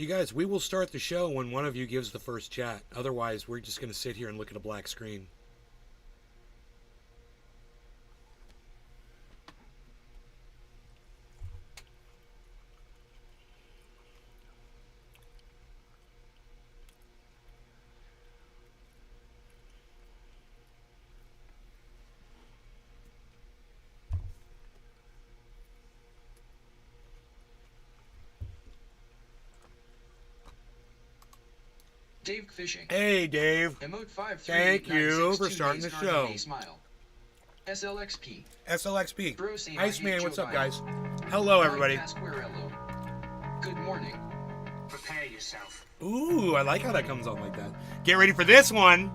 You guys, we will start the show when one of you gives the first chat. Otherwise, we're just going to sit here and look at a black screen. Dave Fishing. Hey, Dave. Emote 5 Thank you for starting the show. Smile. SLXP. SLXP. Iceman, what's up, guys? Hello, everybody. Good morning. Prepare yourself. Ooh, I like how that comes on like that. Get ready for this one.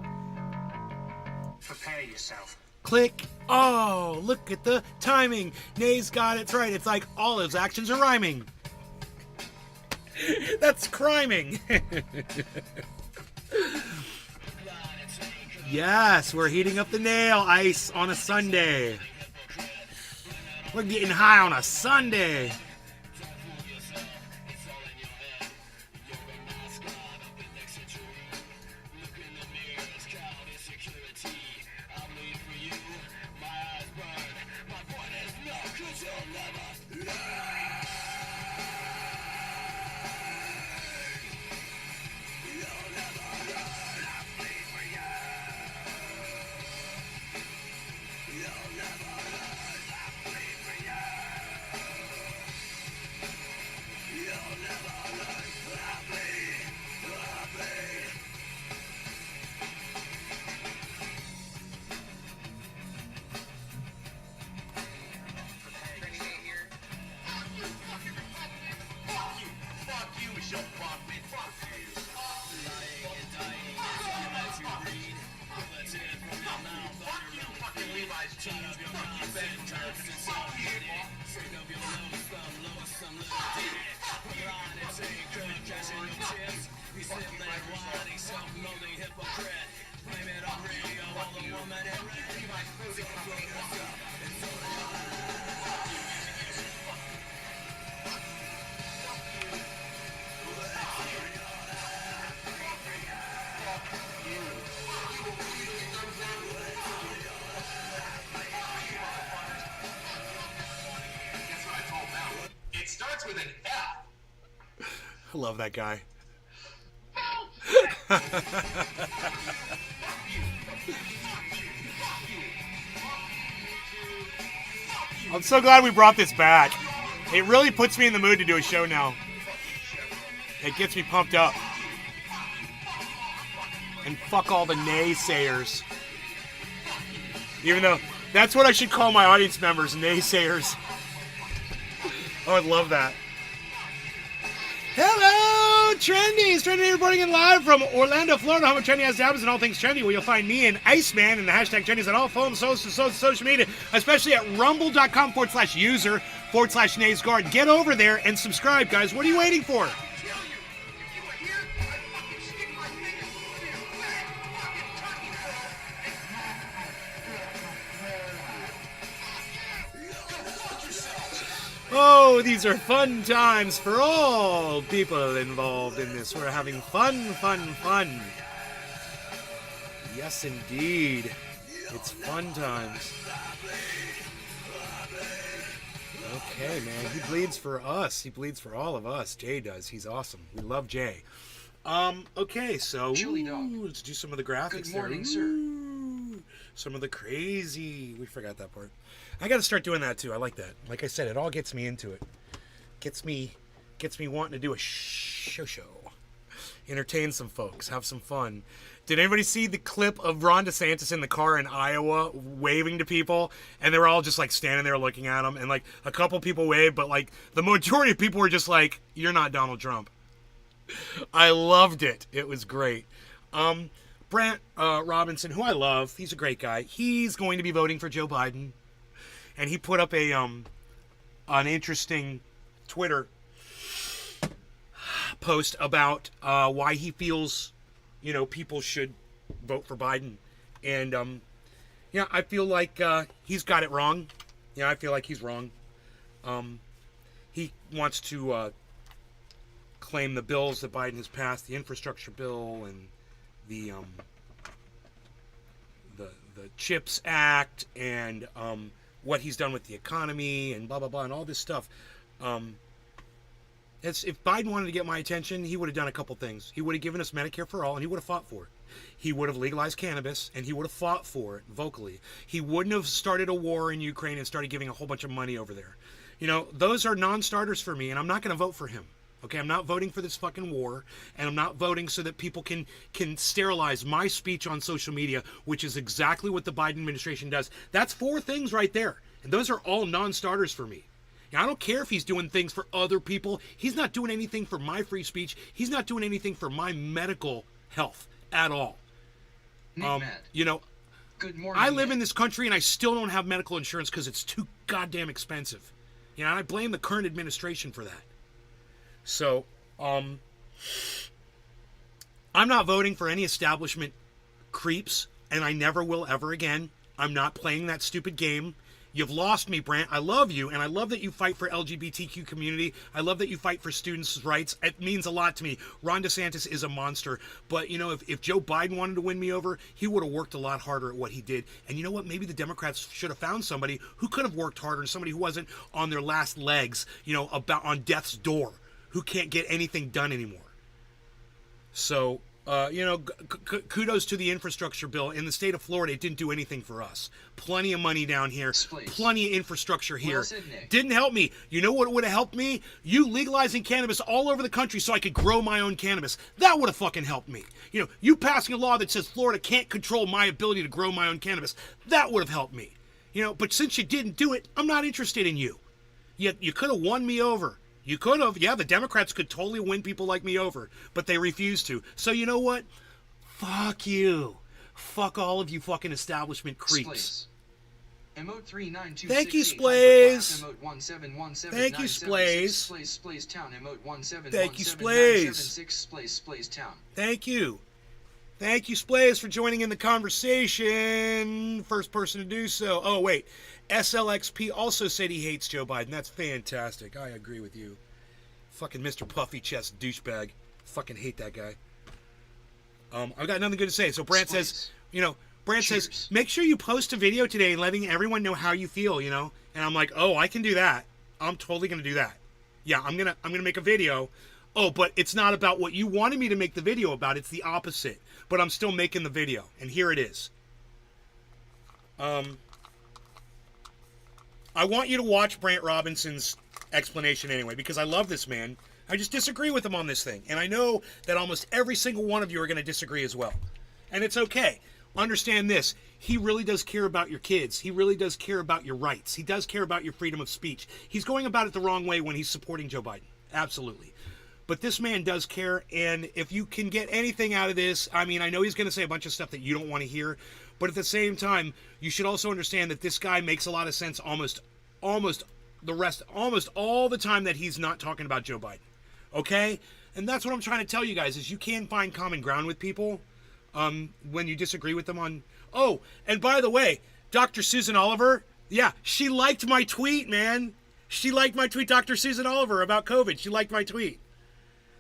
Prepare yourself. Click. Oh, look at the timing. Nay's got it right. It's like all his actions are rhyming. That's criming. Yes, we're heating up the nail ice on a Sunday. We're getting high on a Sunday. I love that guy. I'm so glad we brought this back. It really puts me in the mood to do a show now. It gets me pumped up. And fuck all the naysayers. Even though that's what I should call my audience members, naysayers. I would love that. Hello, Trendies! Trendy reporting in live from Orlando, Florida, home of TRENDYASDABBERS and all things trendy, where you'll find me and Iceman and the hashtag Trendies on all phones, social media, especially at rumble.com/user/NaysGuard. Get over there and subscribe, guys. What are you waiting for? Oh, these are fun times for all people involved in this. We're having fun. Yes, indeed. It's fun times. Okay, man. He bleeds for us. He bleeds for all of us. Jay does. He's awesome. We love Jay. Okay, so let's do some of the graphics. Good morning, there. Some of the crazy. We forgot that part. I got to start doing that too. I like that. Like I said, it all gets me into it. Gets me wanting to do a show. Entertain some folks. Have some fun. Did anybody see the clip of Ron DeSantis in the car in Iowa waving to people? And they were all just like standing there looking at him. And like a couple people waved, but like the majority of people were just like, "You're not Donald Trump." I loved it. It was great. Brant Robinson, who I love, he's a great guy. He's going to be voting for Joe Biden. And he put up an interesting Twitter post about why he feels, people should vote for Biden. And, I feel like he's got it wrong. I feel like he's wrong. He wants to claim the bills that Biden has passed, the infrastructure bill and the CHIPS Act, and what he's done with the economy and blah blah blah and all this stuff. If Biden wanted to get my attention, he would have done a couple things. He would have given us Medicare for all, and he would have fought for it. He would have legalized cannabis, and he would have fought for it vocally. He wouldn't have started a war in Ukraine and started giving a whole bunch of money over there. You know, those are non-starters for me, and I'm not going to vote for him. Okay, I'm not voting for this fucking war, and I'm not voting so that people can sterilize my speech on social media, which is exactly what the Biden administration does. That's 4 things right there, and those are all non-starters for me. Now, I don't care if he's doing things for other people. He's not doing anything for my free speech. He's not doing anything for my medical health at all. You know, Good morning. I live in this country and I still don't have medical insurance because it's too goddamn expensive. You know, and I blame the current administration for that. So, I'm not voting for any establishment creeps, and I never will ever again. I'm not playing that stupid game. You've lost me, Brant. I love you, and I love that you fight for LGBTQ community. I love that you fight for students' rights. It means a lot to me. Ron DeSantis is a monster, but, you know, if Joe Biden wanted to win me over, he would have worked a lot harder at what he did. And you know what? Maybe the Democrats should have found somebody who could have worked harder, somebody who wasn't on their last legs, you know, on death's door, who can't get anything done anymore. So, you know, kudos to the infrastructure bill. In the state of Florida, it didn't do anything for us. Plenty of money down here. Please. Plenty of infrastructure here. Well said, Nick. Didn't help me. You know what would have helped me? You legalizing cannabis all over the country so I could grow my own cannabis. That would have fucking helped me. You know, you passing a law that says Florida can't control my ability to grow my own cannabis. That would have helped me. You know, but since you didn't do it, I'm not interested in you. You could have won me over. You could have. Yeah, the Democrats could totally win people like me over, but they refuse to. So you know what? Fuck you. Fuck all of you fucking establishment creeps. Emote 39268. Thank you, Splays. Emote 1717. Thank you, Splays. Splays Town. Emote 1717. Thank you, Splays. Splays Town. Thank you. Thank you, Splays, for joining in the conversation. First person to do so. Oh, wait. SLXP also said he hates Joe Biden. That's fantastic. I agree with you. Fucking Mr. Puffy Chest douchebag. Fucking hate that guy. I've got nothing good to say. So Brant says, you know, Brant says, make sure you post a video today letting everyone know how you feel, you know? And I'm like, oh, I can do that. I'm totally going to do that. Yeah, I'm going to make a video. Oh, but it's not about what you wanted me to make the video about. It's the opposite. But I'm still making the video. And here it is. I want you to watch Brant Robinson's explanation anyway, because I love this man. I just disagree with him on this thing. And I know that almost every single one of you are going to disagree as well. And it's okay. Understand this. He really does care about your kids. He really does care about your rights. He does care about your freedom of speech. He's going about it the wrong way when he's supporting Joe Biden. Absolutely. But this man does care. And if you can get anything out of this, I mean, I know he's going to say a bunch of stuff that you don't want to hear. But at the same time, you should also understand that this guy makes a lot of sense almost all the time that he's not talking about Joe Biden. Okay? And that's what I'm trying to tell you guys, is you can find common ground with people when you disagree with them on... Oh, and by the way, Dr. Susan Oliver, yeah, she liked my tweet, man. She liked my tweet, Dr. Susan Oliver, about COVID. She liked my tweet.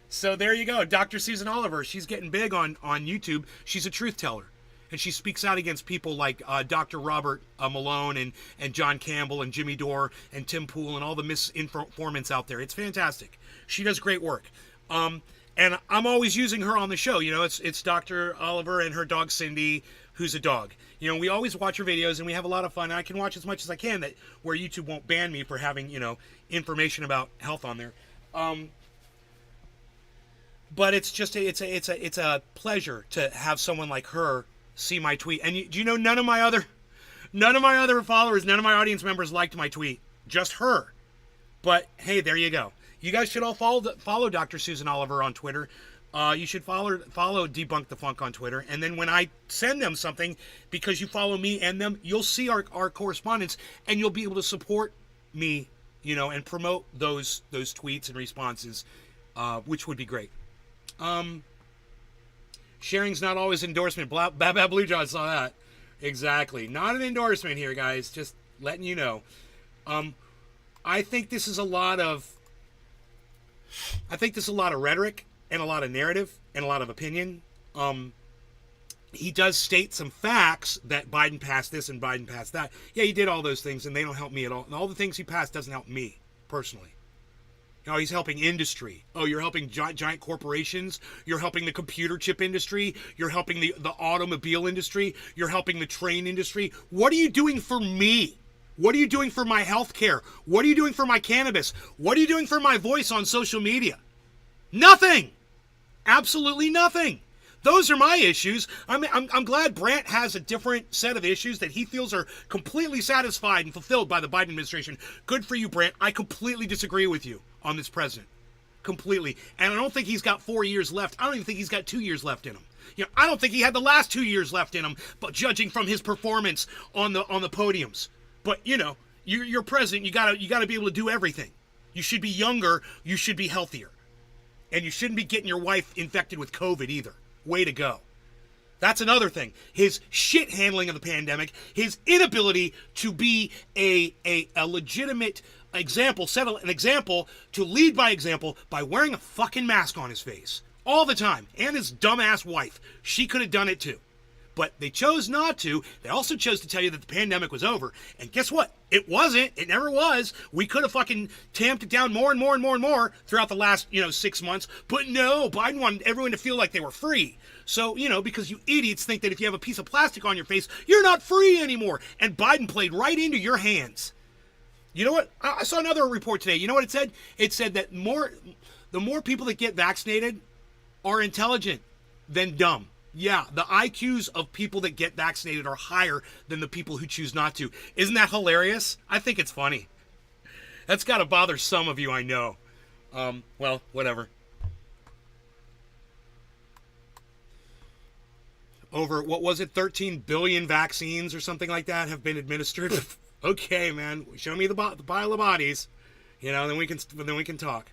So there you go. Dr. Susan Oliver, she's getting big on YouTube. She's a truth teller. And she speaks out against people like Dr. Robert Malone and John Campbell and Jimmy Dore and Tim Pool and all the misinformants out there. It's fantastic. She does great work. And I'm always using her on the show. You know, it's Dr. Oliver and her dog Cindy, who's a dog. You know, we always watch her videos and we have a lot of fun. I can watch as much as I can, that where YouTube won't ban me for having, you know, information about health on there. But it's just it's a pleasure to have someone like her see my tweet. And do you know, none of my other followers, none of my audience members liked my tweet. Just her. But hey, there you go. You guys should all follow Dr. Susan Oliver on Twitter. You should follow Debunk the Funk on Twitter. And then when I send them something, because you follow me and them, you'll see our correspondence, and you'll be able to support me, you know, and promote those tweets and responses, which would be great. Sharing's not always endorsement. Baba Blue Jaw saw that. Exactly. Not an endorsement here, guys. Just letting you know. I think this is a lot of... I think there's a lot of rhetoric and a lot of narrative and a lot of opinion. He does state some facts that Biden passed this and Biden passed that. Yeah, he did all those things, and they don't help me at all. And all the things he passed doesn't help me personally. You know, he's helping industry. Oh, you're helping giant corporations. You're helping the computer chip industry. You're helping the automobile industry. You're helping the train industry. What are you doing for me? What are you doing for my health care? What are you doing for my cannabis? What are you doing for my voice on social media? Nothing. Absolutely nothing. Those are my issues. I'm glad Brandt has a different set of issues that he feels are completely satisfied and fulfilled by the Biden administration. Good for you, Brandt. I completely disagree with you on this president. Completely. And I don't think he's got 4 years left. I don't even think he's got 2 years left in him. You know, I don't think he had the last 2 years left in him, but judging from his performance on the podiums. But, you know, you're president. You gotta be able to do everything. You should be younger. You should be healthier. And you shouldn't be getting your wife infected with COVID either. Way to go. That's another thing. His shit handling of the pandemic, his inability to be a legitimate example, set an example, to lead by example by wearing a fucking mask on his face all the time. And his dumbass wife. She could have done it too. But they chose not to. They also chose to tell you that the pandemic was over. And guess what? It wasn't. It never was. We could have fucking tamped it down more and more and more and more throughout the last, 6 months. But no, Biden wanted everyone to feel like they were free. So, because you idiots think that if you have a piece of plastic on your face, you're not free anymore. And Biden played right into your hands. You know what? I saw another report today. You know what it said? It said that the more people that get vaccinated are intelligent than dumb. Yeah, the IQs of people that get vaccinated are higher than the people who choose not to. Isn't that hilarious? I think it's funny. That's got to bother some of you, I know. Well, whatever. Over, 13 billion vaccines or something like that have been administered? Okay, man, show me the pile of bodies. Then we can talk.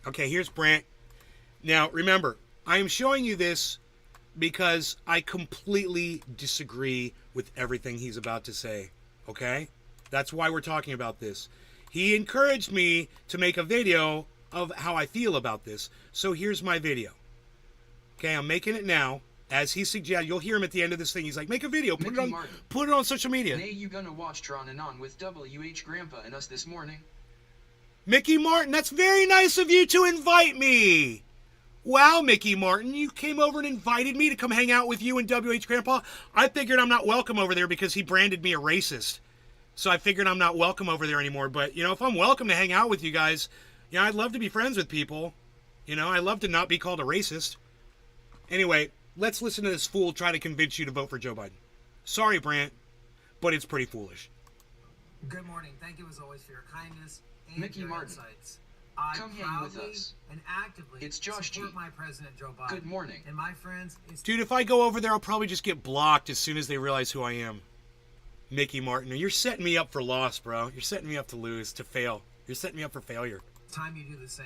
Okay, here's Brandt. Now, remember, I am showing you this because I completely disagree with everything he's about to say, okay? That's why we're talking about this. He encouraged me to make a video of how I feel about this, so here's my video. Okay, I'm making it now. As he suggested, you'll hear him at the end of this thing. He's like, make a video, put it on social media. Nay, you gonna watch Tron and On with WH Grandpa and us this morning? Mickey Martin, that's very nice of you to invite me. Wow, Mickey Martin, you came over and invited me to come hang out with you and WH Grandpa. I figured I'm not welcome over there because he branded me a racist. So I figured I'm not welcome over there anymore. But, if I'm welcome to hang out with you guys, I'd love to be friends with people. I love to not be called a racist. Anyway, let's listen to this fool try to convince you to vote for Joe Biden. Sorry, Brandt, but it's pretty foolish. Good morning. Thank you as always for your kindness. Mickey Martin, insights. I come hang with us. And actively it's Josh support G. my President Joe Biden. Good morning. And my friends, dude, if I go over there, I'll probably just get blocked as soon as they realize who I am. Mickey Martin, you're setting me up for loss, bro. You're setting me up to lose, to fail. You're setting me up for failure. It's time you do the same.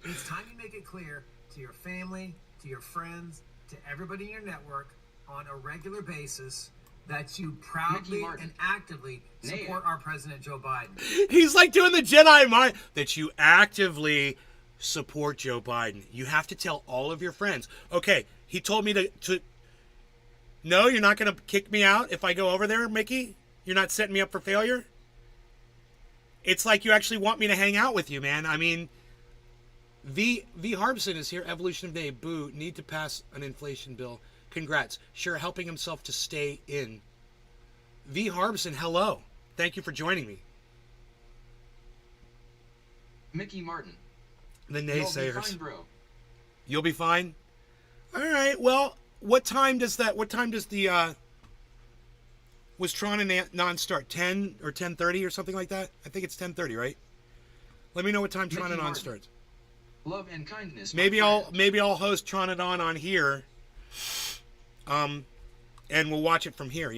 It's time you make it clear to your family, to your friends, to everybody in your network on a regular basis that you proudly and actively support our President Joe Biden. He's like doing the Jedi mind. That you actively support Joe Biden. You have to tell all of your friends. Okay, he told me to no, you're not going to kick me out if I go over there, Mickey? You're not setting me up for failure? It's like you actually want me to hang out with you, man. I mean, V. Harbison is here. Evolution of Day. Boo. Need to pass an inflation bill. Congrats. Sure, helping himself to stay in. V. Harbison, hello. Thank you for joining me. Mickey Martin. The naysayers. You'll be fine, bro. You'll be fine? All right, well, what time does the, was Tron and Non start? 10 or 10:30 or something like that? I think it's 10:30, right? Let me know what time Tron Mickey and Non Martin. starts. Love and kindness. Maybe I'll host Tron and on here. And we'll watch it from here,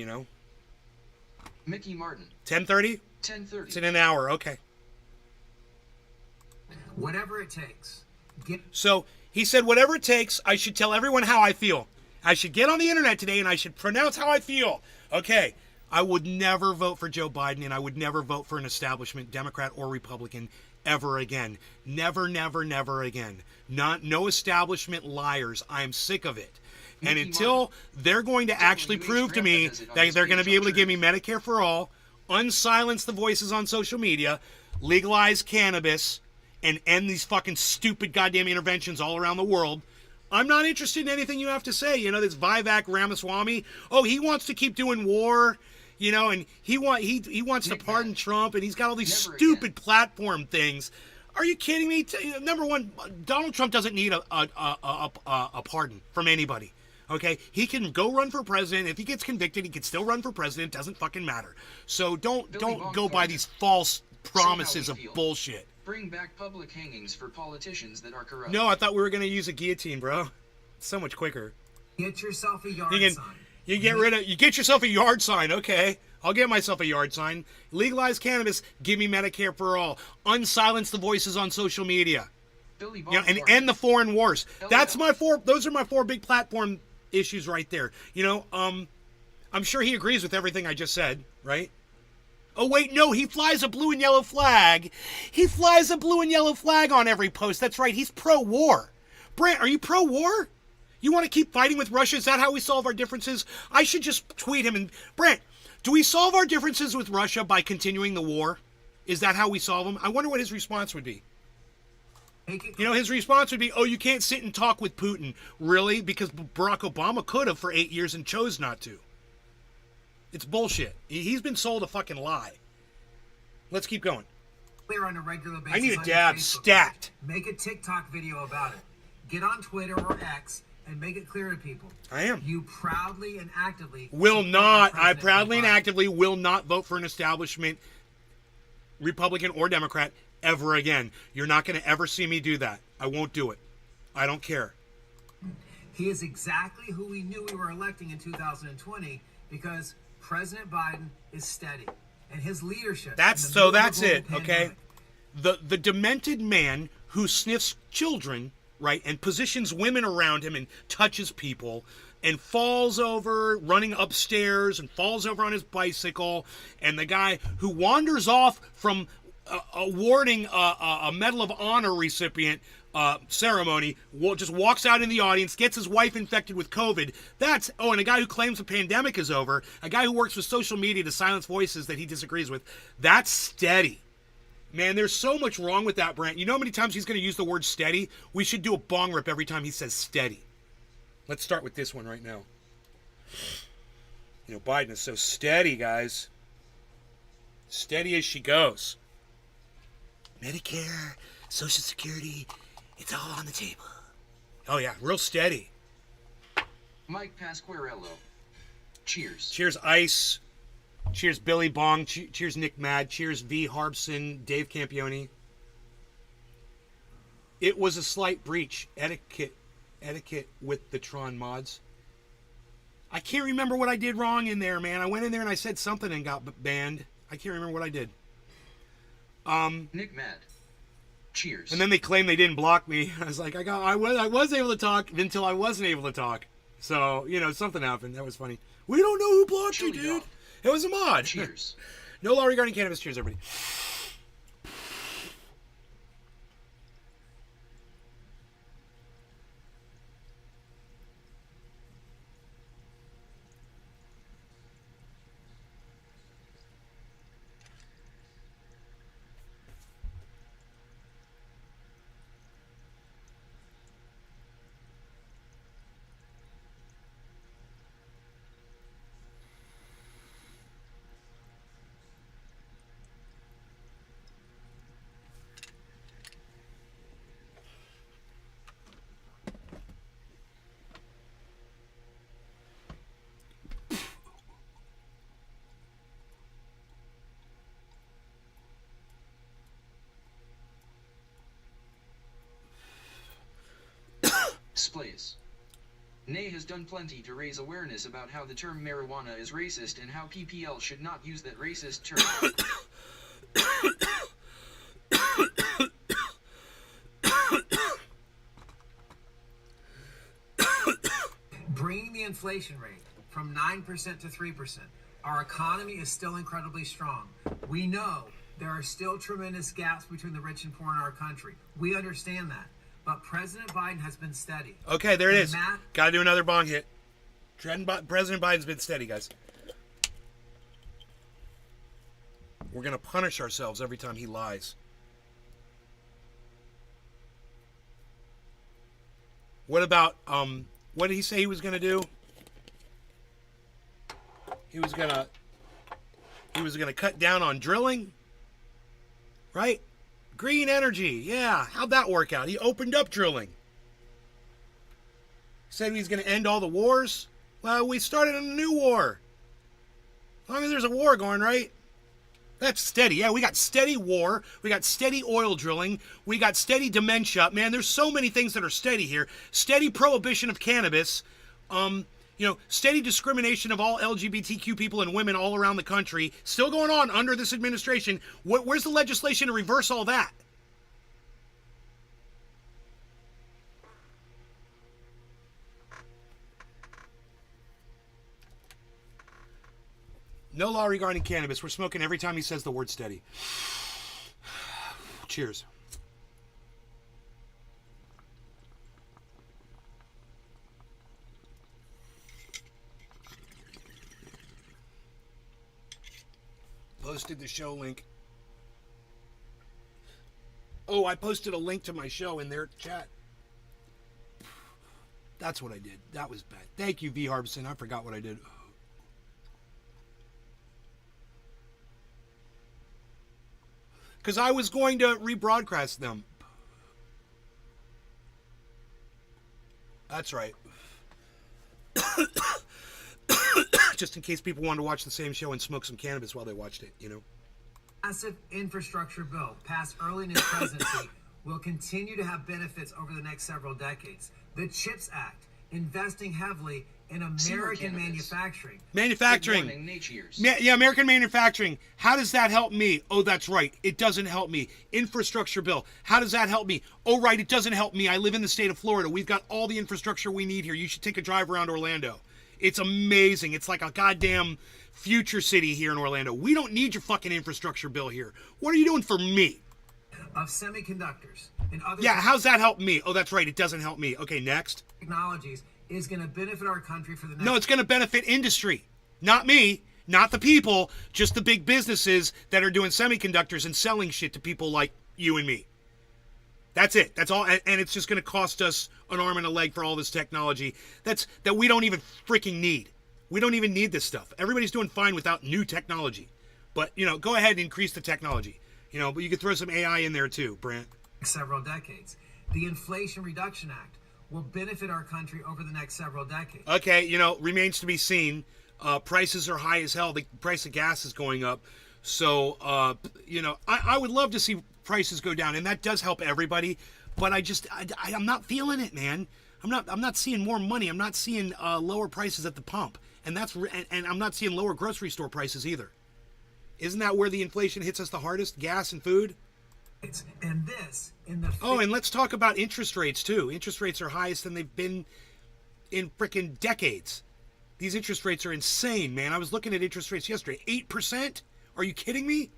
Mickey Martin. 10:30? 10:30. It's in an hour, okay. Whatever it takes. So he said, whatever it takes, I should tell everyone how I feel. I should get on the internet today and I should pronounce how I feel. Okay, I would never vote for Joe Biden, and I would never vote for an establishment, Democrat or Republican, ever again. Never, never, never again. No establishment liars. I am sick of it. And until they're going to actually prove to me that they're going to be able to give me Medicare for all, unsilence the voices on social media, legalize cannabis, and end these fucking stupid goddamn interventions all around the world, I'm not interested in anything you have to say. You know, this Vivek Ramaswamy, oh, he wants to keep doing war, you know, and he wants to pardon Trump, and he's got all these stupid platform things. Are you kidding me? Number one, Donald Trump doesn't need a pardon from anybody. Okay, he can go run for president. If he gets convicted, he can still run for president. Doesn't fucking matter. So don't go by these false promises of bullshit. Bring back public hangings for politicians that are corrupt. No, I thought we were gonna use a guillotine, bro. It's so much quicker. Get yourself a yard sign. You get yourself a yard sign. Okay, I'll get myself a yard sign. Legalize cannabis. Give me Medicare for all. Unsilence the voices on social media. You know, and end the foreign wars. That's my four. Those are my four big platform issues right there. You know, I'm sure he agrees with everything I just said, right? Oh, wait, no, he flies a blue and yellow flag. He flies a blue and yellow flag on every post. That's right, he's pro-war. Brent, are you pro-war? You want to keep fighting with Russia? Is that how we solve our differences? I should just tweet him and... Brent, do we solve our differences with Russia by continuing the war? Is that how we solve them? I wonder what his response would be. You know, his response would be, oh, you can't sit and talk with Putin. Really? Because Barack Obama could have for 8 years and chose not to. It's bullshit. He's been sold a fucking lie. Let's keep going. Clear on a regular basis. I need a dab stat. Make a TikTok video about it. Get on Twitter or X and make it clear to people. I am. You proudly and actively I proudly and actively will not vote for an establishment, Republican or Democrat, ever again. You're not going to ever see me do that. I won't do it. I don't care. He is exactly who we knew we were electing in 2020 because President Biden is steady, and his leadership. That's it, okay? The demented man who sniffs children, right, and positions women around him and touches people and falls over running upstairs and falls over on his bicycle, and the guy who wanders off from awarding a Medal of Honor recipient ceremony, just walks out in the audience, gets his wife infected with COVID. And a guy who claims the pandemic is over, a guy who works with social media to silence voices that he disagrees with. That's steady. Man, there's so much wrong with that, Brent. You know how many times he's going to use the word steady? We should do a bong rip every time he says steady. Let's start with this one right now. You know, Biden is so steady, guys. Steady as she goes. Medicare, Social Security, it's all on the table. Oh, yeah, real steady. Mike Pasquarello. Cheers. Cheers, Ice. Cheers, Billy Bong. Cheers, Nick Mad. Cheers, V. Harbson, Dave Campione. It was a slight breach. Etiquette with the Tron mods. I can't remember what I did wrong in there, man. I went in there and I said something and got banned. I can't remember what I did. Nick Mad. Cheers. And then they claimed they didn't block me. I was like, I was able to talk until I wasn't able to talk. So, you know, something happened. That was funny. We don't know who blocked you, dude. Off. It was a mod. Cheers. No law regarding cannabis. Cheers, everybody. Splays. Nay has done plenty to raise awareness about how the term marijuana is racist and how PPL should not use that racist term. Bringing the inflation rate from 9% to 3%, Our economy is still incredibly strong. We know there are still tremendous gaps between the rich and poor in our country. We understand that. But President Biden has been steady. Okay, there it is. Got to do another bong hit. President Biden's been steady, guys. We're going to punish ourselves every time he lies. What about, what did he say he was going to do? He was going to cut down on drilling, right? Green energy, yeah. How'd that work out? He opened up drilling. Said he was going to end all the wars. Well, we started a new war. As long as there's a war going, right? That's steady. Yeah, we got steady war. We got steady oil drilling. We got steady dementia. Man, there's so many things that are steady here. Steady prohibition of cannabis. Steady discrimination of all LGBTQ people and women all around the country. Still going on under this administration. Where's the legislation to reverse all that? No law regarding cannabis. We're smoking every time he says the word steady. Cheers. Posted the show link. Oh, I posted a link to my show in their chat. That's what I did. That was bad. Thank you, V. Harbison. I forgot what I did. Because I was going to rebroadcast them. That's right. Just in case people wanted to watch the same show and smoke some cannabis while they watched it, Massive infrastructure bill passed early in his presidency will continue to have benefits over the next several decades. The CHIPS Act, investing heavily in American manufacturing. Yeah, American manufacturing. How does that help me? Oh, that's right. It doesn't help me. Infrastructure bill. How does that help me? Oh, right. It doesn't help me. I live in the state of Florida. We've got all the infrastructure we need here. You should take a drive around Orlando. It's amazing. It's like a goddamn future city here in Orlando. We don't need your fucking infrastructure bill here. What are you doing for me? Of semiconductors and other. Yeah, how's that help me? Oh, that's right. It doesn't help me. Okay, next. Technologies is going to benefit our country for the next. No, it's going to benefit industry. Not me. Not the people. Just the big businesses that are doing semiconductors and selling shit to people like you and me. That's it. That's all. And it's just going to cost us an arm and a leg for all this technology that we don't even freaking need. We don't even need this stuff. Everybody's doing fine without new technology. But, go ahead and increase the technology. But you could throw some AI in there too, Brant. Several decades. The Inflation Reduction Act will benefit our country over the next several decades. Okay, remains to be seen. Prices are high as hell. The price of gas is going up. So, I would love to see prices go down, and that does help everybody. But I'm not feeling it, man. I'm not seeing more money. I'm not seeing lower prices at the pump, and I'm not seeing lower grocery store prices either. Isn't that where the inflation hits us the hardest? Gas and food. And let's talk about interest rates too. Interest rates are highest than they've been in frickin' decades. These interest rates are insane, man. I was looking at interest rates yesterday. 8%? Are you kidding me?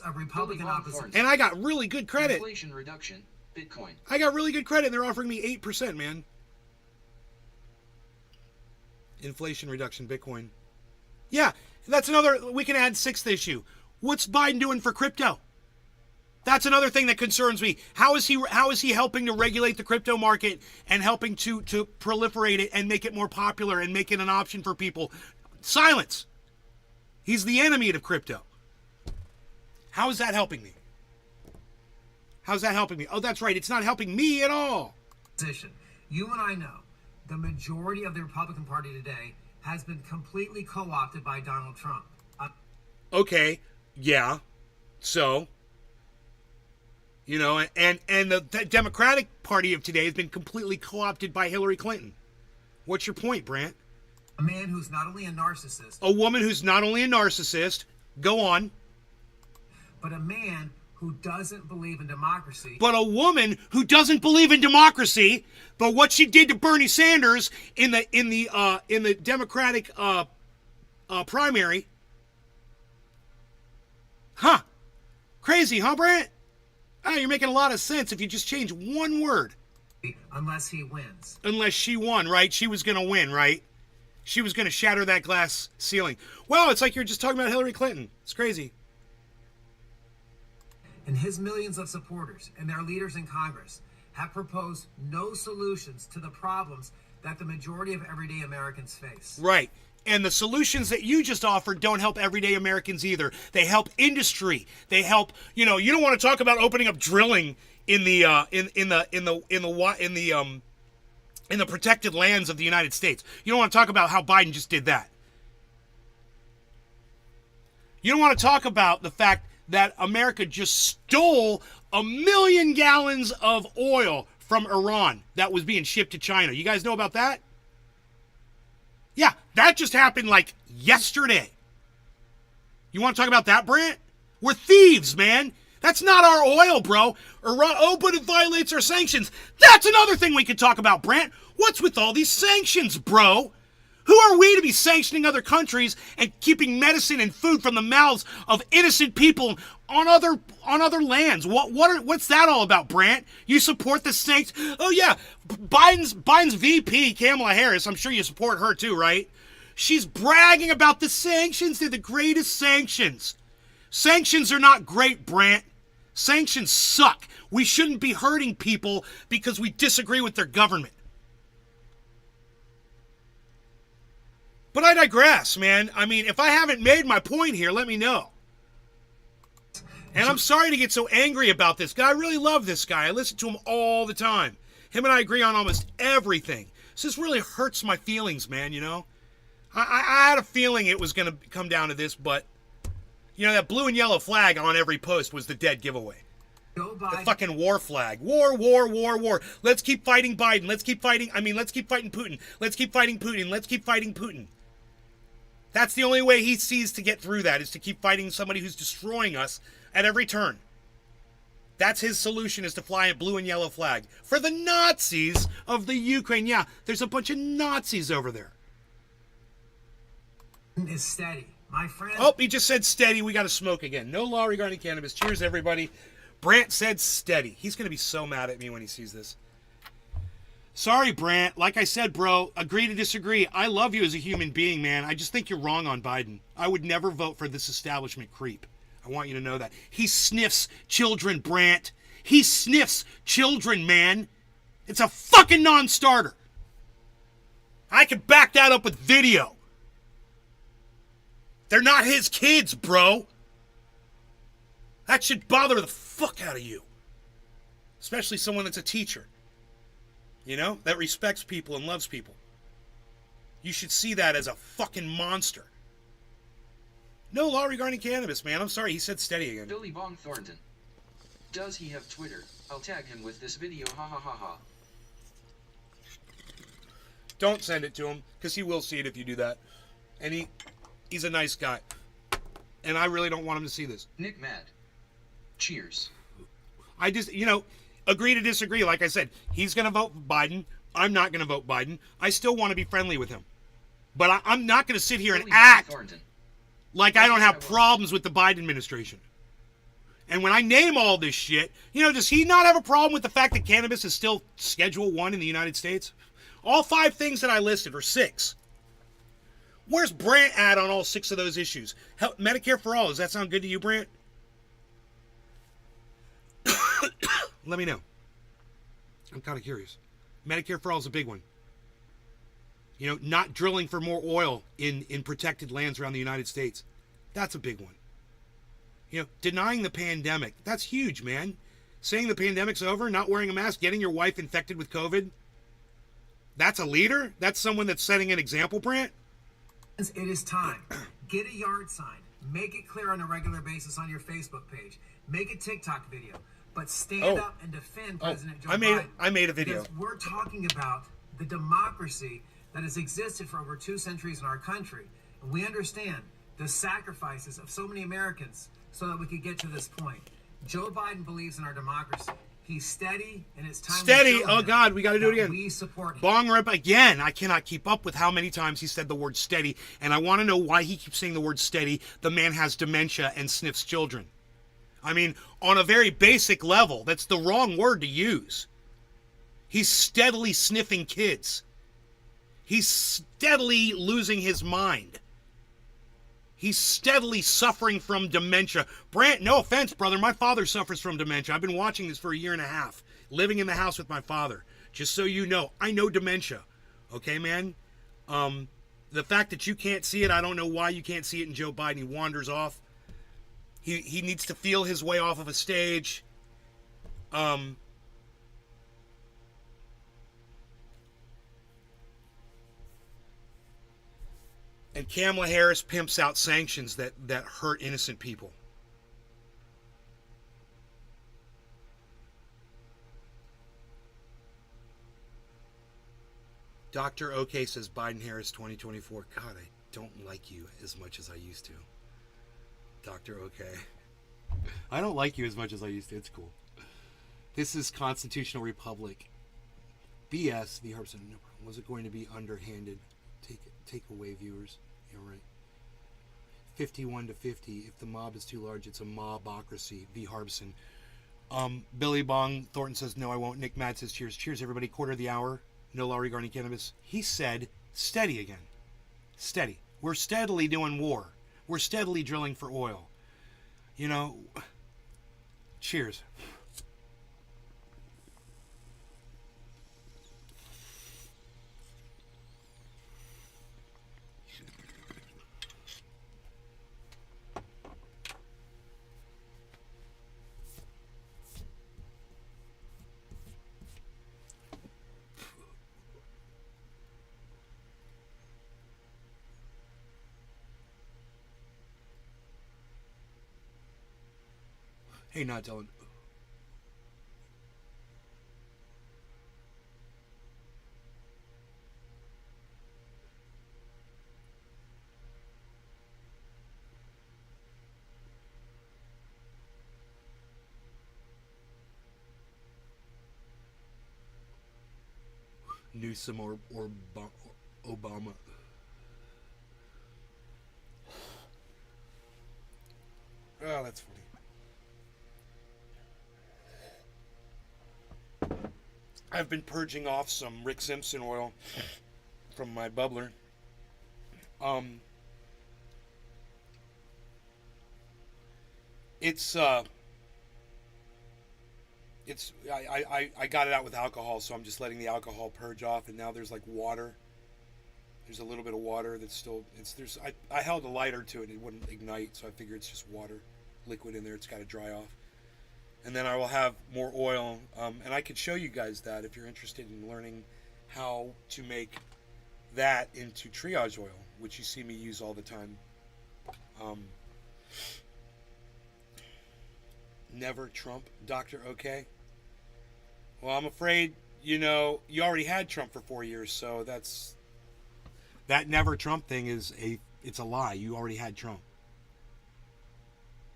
Of Republican opposition. And I got really good credit. Inflation reduction, Bitcoin. I got really good credit, and they're offering me 8%, man. Inflation reduction, Bitcoin. Yeah, that's another. We can add sixth issue. What's Biden doing for crypto? That's another thing that concerns me. How is he helping to regulate the crypto market and helping to proliferate it and make it more popular and make it an option for people? Silence. He's the enemy of crypto. How is that helping me? How's that helping me? Oh, that's right. It's not helping me at all. You and I know the majority of the Republican Party today has been completely co-opted by Donald Trump. Okay. Yeah. So, and the Democratic Party of today has been completely co-opted by Hillary Clinton. What's your point, Brant? A man who's not only a narcissist. A woman who's not only a narcissist. Go on. But a man who doesn't believe in democracy. But a woman who doesn't believe in democracy. But what she did to Bernie Sanders in the Democratic primary. Huh. Crazy, huh, Brant? Oh, you're making a lot of sense if you just change one word. Unless he wins. Unless she won, right? She was going to win, right? She was going to shatter that glass ceiling. Well, it's like you're just talking about Hillary Clinton. It's crazy. And his millions of supporters and their leaders in Congress have proposed no solutions to the problems that the majority of everyday Americans face. Right. And the solutions that you just offered don't help everyday Americans either. They help industry. They help, you don't want to talk about opening up drilling in the protected lands of the United States. You don't want to talk about how Biden just did that. You don't want to talk about the fact that America just stole 1 million gallons of oil from Iran that was being shipped to China. You guys know about that? Yeah, that just happened like yesterday. You want to talk about that, Brant? We're thieves, man. That's not our oil, bro. Iran, but it violates our sanctions. That's another thing we could talk about, Brant. What's with all these sanctions, bro? Who are we to be sanctioning other countries and keeping medicine and food from the mouths of innocent people on other lands? What's that all about, Brant? You support the sanctions? Oh yeah, Biden's VP, Kamala Harris. I'm sure you support her too, right? She's bragging about the sanctions. They're the greatest sanctions. Sanctions are not great, Brant. Sanctions suck. We shouldn't be hurting people because we disagree with their government. But I digress, man. I mean, if I haven't made my point here, let me know. And I'm sorry to get so angry about this guy. I really love this guy. I listen to him all the time. Him and I agree on almost everything. So this really hurts my feelings, man, I had a feeling it was going to come down to this, but, that blue and yellow flag on every post was the dead giveaway. The fucking war flag. War. Let's keep fighting Biden. Let's keep fighting Putin. Let's keep fighting Putin. Let's keep fighting Putin. That's the only way he sees to get through that, is to keep fighting somebody who's destroying us at every turn. That's his solution, is to fly a blue and yellow flag. For the Nazis of the Ukraine. Yeah, there's a bunch of Nazis over there. Is steady. My friend. Oh, he just said steady. We got to smoke again. No law regarding cannabis. Cheers, everybody. Brant said steady. He's going to be so mad at me when he sees this. Sorry, Brant. Like I said, bro, agree to disagree. I love you as a human being, man. I just think you're wrong on Biden. I would never vote for this establishment creep. I want you to know that. He sniffs children, Brant. He sniffs children, man. It's a fucking non-starter. I can back that up with video. They're not his kids, bro. That should bother the fuck out of you. Especially someone that's a teacher. That respects people and loves people. You should see that as a fucking monster. No law regarding cannabis, man. I'm sorry, he said steady again. Billy Bong Thornton. Does he have Twitter? I'll tag him with this video, ha ha ha ha. Don't send it to him, because he will see it if you do that. And he's a nice guy. And I really don't want him to see this. Nick Mad. Cheers. I just, agree to disagree. Like I said, he's going to vote for Biden. I'm not going to vote Biden. I still want to be friendly with him. But I'm not going to sit here and act like I don't have problems with the Biden administration. And when I name all this shit, does he not have a problem with the fact that cannabis is still Schedule 1 in the United States? All 5 things that I listed, or 6. Where's Brant at on all 6 of those issues? Medicare for all, does that sound good to you, Brant? Let me know. I'm kind of curious. Medicare for all is a big one. Not drilling for more oil in protected lands around the United States. That's a big one. Denying the pandemic. That's huge, man. Saying the pandemic's over, not wearing a mask, getting your wife infected with COVID. That's a leader? That's someone that's setting an example, Brant? It is time. Get a yard sign. Make it clear on a regular basis on your Facebook page. Make a TikTok video. But stand up and defend President Joe Biden. I made a video. Because we're talking about the democracy that has existed for over 2 centuries in our country. And we understand the sacrifices of so many Americans so that we could get to this point. Joe Biden believes in our democracy. He's steady, and it's time. Steady. Oh God, we got to do it again. We support him. Bong rip again. I cannot keep up with how many times he said the word steady, and I want to know why he keeps saying the word steady. The man has dementia and sniffs children. I mean, on a very basic level, that's the wrong word to use. He's steadily sniffing kids. He's steadily losing his mind. He's steadily suffering from dementia. Brant, no offense, brother. My father suffers from dementia. I've been watching this for a year and a half, living in the house with my father. Just so you know, I know dementia. Okay, man? The fact that you can't see it, I don't know why you can't see it in Joe Biden. He wanders off. He needs to feel his way off of a stage. And Kamala Harris pimps out sanctions that hurt innocent people. Dr. OK says Biden-Harris 2024. God, I don't like you as much as I used to. Dr. OK. I don't like you as much as I used to. It's cool. This is Constitutional Republic. BS, the Harbson. No problem. Was it going to be underhanded? Take away viewers. Yeah, right. 51 to 50. If the mob is too large, it's a mobocracy. V. Harbson. Billy Bong Thornton says, no, I won't. Nick Matt says, cheers. Cheers, everybody. Quarter of the hour. No law regarding cannabis. He said, steady again. Steady. We're steadily doing war. We're steadily drilling for oil. You know, cheers. Hey, not Dylan. Newsom or Obama. Oh, that's funny. I've been purging off some Rick Simpson oil from my bubbler. I got it out with alcohol, so I'm just letting the alcohol purge off, and now there's like water. There's a little bit of water that's still I held a lighter to it and it wouldn't ignite, so I figure it's just water, liquid in there. It's got to dry off. And then I will have more oil, and I could show you guys that if you're interested in learning how to make that into triage oil, which you see me use all the time. Never Trump, Dr. OK. Well, I'm afraid, you already had Trump for 4 years, so that never Trump thing it's a lie. You already had Trump.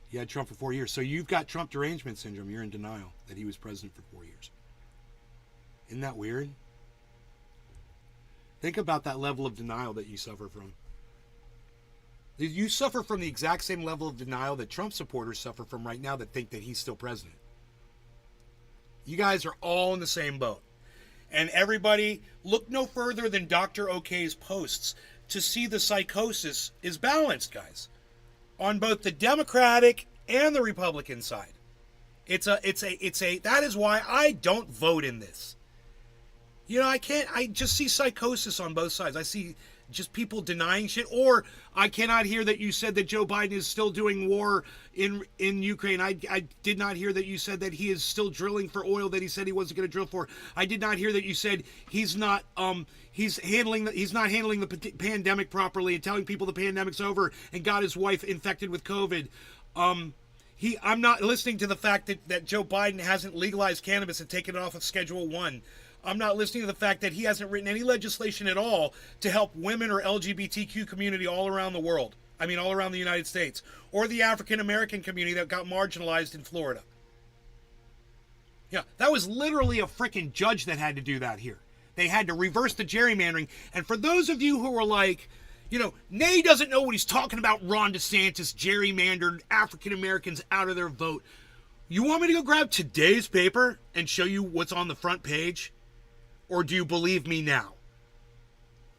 You had Trump for 4 years. So you've got Trump derangement syndrome. You're in denial that he was president for 4 years. Isn't that weird? Think about that level of denial that you suffer from. You suffer from the exact same level of denial that Trump supporters suffer from right now that think that he's still president. You guys are all in the same boat. And everybody, look no further than Dr. OK's posts to see the psychosis is balanced, guys, on both the Democratic and the Republican side. That is why I don't vote in this. I just see psychosis on both sides. I see just people denying shit, or I cannot hear that you said that Joe Biden is still doing war in Ukraine. I did not hear that you said that he is still drilling for oil that he said he wasn't going to drill for. I did not hear that you said he's not handling the pandemic properly and telling people the pandemic's over and got his wife infected with COVID. I'm not listening to the fact that Joe Biden hasn't legalized cannabis and taken it off of Schedule 1. I'm not listening to the fact that he hasn't written any legislation at all to help women or LGBTQ community all around the world. I mean, all around the United States. Or the African American community that got marginalized in Florida. Yeah, that was literally a freaking judge that had to do that here. They had to reverse the gerrymandering. And for those of you who are like, Nay doesn't know what he's talking about, Ron DeSantis gerrymandered African Americans out of their vote. You want me to go grab today's paper and show you what's on the front page? Or do you believe me now?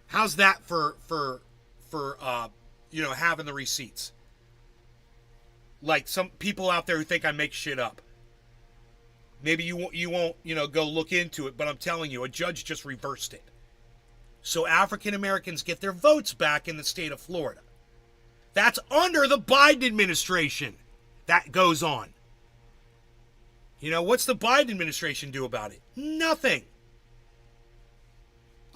How's that for having the receipts? Like some people out there who think I make shit up. Maybe you won't, go look into it, but I'm telling you, a judge just reversed it. So African Americans get their votes back in the state of Florida. That's under the Biden administration. That goes on. What's the Biden administration do about it? Nothing.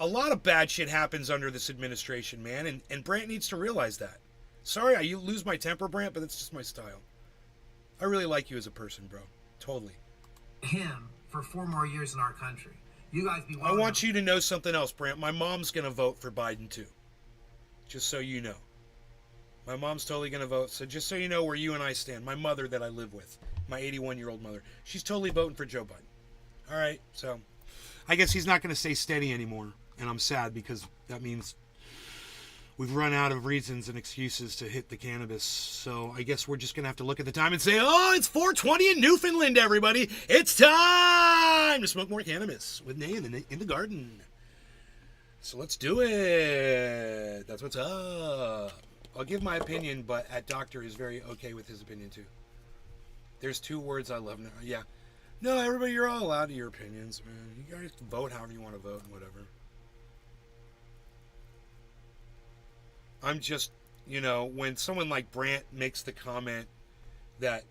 A lot of bad shit happens under this administration, man, and Brant needs to realize that. Sorry, I lose my temper, Brant, but it's just my style. I really like you as a person, bro. Totally. Him for 4 more years in our country. You guys be I want you to know something else, Brant. My mom's going to vote for Biden, too. Just so you know. My mom's totally going to vote. So just so you know where you and I stand. My mother that I live with, my 81-year-old mother, she's totally voting for Joe Biden. All right, so I guess he's not going to stay steady anymore. And I'm sad because that means we've run out of reasons and excuses to hit the cannabis. So I guess we're just going to have to look at the time and say, oh, it's 4:20 in Newfoundland, everybody. It's time to smoke more cannabis with Nay in the garden. So let's do it. That's what's up. I'll give my opinion, but at Doctor is very okay with his opinion, too. There's 2 words I love now. Yeah. No, everybody, you're all allowed to your opinions, man. You guys can vote however you want to vote and whatever. I'm just, when someone like Brant makes the comment that,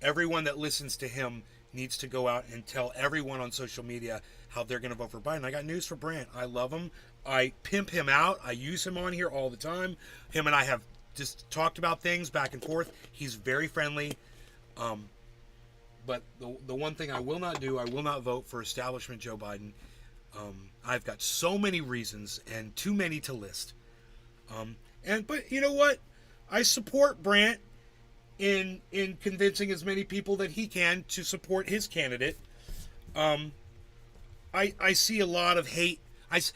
everyone that listens to him needs to go out and tell everyone on social media how they're going to vote for Biden. I got news for Brant. I love him. I pimp him out. I use him on here all the time. Him and I have just talked about things back and forth. He's very friendly. But the one thing I will not do, I will not vote for establishment Joe Biden. I've got so many reasons and too many to list. But you know what? I support Brant in convincing as many people that he can to support his candidate. I see a lot of hate. I see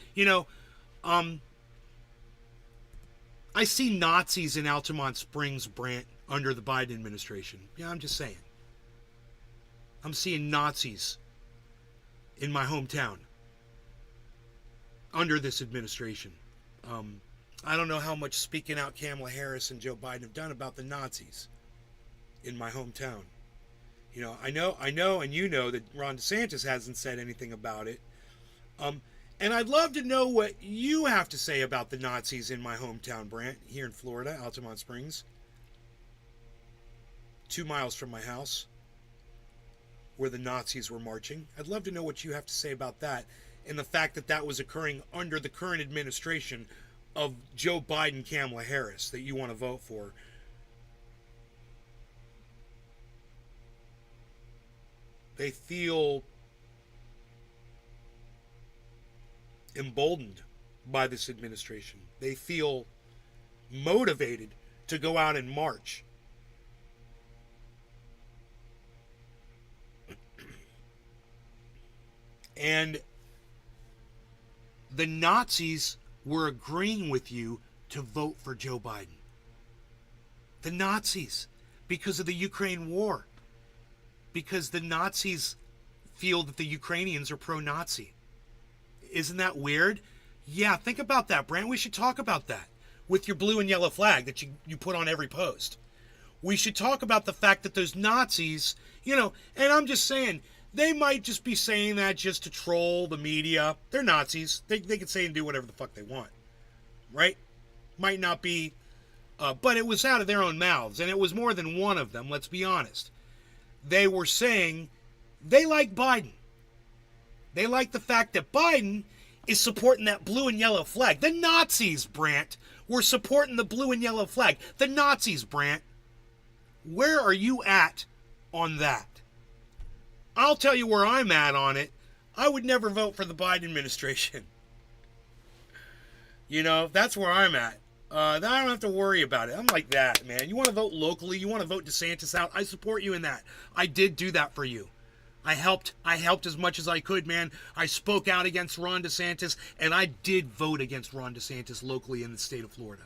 Nazis in Altamont Springs, Brant, under the Biden administration. Yeah, I'm just saying. I'm seeing Nazis in my hometown under this administration. I don't know how much speaking out Kamala Harris and Joe Biden have done about the Nazis in my hometown. I know, and you know that Ron DeSantis hasn't said anything about it. And I'd love to know what you have to say about the Nazis in my hometown, Brant, here in Florida, Altamont Springs. 2 miles from my house, where the Nazis were marching. I'd love to know what you have to say about that, and the fact that that was occurring under the current administration of Joe Biden, Kamala Harris, that you want to vote for. They feel emboldened by this administration. They feel motivated to go out and march. And the Nazis were agreeing with you to vote for Joe Biden. The Nazis, because of the Ukraine war. Because the Nazis feel that the Ukrainians are pro-Nazi. Isn't that weird? Yeah, think about that, Brant. We should talk about that with your blue and yellow flag that you put on every post. We should talk about the fact that those Nazis, and I'm just saying, they might just be saying that just to troll the media. They're Nazis. They can say and do whatever the fuck they want. Right? Might not be, but it was out of their own mouths, and it was more than one of them, let's be honest. They were saying they like Biden. They like the fact that Biden is supporting that blue and yellow flag. The Nazis, Brant, were supporting the blue and yellow flag. The Nazis, Brant. Where are you at on that? I'll tell you where I'm at on it. I would never vote for the Biden administration. That's where I'm at. I don't have to worry about it. I'm like that, man. You want to vote locally? You want to vote DeSantis out? I support you in that. I did do that for you. I helped as much as I could, man. I spoke out against Ron DeSantis, and I did vote against Ron DeSantis locally in the state of Florida.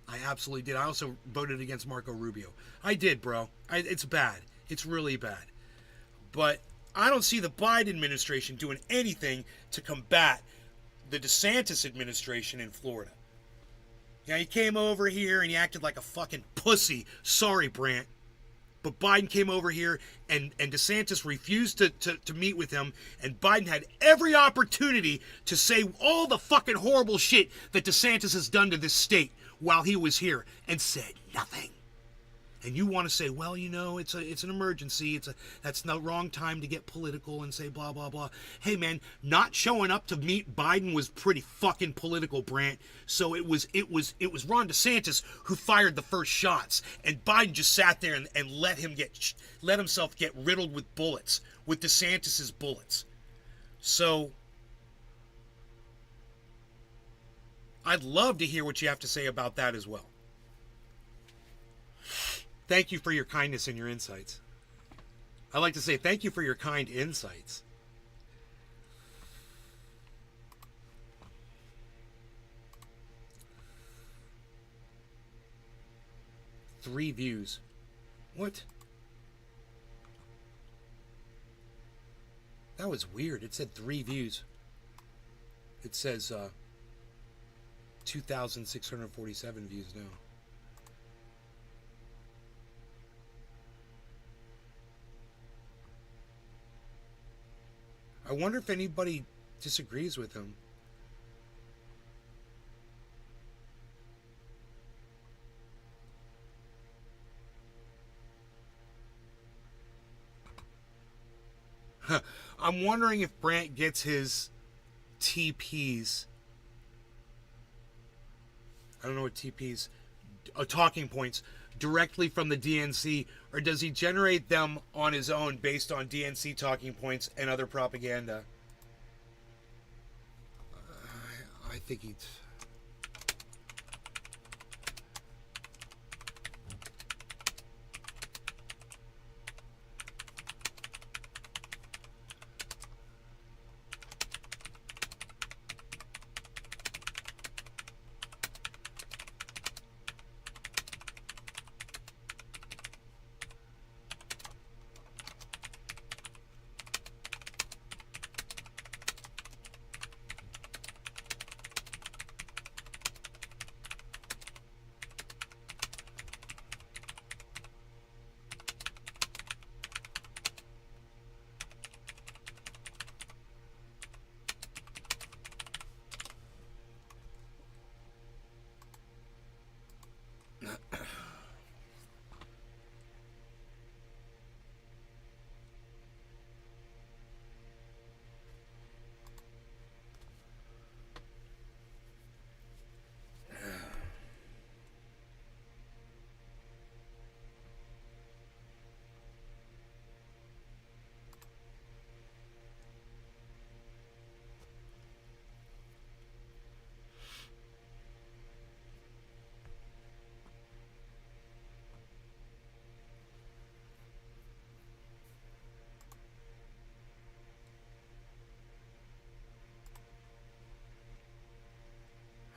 I absolutely did. I also voted against Marco Rubio. I did, bro. It's bad. It's really bad. But I don't see the Biden administration doing anything to combat the DeSantis administration in Florida. Yeah, he came over here and he acted like a fucking pussy. Sorry, Brant. But Biden came over here and DeSantis refused to meet with him, and Biden had every opportunity to say all the fucking horrible shit that DeSantis has done to this state while he was here, and said nothing. And you want to say, well, you know, it's an emergency. That's the wrong time to get political and say blah blah blah. Hey man, not showing up to meet Biden was pretty fucking political, Brant. So it was Ron DeSantis who fired the first shots, and Biden just sat there and let himself get riddled with bullets, with DeSantis's bullets. So I'd love to hear what you have to say about that as well. Thank you for your kindness and your insights. I like to say thank you for your kind insights. Three views. What? That was weird. It said 3 views. It says 2,647 views now. I wonder if anybody disagrees with him. I'm wondering if Brant gets his TPs. I don't know what TPs, talking points, directly from the DNC, or does he generate them on his own based on DNC talking points and other propaganda? I think he's...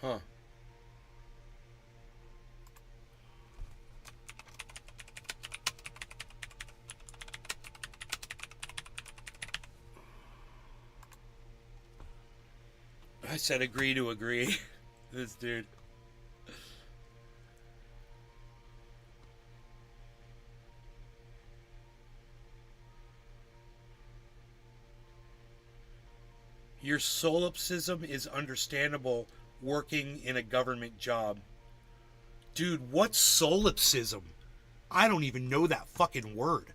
Huh. I said agree to agree. This dude. Your solipsism is understandable working in a government job. Dude, what's solipsism? I don't even know that fucking word.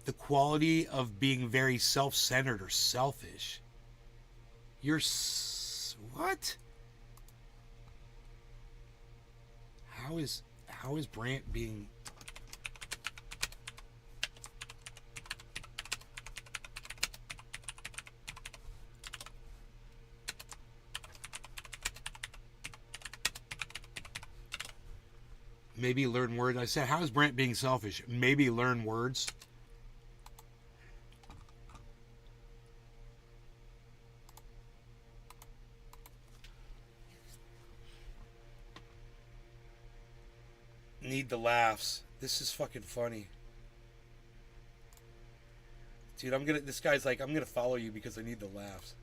The quality of being very self-centered or selfish. You're... what? How is Brant being... Maybe learn words. I said, how's Brent being selfish? Maybe learn words. Need the laughs. This is fucking funny. Dude, this guy's like, I'm gonna follow you because I need the laughs.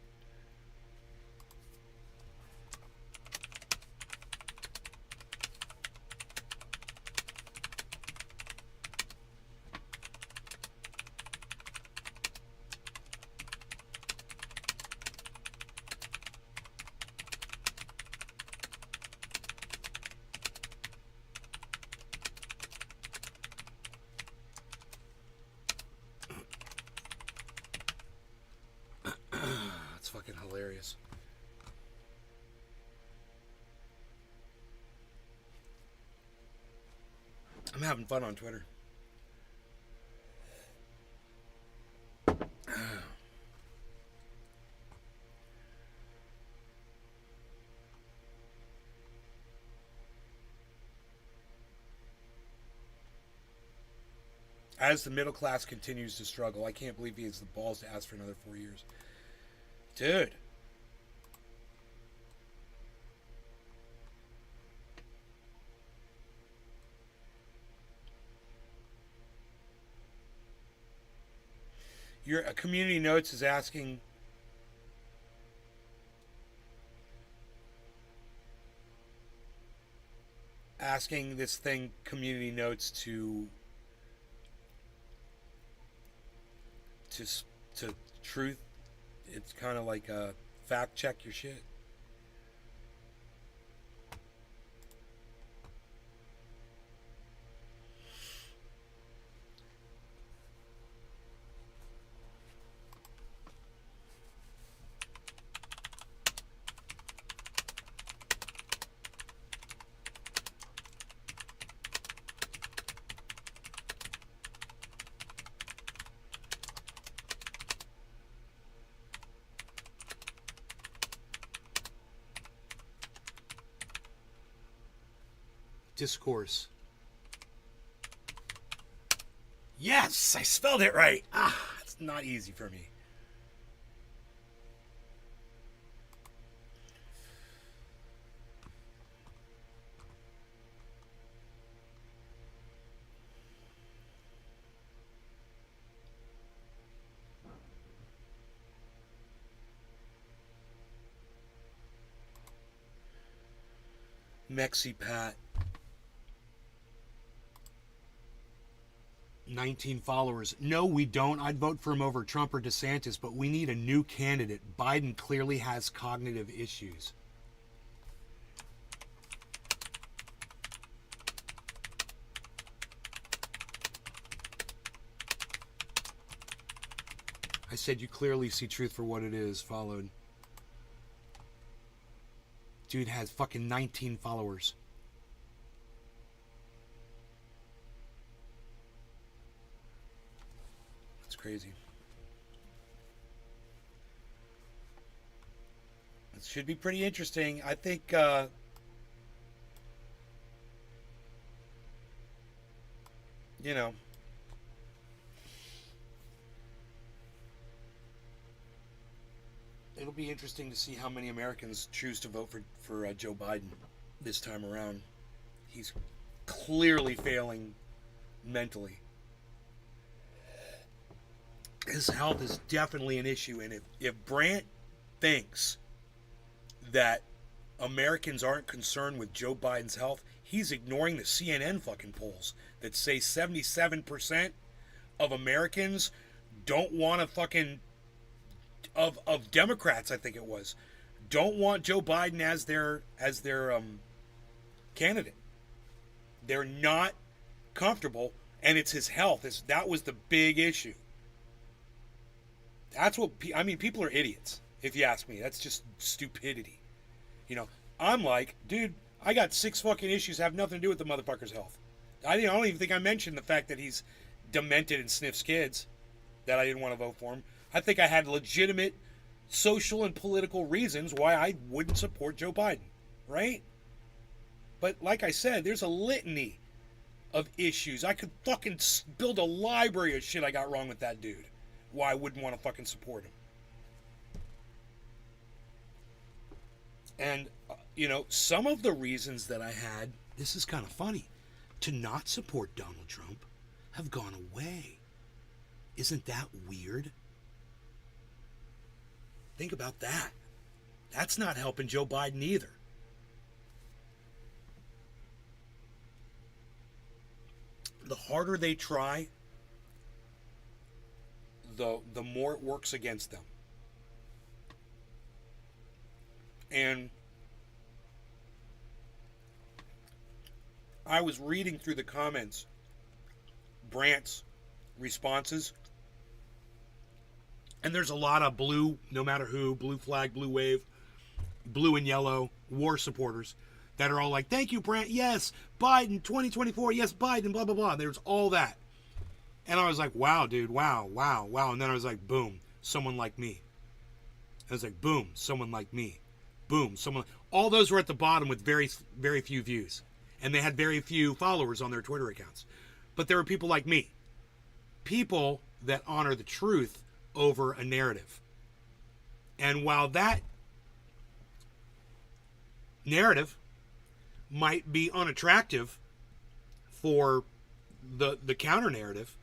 That's fucking hilarious. I'm having fun on Twitter. As the middle class continues to struggle, I can't believe he has the balls to ask for another 4 years. Dude. Your community notes is asking this thing, community notes, to truth. It's kind of like a fact check your shit. Discourse. Yes, I spelled it right. It's not easy for me. Mexi Pat. 19 followers. No, we don't. I'd vote for him over Trump or DeSantis, but we need a new candidate. Biden clearly has cognitive issues. I said you clearly see truth for what it is. Followed. Dude has fucking 19 followers. Crazy. It should be pretty interesting. I think you know, it'll be interesting to see how many Americans choose to vote for Joe Biden this time around. He's clearly failing mentally. His health is definitely an issue, and if Brandt thinks that Americans aren't concerned with Joe Biden's health, he's ignoring the CNN fucking polls that say 77% of Americans don't want to fucking of Democrats, I think it was, don't want Joe Biden as their candidate. They're not comfortable, and it's his health. That was the big issue. That's what people are idiots, if you ask me. That's just stupidity. You know, I'm like, dude, I got 6 fucking issues that have nothing to do with the motherfucker's health. I don't even think I mentioned the fact that he's demented and sniffs kids, that I didn't want to vote for him. I think I had legitimate social and political reasons why I wouldn't support Joe Biden, right? But like I said, there's a litany of issues. I could fucking build a library of shit I got wrong with that dude. Why I wouldn't want to fucking support him. And, some of the reasons that I had, this is kind of funny, to not support Donald Trump have gone away. Isn't that weird? Think about that. That's not helping Joe Biden either. The harder they try, the more it works against them. And I was reading through the comments, Brandt's responses, and there's a lot of blue, no matter who, blue flag, blue wave, blue and yellow war supporters that are all like, thank you, Brandt, yes, Biden, 2024, yes, Biden, blah, blah, blah. There's all that. And I was like, wow, dude, wow. And then I was like, boom, someone like me. I was like, boom, someone like me. Boom, someone. All those were at the bottom with very, very few views. And they had very few followers on their Twitter accounts. But there were people like me. People that honor the truth over a narrative. And while that narrative might be unattractive for the counter narrative,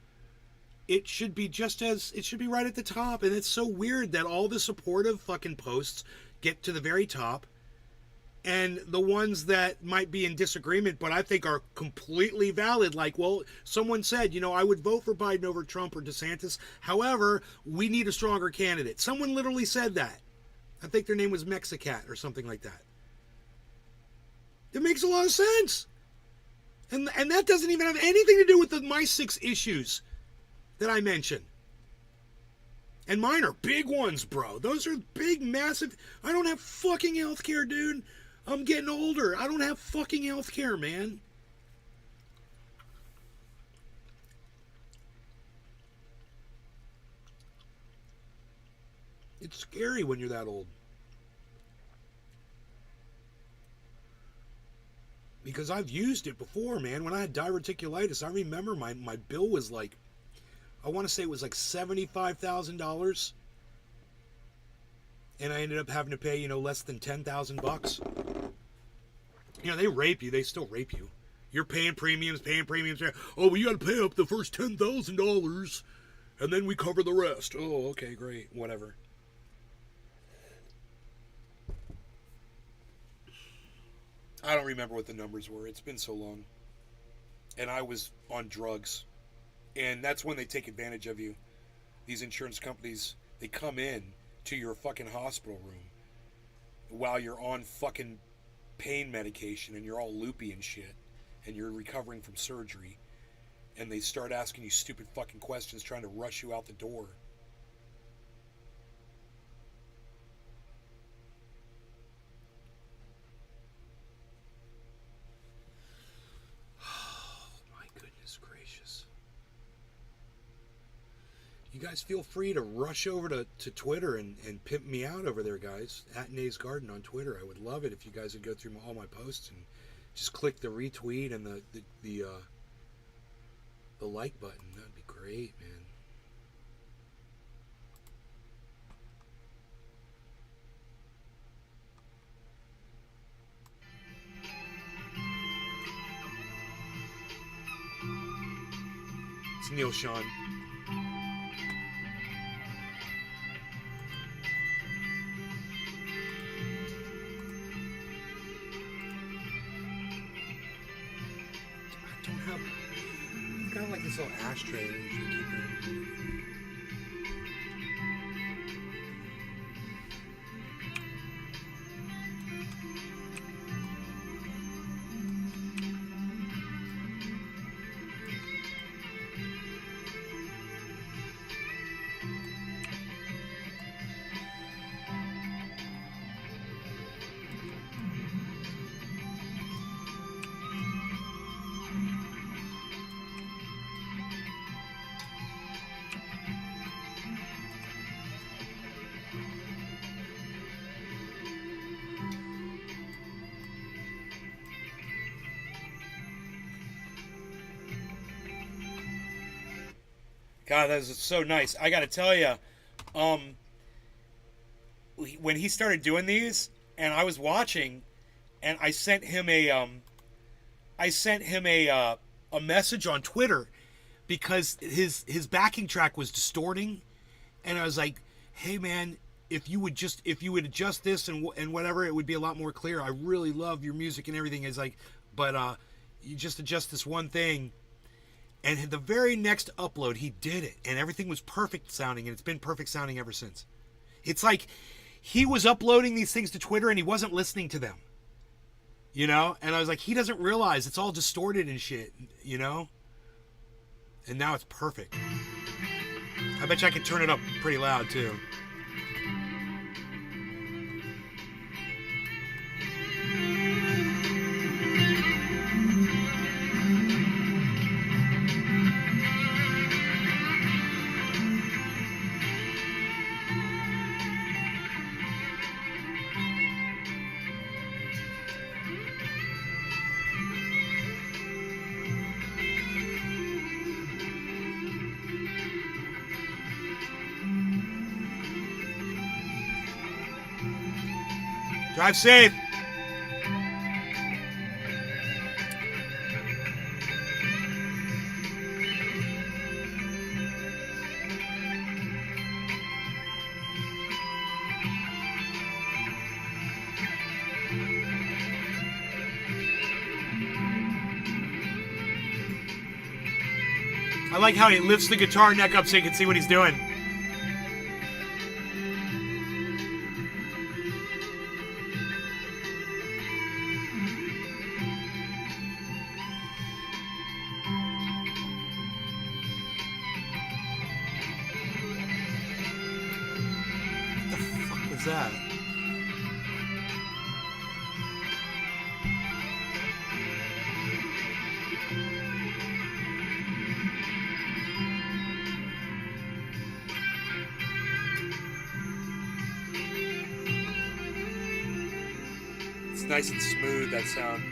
it should be it should be right at the top. And it's so weird that all the supportive fucking posts get to the very top, and the ones that might be in disagreement but I think are completely valid, like, well, someone said, I would vote for Biden over Trump or DeSantis, however, we need a stronger candidate. Someone literally said that. I think their name was Mexicat or something like that. It makes a lot of sense. And that doesn't even have anything to do with my 6 issues that I mentioned. And mine are big ones, bro. Those are big, massive. I don't have fucking health care, dude. I'm getting older. I don't have fucking health care, man. It's scary when you're that old. Because I've used it before, man. When I had diverticulitis, I remember my bill was like, I want to say it was like $75,000. And I ended up having to pay, less than $10,000. They rape you. They still rape you. You're paying premiums. Oh, well, you got to pay up the first $10,000. And then we cover the rest. Oh, okay, great. Whatever. I don't remember what the numbers were. It's been so long. And I was on drugs. And that's when they take advantage of you. These insurance companies, they come in to your fucking hospital room while you're on fucking pain medication and you're all loopy and shit and you're recovering from surgery, and they start asking you stupid fucking questions trying to rush you out the door. You guys feel free to rush over to Twitter and pimp me out over there, guys. At Nays Garden on Twitter. I would love it if you guys would go through all my posts and just click the retweet and the like button. That'd be great, man. It's Neil Sean. Kind of like this little ashtray that you keep in. God, that was so nice. I got to tell you, when he started doing these, and I was watching, and I sent him a message on Twitter because his backing track was distorting, and I was like, "Hey man, if you would adjust this and whatever, it would be a lot more clear. I really love your music and everything." Is like, but you just adjust this one thing. And the very next upload, he did it, and everything was perfect sounding, and it's been perfect sounding ever since. It's like he was uploading these things to Twitter, and he wasn't listening to them. You know? And I was like, he doesn't realize it's all distorted and shit, you know? And now it's perfect. I bet you I could turn it up pretty loud, too. Drive safe. I like how he lifts the guitar neck up so you can see what he's doing. That? It's nice and smooth, that sound.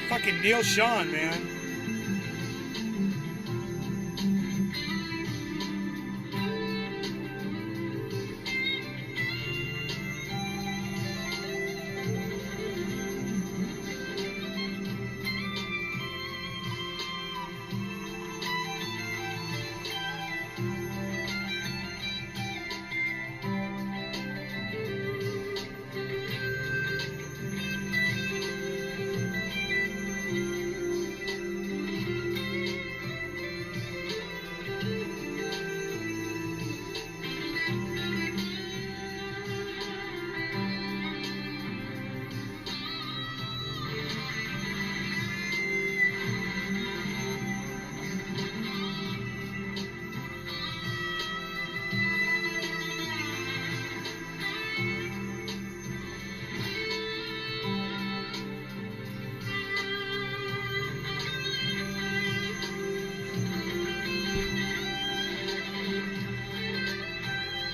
Fucking Neil Sean, man.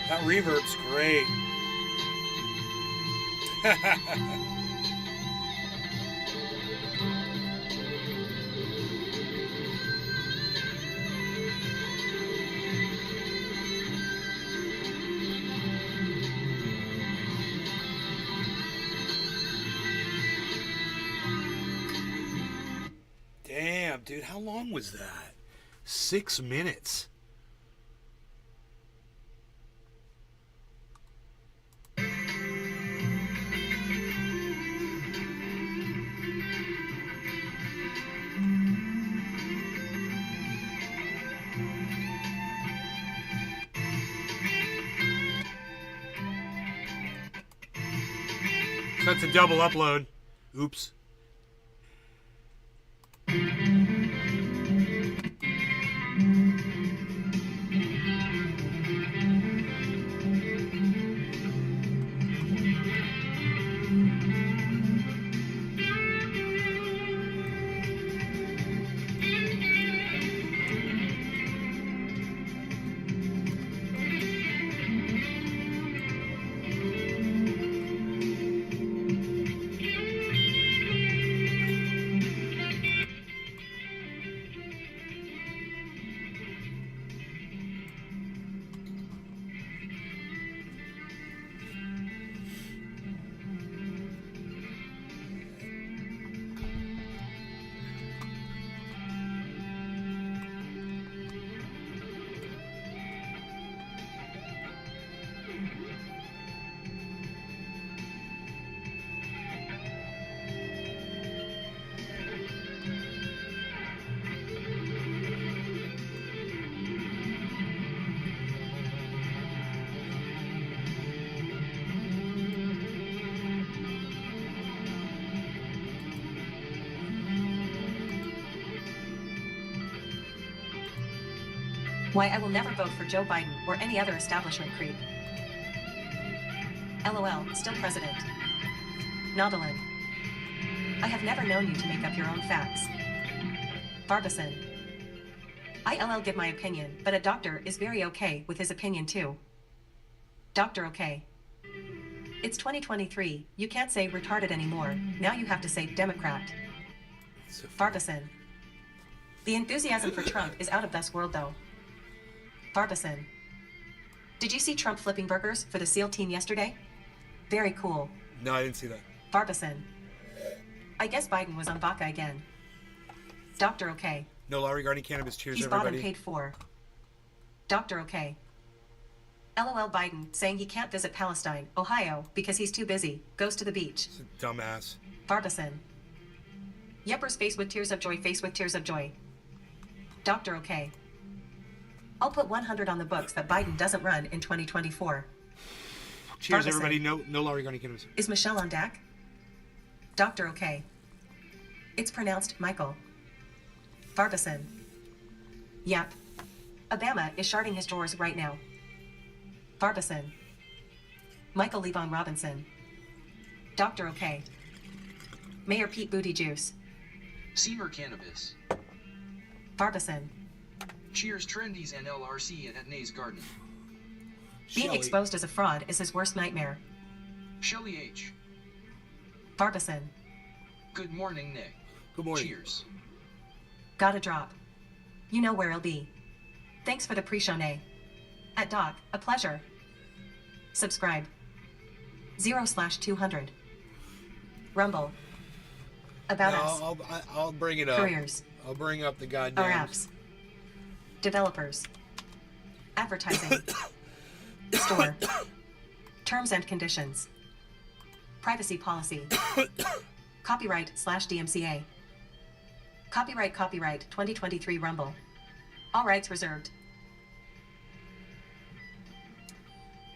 That reverb's great. Damn, dude, how long was that? 6 minutes. That's a double upload. Oops. Why I will never vote for Joe Biden or any other establishment creep. LOL, still president. Nautilin. I have never known you to make up your own facts. Barbison. ILL give my opinion, but a doctor is very okay with his opinion too. Doctor okay. It's 2023, you can't say retarded anymore, now you have to say Democrat. Barbison. The enthusiasm for Trump is out of this world though. Barbison. Did you see Trump flipping burgers for the SEAL team yesterday? Very cool. No, I didn't see that. Barbison. I guess Biden was on Baca again. Doctor okay. No law regarding cannabis. Cheers, He's everybody. bought and paid for. Doctor okay. LOL Biden saying he can't visit Palestine, Ohio, because he's too busy. Goes to the beach. It's a dumbass. Barbison. Yeppers face with tears of joy, face with tears of joy. Doctor okay. I'll put 100 on the books that Biden doesn't run in 2024. Cheers, Barbison. everybody. No law regarding cannabis. Is Michelle on deck? Doctor okay. It's pronounced Michael. Barbison. Yep. Obama is sharding his drawers right now. Barbison. Michael Levon Robinson. Doctor okay. Mayor Pete Booty Juice. Seymour Cannabis. Barbison. Cheers Trendies and LRC at Nay's Garden. Being Shelley. exposed as a fraud is his worst nightmare. Shelly H. Barbison. Good morning, Nay. Good morning. Cheers. Gotta drop. You know where it'll be. Thanks for the pre-show, Nay. At Doc, a pleasure. Subscribe. 0/200. Rumble. About us. I'll bring it up. Careers. I'll bring up the goddamn. Our apps. Developers. Advertising. Store. Terms and conditions. Privacy policy. Copyright/DMCA. Copyright 2023 Rumble. All rights reserved.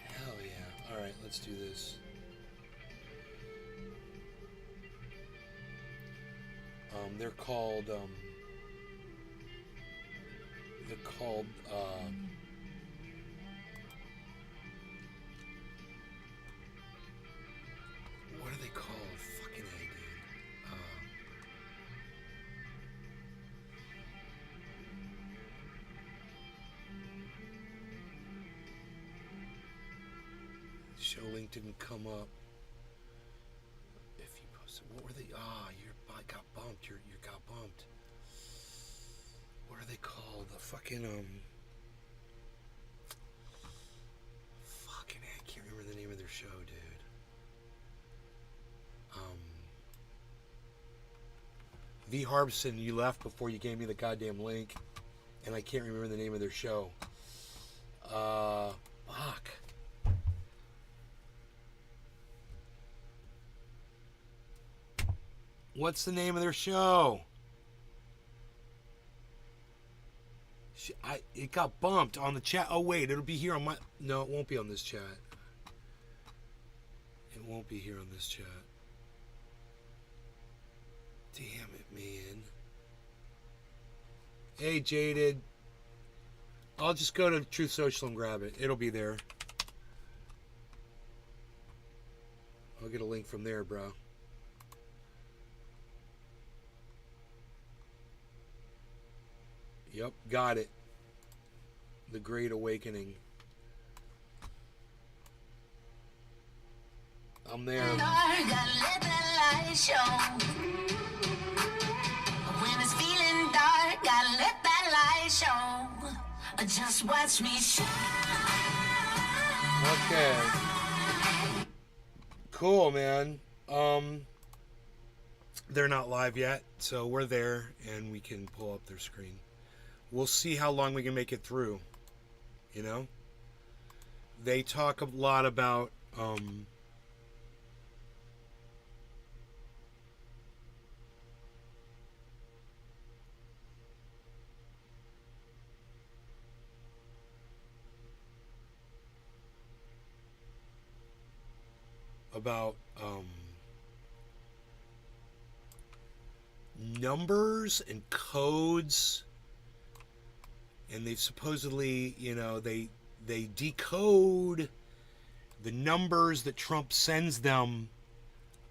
Hell yeah. All right, let's do this. They're called what are they called? Fucking A, dude. Show link didn't come up. If you posted, what were they? You got bumped. You got bumped. What are they called? The fucking fucking I can't remember the name of their show, dude. V Harbson, you left before you gave me the goddamn link, and I can't remember the name of their show. Fuck. What's the name of their show? It got bumped on the chat. Oh wait, it'll be here on my. No, it won't be on this chat. It won't be here on this chat. Damn it, man. Hey, Jaded. I'll just go to Truth Social and grab it. It'll be there. I'll get a link from there, bro. Yep, got it. The Great Awakening. I'm there. When it's feeling dark, gotta let that light show. Just watch me shine. Okay. Cool, man. They're not live yet, so we're there and we can pull up their screen. We'll see how long we can make it through. You know? They talk a lot about numbers and codes, and they've supposedly, you know, they decode the numbers that Trump sends them.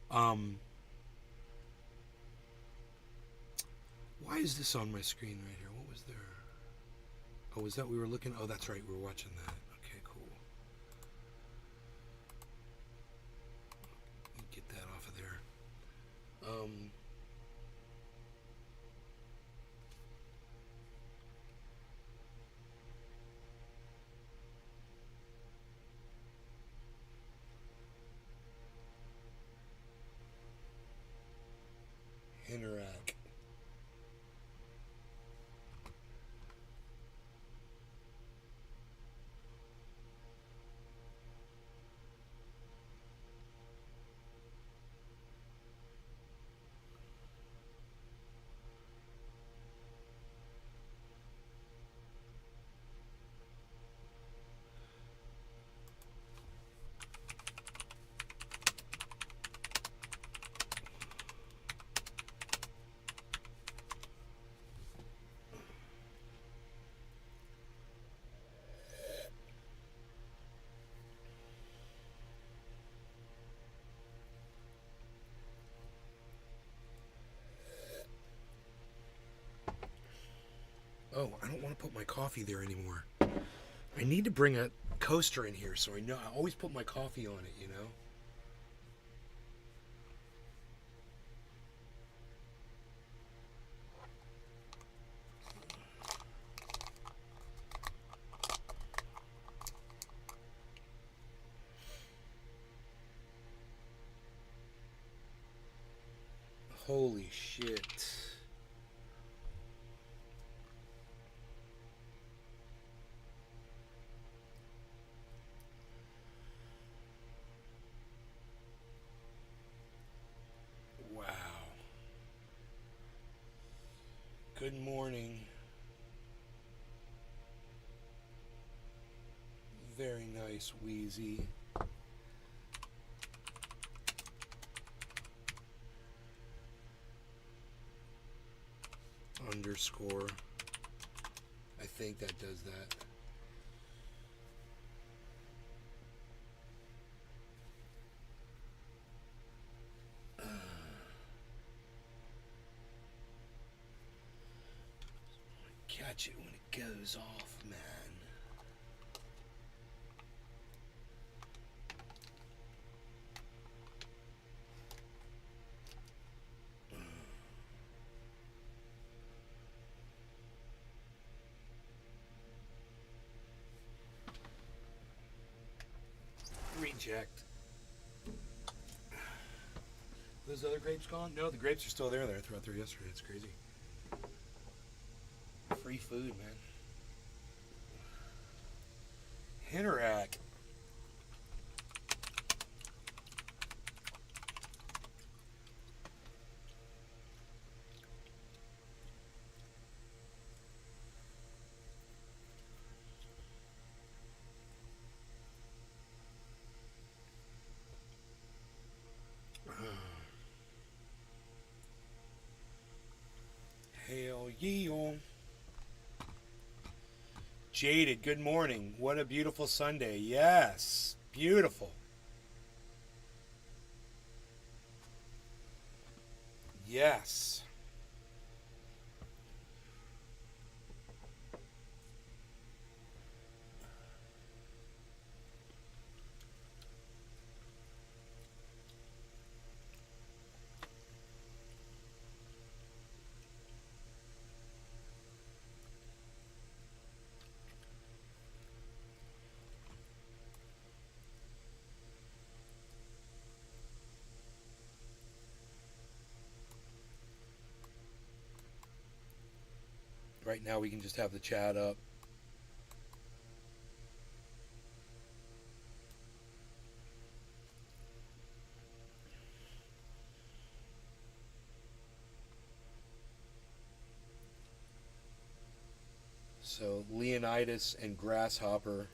Why is this on my screen right here? What was there? Oh, was that we were looking? Oh, that's right, we were watching that. Okay, cool. Get that off of there. Interact. Oh, I don't want to put my coffee there anymore. I need to bring a coaster in here so I know. I always put my coffee on it, you know? Holy shit. Wow. Good morning. Very nice, Wheezy. Underscore. I think that does that. Catch it when it goes off, man. Reject. Those other grapes gone? No, the grapes are still there. I threw out there yesterday. It's crazy. Free food, man. Interact. Hail ye on. Jaded, good morning. What a beautiful Sunday. Yes, beautiful. Yes. Right now we can just have the chat up. So Leonidas and Grasshopper,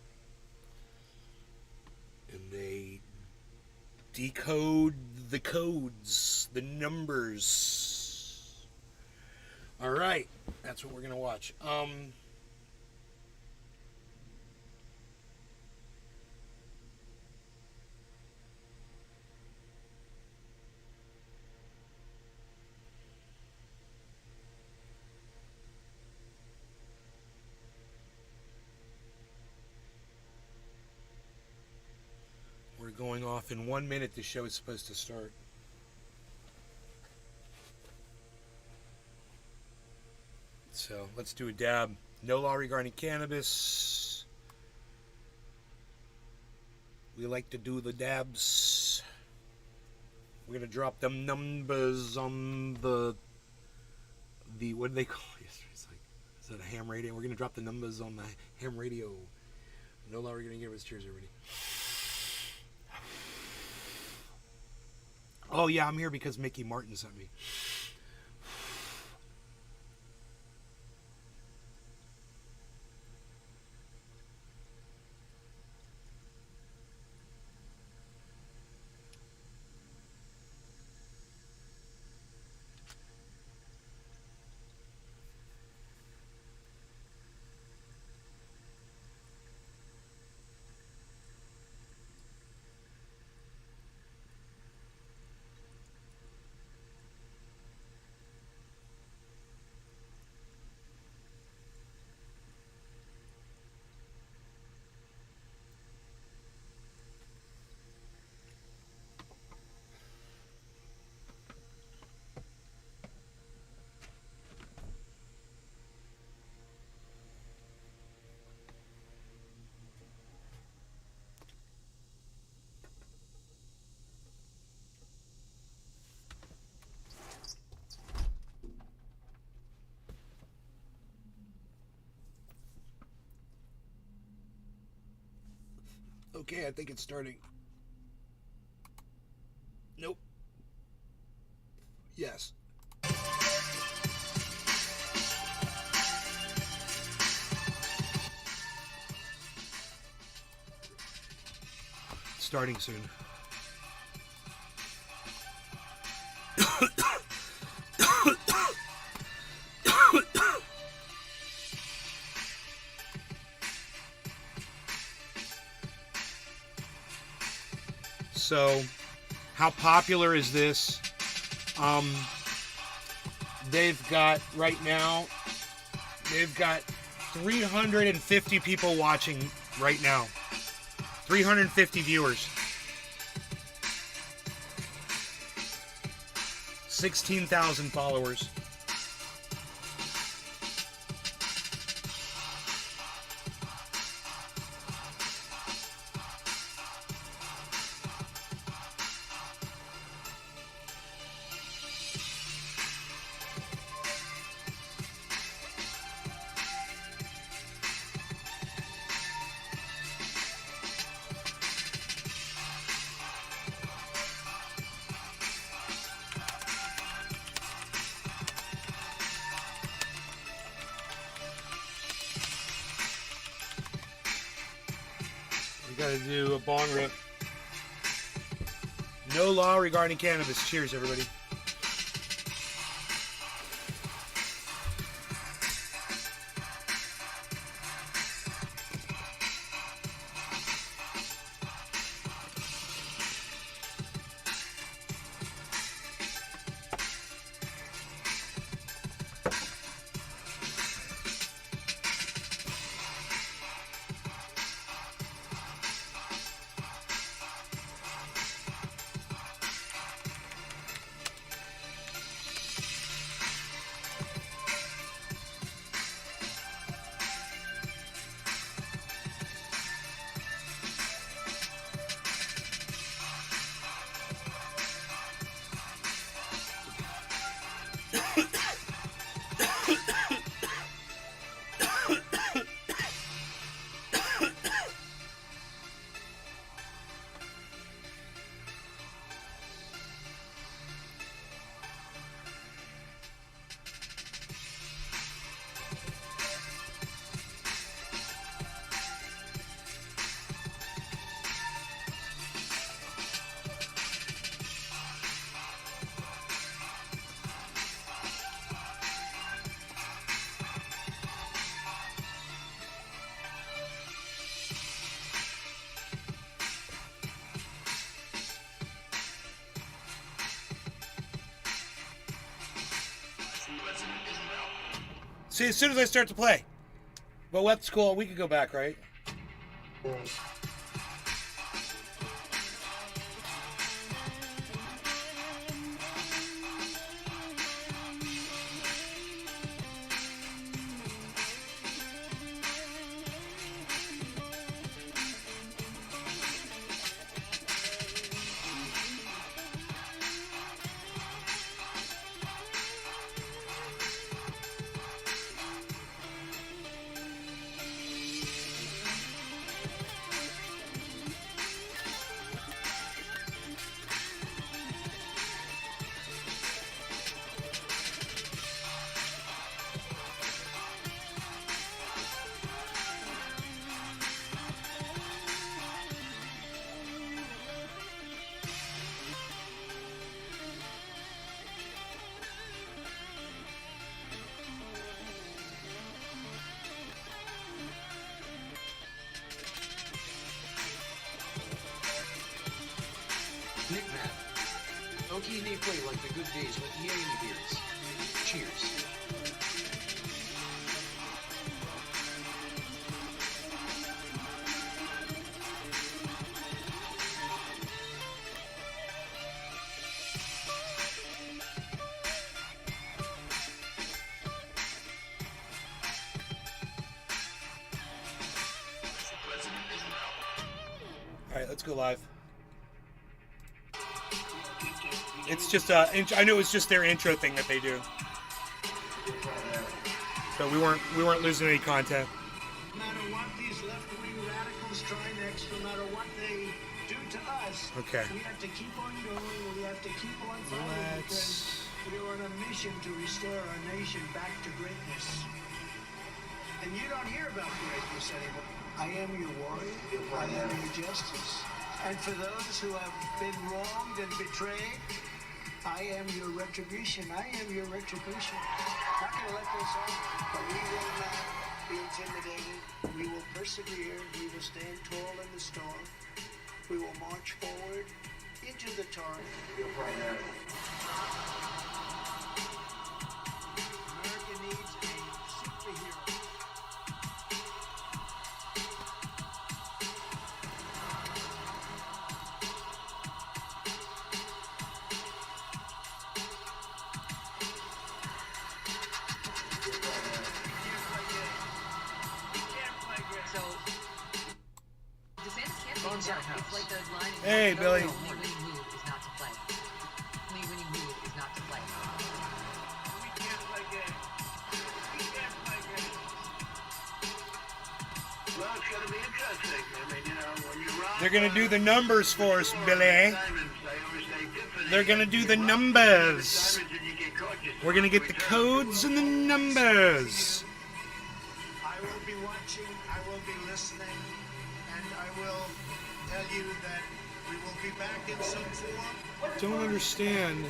and they decode the codes, the numbers. All right, that's what we're gonna watch. We're going off in 1 minute. The show is supposed to start. So let's do a dab. No law regarding cannabis. We like to do the dabs. We're gonna drop them numbers on the what do they call it? It's like, is that a ham radio? We're gonna drop the numbers on the ham radio. No law regarding cannabis. Cheers, everybody. Oh yeah, I'm here because Mickey Martin sent me. Okay, I think it's starting. Nope. Yes. Starting soon. So, how popular is this? They've got, right now, they've got 350 people watching right now. 350 viewers. 16,000 followers. Got to do a bong rip. No law regarding cannabis. Cheers, everybody. See, as soon as I start to play. Well, that's cool. We could go back, right? Nick Matt. Okay, they play like the good days with the 80 beers. Cheers. All right, let's go live. It's just I knew it was just their intro thing that they do. So we weren't losing any content. No matter what these left-wing radicals try next, no matter what Okay. We have to keep on going. We have to keep on fighting because we are on a mission to restore our nation back to greatness. And you don't hear about greatness anymore. I am your warrior. I am your justice. And for those who have been wronged and betrayed, I am your retribution. I am your retribution. Not going to let this happen. But we will not be intimidated. We will persevere. We will stand tall in the storm. We will march forward into the torrent. America needs a superhero. So, DeSantis can't be Bonsai down. House. It's like the line in Hey, Billy. The only winning move is not to play. The only winning move is not to play. We can't play games. We can't play games. Well, it's going to be interesting. I mean, you know, when you run... They're gonna do the numbers for us, Billy. They're gonna do the numbers. We're gonna get the codes and the numbers. I will be watching, I will be listening, and I will tell you that we will be back in some form. Don't understand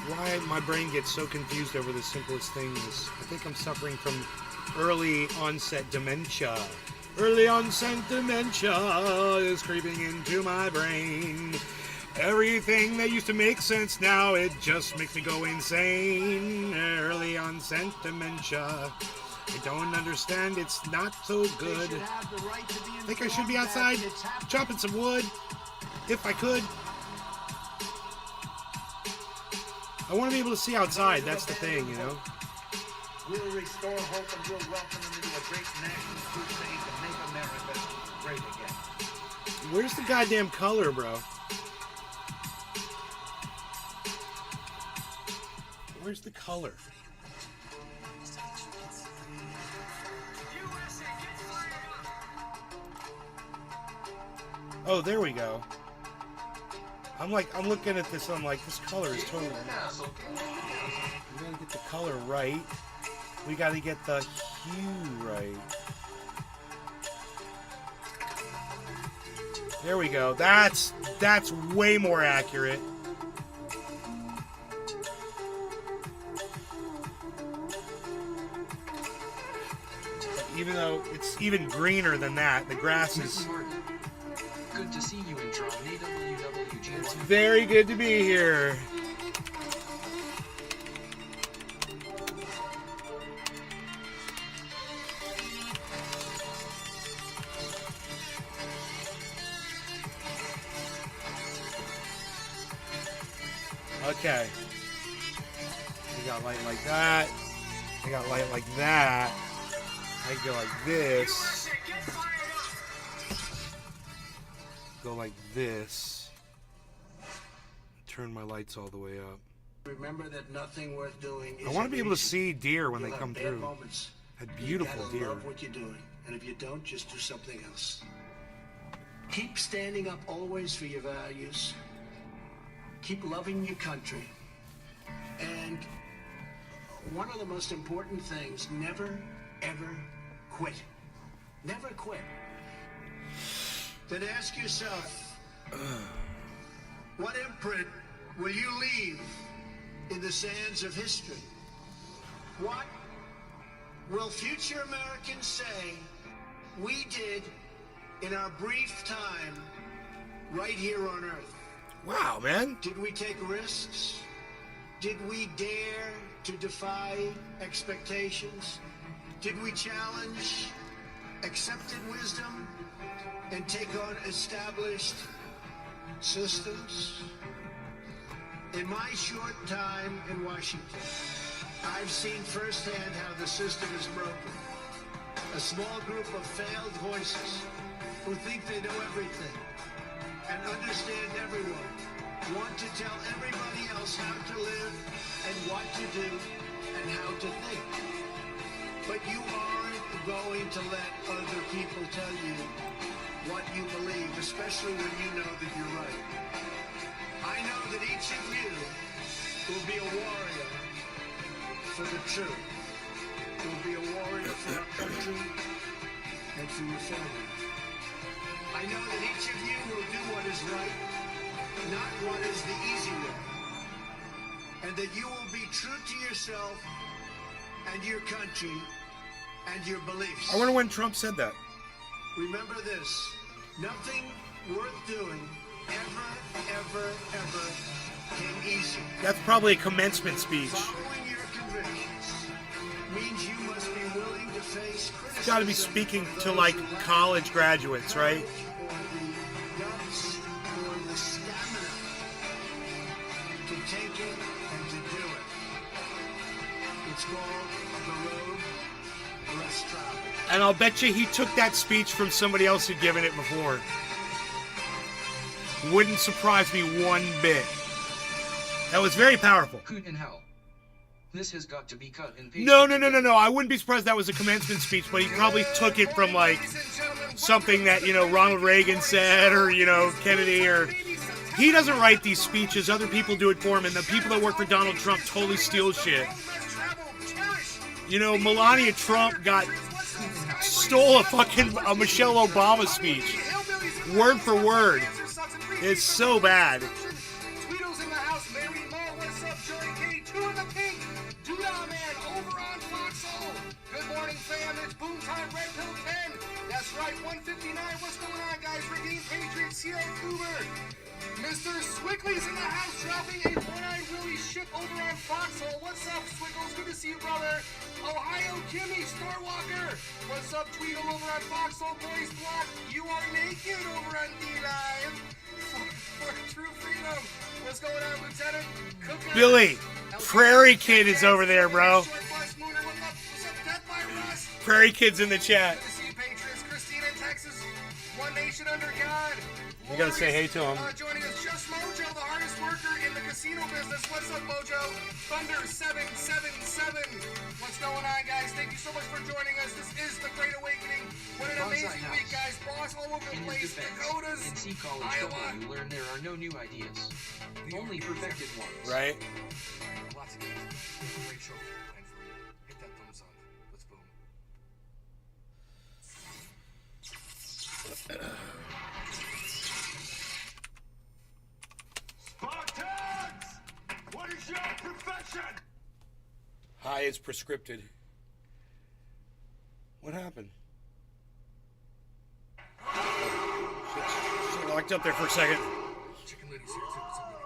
why my brain gets so confused over the simplest things. I think I'm suffering from early onset dementia. Early onset dementia is creeping into my brain. Everything that used to make sense now, it just makes me go insane. Early onset dementia. I don't understand, it's not so good. I think I should be outside chopping some wood, if I could. I want to be able to see outside, that's the thing, you know? We'll restore hope and we'll welcome them into a great national crusade to make America great again. Where's the goddamn color, bro? Where's the color? Oh, there we go. I'm looking at this, I'm like, this color is totally wrong. We gotta get the color right. We gotta get the hue right. There we go. That's way more accurate. Even though it's even greener than that, the grass is... Good to see you in Toronto. AWWG. It's very good to be here. Okay. We got light like that. I got light like that. I go like this. Go like this. Turn my lights all the way up. Remember that nothing worth doing is I want to be able to easy. see deer when they You'll come have bad through. moments. A beautiful You gotta deer. love what you're doing, and if you don't, just do something else. Keep standing up always for your values. Keep loving your country. And one of the most important things, never, ever quit. Never quit. Then ask yourself, what imprint will you leave in the sands of history? What will future Americans say we did in our brief time right here on Earth? Wow, man. Did we take risks? Did we dare to defy expectations? Did we challenge accepted wisdom and take on established systems? In my short time in Washington, I've seen firsthand how the system is broken. A small group of failed voices who think they know everything and understand everyone want to tell everybody else how to live and what to do and how to think. But you aren't going to let other people tell you what you believe, especially when you know that you're right. I know that each of you will be a warrior for the truth. Will be a warrior for our country and for your family. I know that each of you will do what is right, not what is the easy way. And that you will be true to yourself and your country and your beliefs. I wonder when Trump said that. Remember this, nothing worth doing ever came easy. That's probably a commencement speech. Following your convictions means you must be willing to face criticism. It's got to be speaking to like college graduates, right? Or the guts or the stamina to take it and to do it. It's called the road less traveled. And I'll bet you he took that speech from somebody else who'd given it before. Wouldn't surprise me one bit. That was very powerful. Hoot in hell. This has got to be cut and pasted. No. I wouldn't be surprised that was a commencement speech, but he probably took it from like something that, you know, Ronald Reagan said or, you know, Kennedy or... He doesn't write these speeches. Other people do it for him, and the people that work for Donald Trump totally steal shit. You know, Melania Trump stole a Michelle Obama speech. Word for word. It's so bad. Tweedles in the house, Mary Mo, what's up, Joey K, 2 in the pink, Doodah Man over on Foxhole. Good morning, fam, it's Boom Time, Red Pill 10. That's right, 159, what's going on, guys? Redeem Patriots, C.L. Cooper. Mr. Swickley's in the house, dropping a one-eyed Willie ship over on Foxhole. What's up, Swickles? Good to see you, brother. Ohio Kimmy, Starwalker. What's up, Tweedle over on Foxhole Boys Block? You are naked over on D-Live. For true freedom. What's going on, Lieutenant? Cooker. Billy, Prairie Kid is over there, bro. Prairie Kid's in the chat. Good to see you, Patriots. Christina in Texas. One nation under God. You gotta say hey to him. Joining us, Just Mojo, the hardest worker in the casino business. What's up, Mojo? Thunder 777. What's going on, guys? Thank you so much for joining us. This is the Great Awakening. What an amazing week, guys. Boss all over the place. Dakotas, In C College Iowa. Trouble, you learn there are no new ideas, only perfected ones. Right? Lots of games. Great show planned for you. Hit that thumbs up. Let's boom. Spartans! What is your profession? High is prescripted. What happened? Shit locked up there for a second. Chicken Lady's here too. What's up, lady?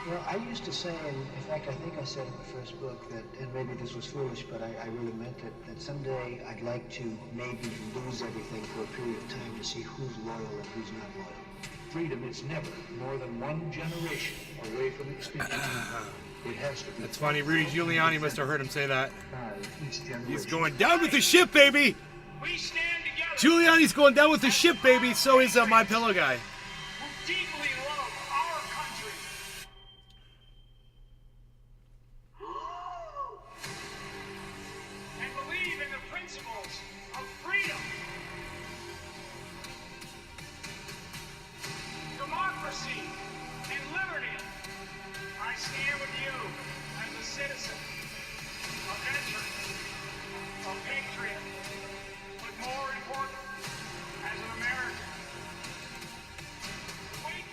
Well, I used to say, and in fact, I think I said in the first book that, and maybe this was foolish, but I really meant it, that someday I'd like to maybe lose everything for a period of time to see who's loyal and who's not loyal. Freedom is never more than one generation away from extinction. It has to be. That's funny. Rudy Giuliani must have heard him say that. Each generation. He's going down with the ship, baby. We stand together. Giuliani's going down with the ship, baby. So is My Pillow guy. Who deeply love our country. And believe in the principles of freedom, democracy, and liberty. I stand with you as a citizen, a veteran, a patriot, but more important, as an American. Wake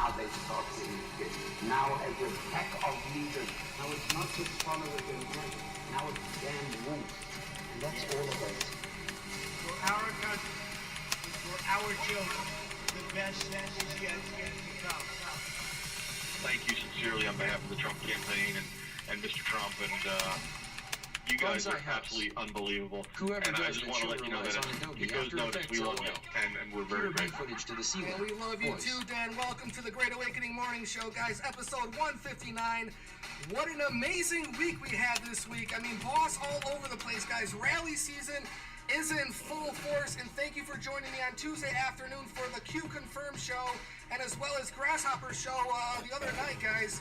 Now they start being fit. Now every pack of leaders. Now it's not just followers and friends. Now it's damn wolves. And that's all of us. For our country, for our children, the best is yet to come. Thank you sincerely on behalf of the Trump campaign and Mr. Trump, and you guys are absolutely unbelievable. Whoever and I does just make want to sure let you know relies that on Adobe it goes After notice. Effects We love you, LA. and we're very grateful. Footage to the ceiling. And we love you Voice. too, Dan. Welcome to the Great Awakening Morning Show, guys. Episode 159. What an amazing week we had this week. I mean, boss all over the place, guys. Rally season is in full force, and thank you for joining me on Tuesday afternoon for the Q Confirm show, and as well as Grasshopper show the other night, guys.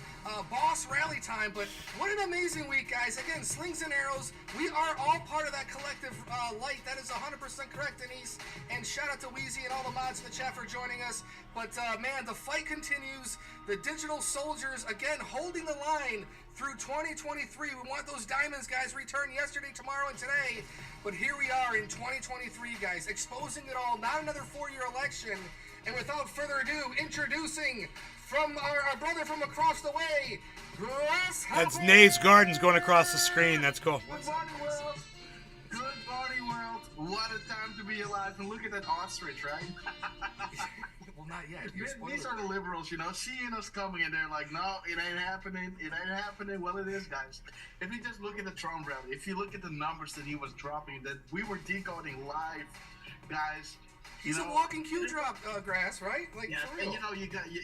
Boss rally time, but what an amazing week, guys. Again, slings and arrows. We are all part of that collective light. That is 100% correct, Denise. And shout out to Wheezy and all the mods in the chat for joining us. But man, the fight continues. The digital soldiers, again, holding the line through 2023. We want those diamonds, guys, return yesterday, tomorrow, and today. But here we are in 2023, guys, exposing it all. Not another 4-year election. And without further ado, introducing from our brother from across the way, Grasshopper. That's Nays Gardens going across the screen. That's cool. Good morning, world. Good morning, world. What a time to be alive. And look at that ostrich, right? Well, not yet. These are the liberals, you know, seeing us coming, and they're like, no, it ain't happening. It ain't happening. Well, it is, guys. If you just look at the Trump rally, if you look at the numbers that he was dropping, that we were decoding live, guys. He's a walking Q drop, Grass, right? Like, yeah, for real. and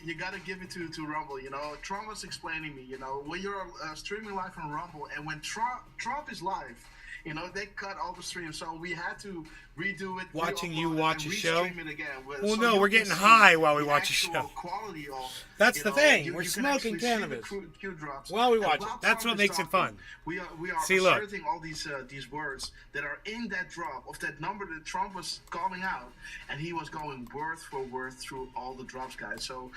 you got to give it to Rumble. You know, Trump was explaining me. You know, when you're streaming live on Rumble, and when Trump is live, you know, they cut all the streams, so we had to redo it. Watching you watch a show? It again. Well, So no, you we're can getting see high while we the watch a actual show. Quality of, That's the thing. We're you can smoking actually see the cannabis Q drops. while we And watch it. while That's Trump what is makes it talking, fun. We are See, look. asserting all these words that are in that drop of that number that Trump was calling out, and he was going word for word through all the drops, guys. So,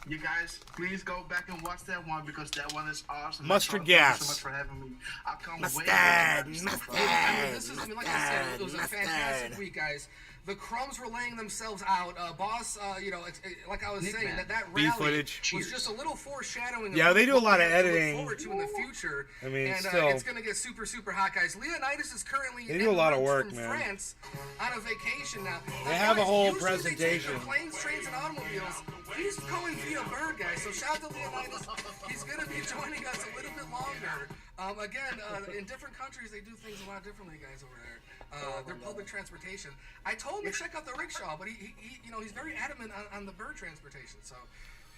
you guys, please go back and watch that one, because that one is awesome. Mustard Thank you gas. so much for having me. I'll come Mustard, way back. mustard. Like I said, it was a fantastic week, guys. The crumbs were laying themselves out. Boss, like I was saying, that B rally footage. was just a little foreshadowing. Yeah, they do a lot of what we have to editing. Look forward to in the future. I mean, and still. it's going to get super, super hot, guys. Leonidas is currently They do a lot of en route work, from man. France on a vacation now. They have a guys, whole usually they take presentation. their planes, trains, and automobiles. He's going via bird, guys. So shout out to Leonidas. He's going to be joining us a little bit longer. Again, in different countries, they do things a lot differently, guys, over there. Their public transportation. I told him to check out the rickshaw, but he he's very adamant on the bird transportation. So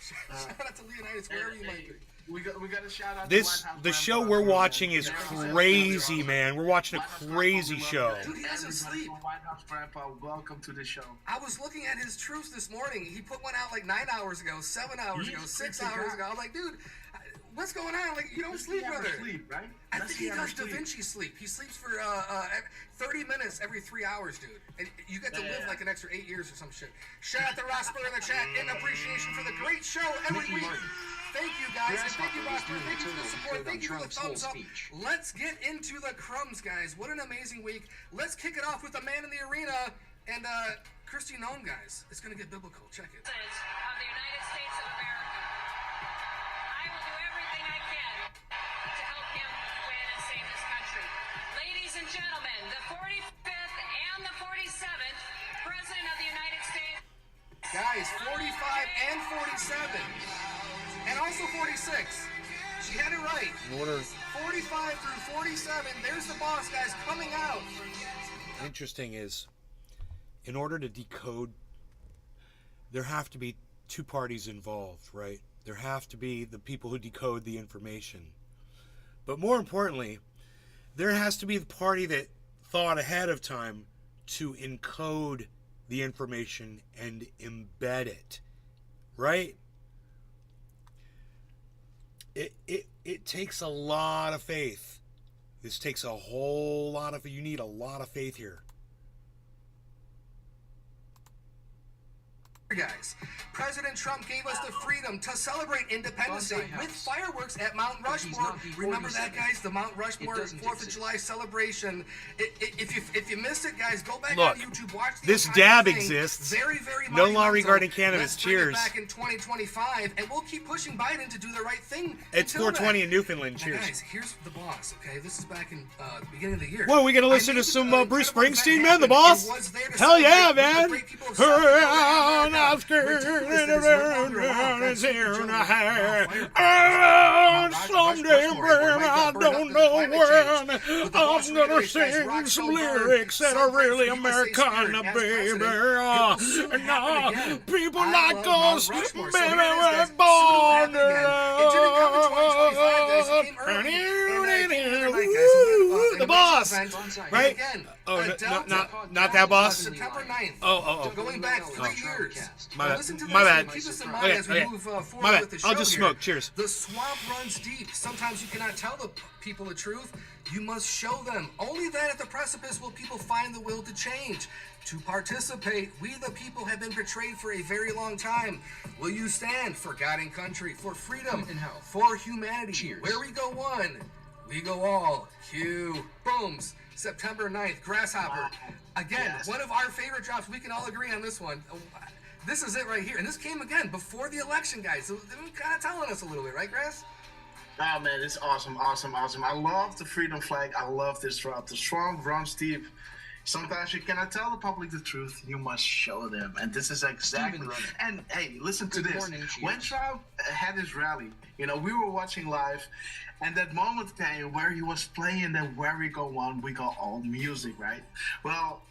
shout out to Leonidas wherever you might be. We got to shout out The show we're watching is crazy, man. We're watching a crazy show. Dude, he doesn't sleep. White House Grandpa, welcome to the show. I was looking at his truths this morning. He put one out like 9 hours ago, 7 hours ago, 6 hours ago. I was like, dude, what's going on? Like, you don't sleep, brother. Sleep, right? I think he does Da Vinci sleep. He sleeps for 30 minutes every 3 hours, dude. And you get to live like an extra 8 years or some shit. Shout out to Rosper in the chat in appreciation for the great show every week. Thank you, guys. And thank you, Rosper. Thank you for the support. Thank you for the thumbs up. Let's get into the crumbs, guys. What an amazing week. Let's kick it off with the man in the arena. And Christy Nome, guys. It's going to get biblical. Check it. Of the United States of America. I will do everything I can to help him win and save this country. Ladies and gentlemen, the 45th and the 47th President of the United States. Guys, 45 and 47. And also 46. She had it right. Order. 45 through 47. There's the boss, guys, coming out. Interesting is, in order to decode, there have to be two parties involved, right? There have to be the people who decode the information. But more importantly, there has to be the party that thought ahead of time to encode the information and embed it, right? It takes a lot of faith. This takes a whole lot of, you need a lot of faith here. guys. President Trump gave us the freedom to celebrate Independence Day with fireworks at Mount Rushmore. Remember that, guys? The Mount Rushmore 4th of July celebration. If you missed it, guys, go back on YouTube. Watch the this entire dab thing. exists. Very no law monumental. regarding cannabis. Let's bring Cheers. it back in 2025, and we'll keep pushing Biden to do the right thing. It's 420 in Newfoundland. Now, Cheers. guys, here's the boss. Okay, this is back in the beginning of the year. Well, we gonna listen to some Bruce Springsteen, man. The boss. Hell yeah, man. I'm scared. Is here and someday, when I don't know when, I'm gonna sing some lyrics that are really Americana, baby. Now, people like us, baby, we're born to love. The boss, right? Oh, not that boss. September 9th. Oh. Going back 3 years. My bad. Listen to this My bad. and keep this in mind as we move forward with the show. I'll just smoke. Cheers. The swamp runs deep. Sometimes you cannot tell the people the truth. You must show them. Only then at the precipice will people find the will to change. To participate, we the people have been betrayed for a very long time. Will you stand for God and country, for freedom, and health, for humanity? Cheers. Where we go one, we go all. Cue. Booms. September 9th, Grasshopper. Again, one of our favorite drops. We can all agree on this one. This is it right here. And this came again before the election, guys. So they're kind of telling us a little bit, right, Grass? Oh, man, it's awesome. I love the freedom flag. I love this drop. The swamp runs deep. Sometimes you cannot tell the public the truth. You must show them. And this is exactly... And, hey, listen to this. When Trump had his rally, we were watching live, and that moment came where he was playing the Where We Go On, We Go All music, right? Well,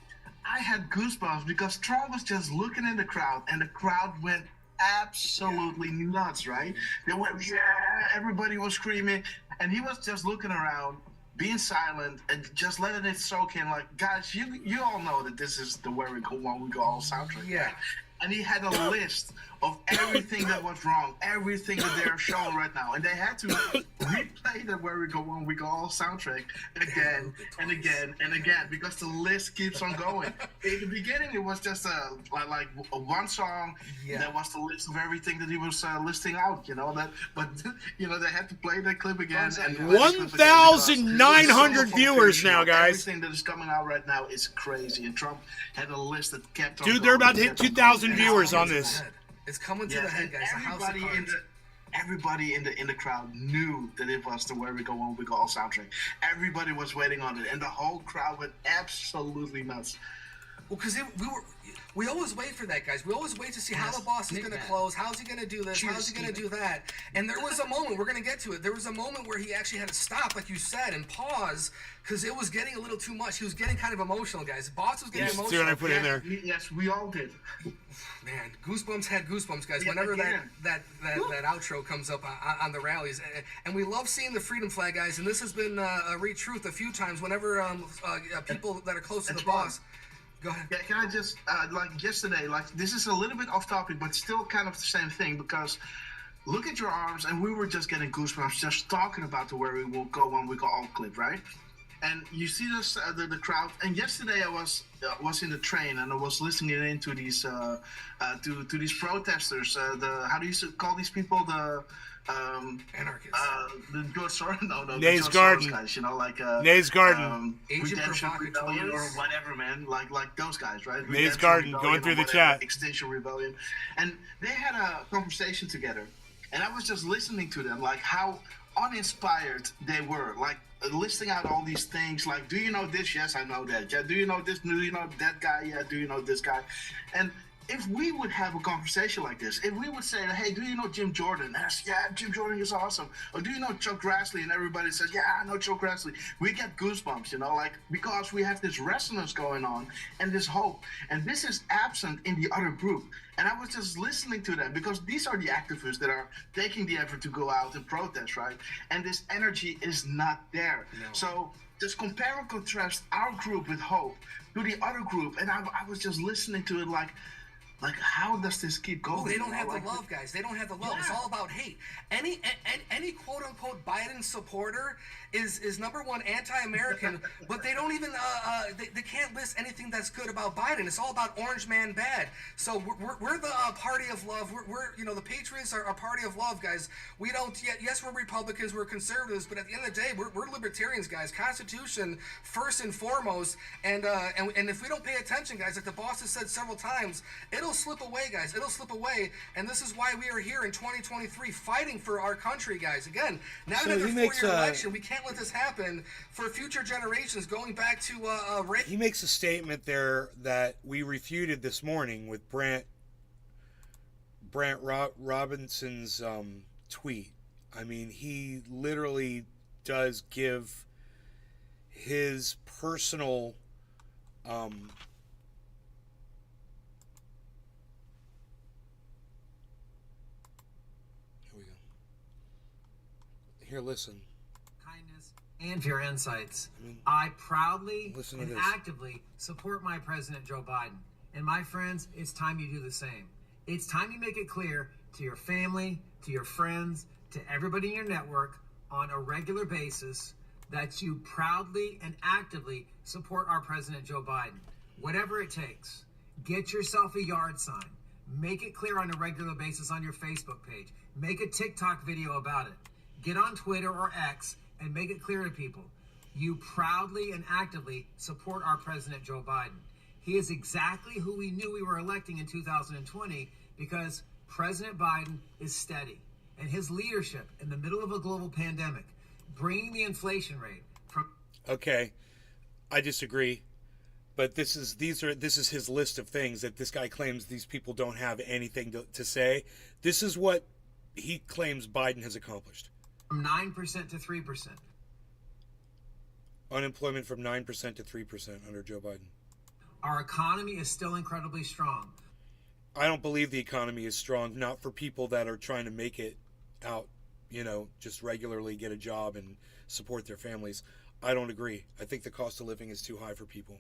I had goosebumps because Trump was just looking in the crowd, and the crowd went absolutely nuts, right? They went, yeah, everybody was screaming, and he was just looking around, being silent, and just letting it soak in. Like, guys, you all know that this is the Where We Go On, We Go All soundtrack. Yeah. And he had a list of everything that was wrong, everything that they're showing right now. And they had to replay the Where We Go On, We Go All soundtrack again and again and again, because the list keeps on going. In the beginning, it was just like one song that was the list of everything that he was listing out, but they had to play that clip again. And 1,900 viewers now, guys. Everything that is coming out right now is crazy. And Trump had a list that kept on Dude, they're about to hit 2,000 viewers on this. It's coming to the head, guys. Everybody in the crowd knew that it was the Where We Go On, We Go All soundtrack. Everybody was waiting on it, and the whole crowd went absolutely nuts. Well, because we always wait for that, guys. We always wait to see how the boss is going to close. How's he going to do this? How's he going to do that? And there was a moment, we're going to get to it. There was a moment where he actually had to stop, like you said, and pause, because it was getting a little too much. He was getting kind of emotional, guys. Boss was getting emotional. See what I put in there? Yes, we all did. Man, goosebumps had goosebumps, guys. Whenever that outro comes up on the rallies, and we love seeing the freedom flag, guys. And this has been re-truth a few times. Whenever people that are close to the boss. Go ahead. Yeah, can I just, like yesterday, this is a little bit off topic, but still kind of the same thing, because look at your arms, and we were just getting goosebumps just talking about the Where We Will Go On, We Go All clip, right? And you see this, the crowd, and yesterday I was in the train, and I was listening in to these, to these protesters, how do you call these people, anarchists. The George Soros, no, Nays the Garden. guys, Nays Garden. Redemption Rebellion or whatever, man. Like those guys, right? Nays Garden, going through the chat. Extinction Rebellion. And they had a conversation together. And I was just listening to them, like how uninspired they were. Like listing out all these things, like, do you know this? Yes, I know that. Yeah, do you know this? Do you know that guy? Yeah, do you know this guy? And if we would have a conversation like this, if we would say, hey, do you know Jim Jordan? And yeah, Jim Jordan is awesome. Or do you know Chuck Grassley? And everybody says, yeah, I know Chuck Grassley. We get goosebumps, because we have this resonance going on and this hope. And this is absent in the other group. And I was just listening to them, because these are the activists that are taking the effort to go out and protest, right? And this energy is not there. No. So just compare and contrast our group with hope to the other group. And I was just listening to it like, how does this keep going? They don't have the love, guys. They don't have the love. Yeah. It's all about hate. any quote unquote Biden supporter is number one anti-American, but they don't even they can't list anything that's good about Biden. It's all about Orange Man bad. So we're the party of love. We're the Patriots are a party of love, guys. We don't yes, we're Republicans, we're conservatives, but at the end of the day, we're libertarians, guys. Constitution first and foremost, and if we don't pay attention, guys, like the boss has said several times, it'll slip away, guys. It'll slip away, and this is why we are here in 2023 fighting for our country, guys. Again, now So another he 4-year makes, election. We can't let this happen for future generations. Going back to he makes a statement there that we refuted this morning with Brant Robinson's tweet. I mean, he literally does give his personal here we go. Here, listen. Kindness and your insights. I proudly Listen to and this. actively support my President Joe Biden. And my friends, it's time you do the same. It's time you make it clear to your family, to your friends, to everybody in your network on a regular basis that you proudly and actively support our President Joe Biden. Whatever it takes, get yourself a yard sign. Make it clear on a regular basis on your Facebook page. Make a TikTok video about it. Get on Twitter or X and make it clear to people. You proudly and actively support our President Joe Biden. He is exactly who we knew we were electing in 2020 because President Biden is steady. And his leadership in the middle of a global pandemic, bringing the inflation rate from... Okay, I disagree. But this is his list of things that this guy claims these people don't have anything to say. This is what he claims Biden has accomplished. From 9% to 3%. Unemployment from 9% to 3% under Joe Biden. Our economy is still incredibly strong. I don't believe the economy is strong, not for people that are trying to make it out, just regularly get a job and support their families. I don't agree. I think the cost of living is too high for people.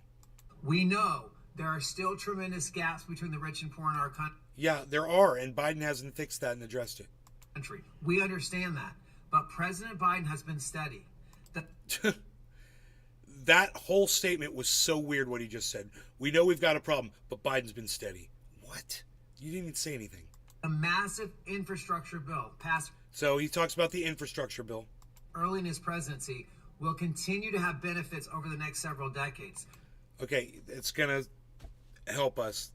We know there are still tremendous gaps between the rich and poor in our country. Yeah, there are, and Biden hasn't fixed that and addressed it. We understand that, but President Biden has been steady. That whole statement was so weird what he just said. We know we've got a problem, but Biden's been steady. What? You didn't even say anything. A massive infrastructure bill passed. So he talks about the infrastructure bill. Early in his presidency will continue to have benefits over the next several decades. Okay, it's going to help us.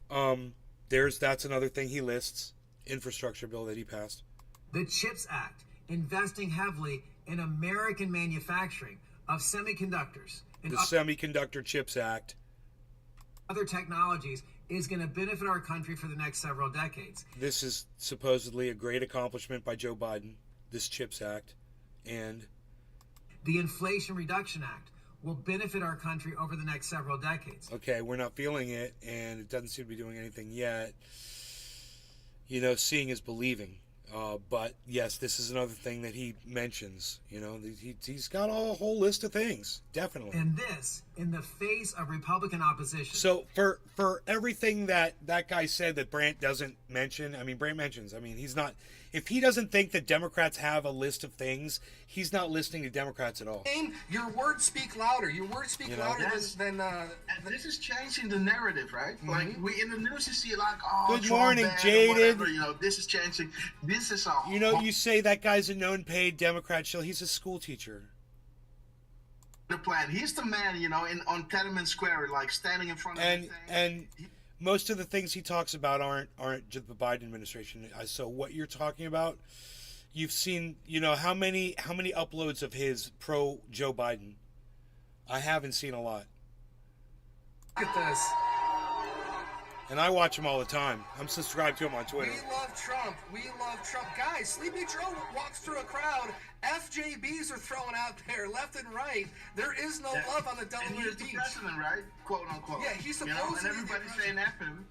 That's another thing he lists. Infrastructure bill that he passed. The CHIPS Act, investing heavily in American manufacturing of semiconductors. And the Semiconductor Chips Act. Other technologies is going to benefit our country for the next several decades. This is supposedly a great accomplishment by Joe Biden, this CHIPS Act. And the Inflation Reduction Act will benefit our country over the next several decades. Okay, we're not feeling it, and it doesn't seem to be doing anything yet. Seeing is believing. But yes, this is another thing that he mentions. He's got a whole list of things, definitely. And this in the face of Republican opposition. So for everything that guy said that Brandt doesn't mention, Brandt mentions. He's not. If he doesn't think that Democrats have a list of things, he's not listening to Democrats at all. Your words speak louder. Your words speak louder than. And this is changing the narrative, right? Mm-hmm. Like we in the news, you see like, Good Trump morning, bad or jaded. whatever, this is changing. This is all. You say that guy's a known paid Democrat shill. He's a school teacher. The plan. He's the man, on Tiananmen Square, like standing in front of everything. And most of the things he talks about aren't just the Biden administration. So what you're talking about, you've seen, how many uploads of his pro Joe Biden? I haven't seen a lot. Look at this. And I watch him all the time. I'm subscribed to him on Twitter. We love Trump. We love Trump. Guys, Sleepy Joe walks through a crowd. FJBs are thrown out there left and right. There is no love on the Delaware and he's beach. The president, right? Quote unquote. Yeah, he's supposedly and everybody's saying that for him.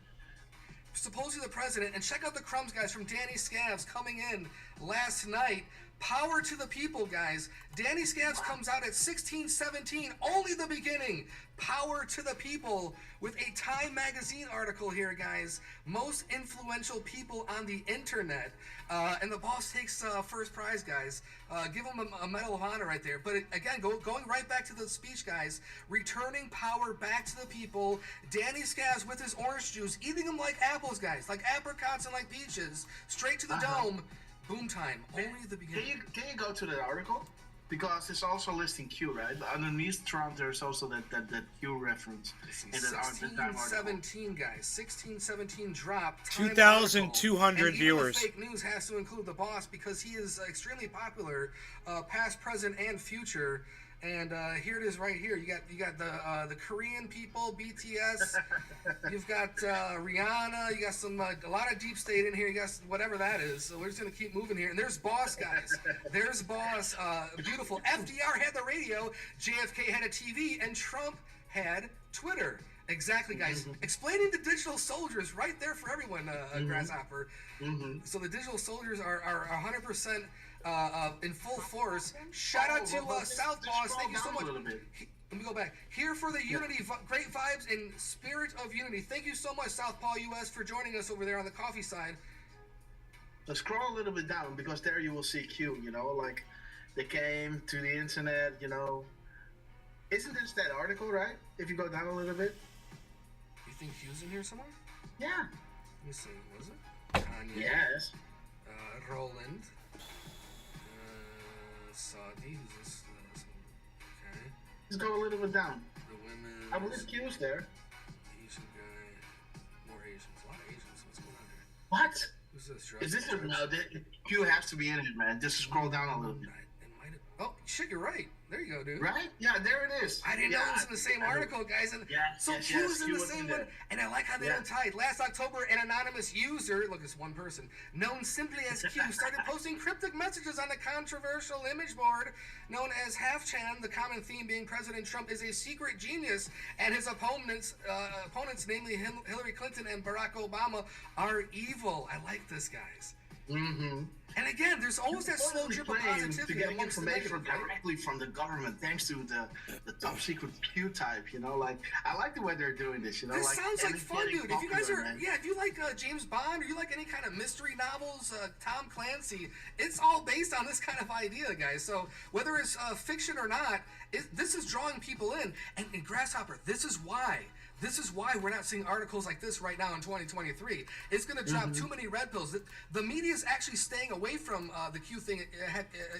Supposedly the president. And check out the crumbs, guys, from Danny Scavs coming in last night, Power to the people, guys. Danny Scavs comes out at 16:17, only the beginning. Power to the people with a Time magazine article here, guys. Most influential people on the internet. And the boss takes first prize, guys. Give him a Medal of Honor right there. But again, going right back to the speech, guys. Returning power back to the people. Danny Scavs with his orange juice, eating them like apples, guys. Like apricots and like peaches. Straight to the dome. Boom time. Only the beginning. Can you go to that article? Because it's also listing Q, right? Underneath Trump, there's also that Q reference. In that Time article. 1617, guys. 1617 drop. 2,200 viewers. The fake news has to include the boss because he is extremely popular, past, present, and future. And here it is right here. You got the Korean people, BTS. You've got Rihanna. You got a lot of deep state in here. You got whatever that is. So we're just gonna keep moving here. And there's Boss, guys. There's Boss. Beautiful. FDR had the radio. JFK had a TV, and Trump had Twitter. Exactly, guys. Explaining the digital soldiers right there for everyone, Grasshopper. So the digital soldiers are 100%. In full force. Shout out to South Boss. Thank you so much. Let me go back. Here for the unity, great vibes and spirit of unity. Thank you so much, Southpaw US, for joining us over there on the coffee side. So scroll a little bit down because there you will see Q. You know, like they came to the internet. You know, isn't this that article, right? If you go down a little bit. You think Q's in here somewhere? Yeah. Let me see. Was it? Kanye. Yes. Roland. Saudi, who's this? Okay. Let's go a little bit down. The women. I believe Q's there. Asian guy. More Asians. A lot of Asians. What's going on here? What? Who's this? Is this no? Q has to be in it, man. Just scroll down a little bit. Oh, shit, you're right. There you go, dude. Right? Yeah, there it is. I didn't know it was in the same article, guys. And so Q's in the same one. And I like how they don't tie. Last October, an anonymous user, look, it's one person, known simply as Q, started posting cryptic messages on the controversial image board known as Half-Chan, the common theme being President Trump is a secret genius, and his opponents, namely Hillary Clinton and Barack Obama, are evil. I like this, guys. And again, there's always that slow drip of positivity to get amongst information directly from the government, thanks to the top secret Q type. You know, like I like the way they're doing this. You know, this like, sounds like fun, dude. If you guys are, man. if you like James Bond or you like any kind of mystery novels, Tom Clancy, it's all based on this kind of idea, guys. So whether it's fiction or not, this is drawing people in. And Grasshopper, this is why. This is why we're not seeing articles like this right now in 2023. It's going to drop too many red pills. The media is actually staying away from the Q thing,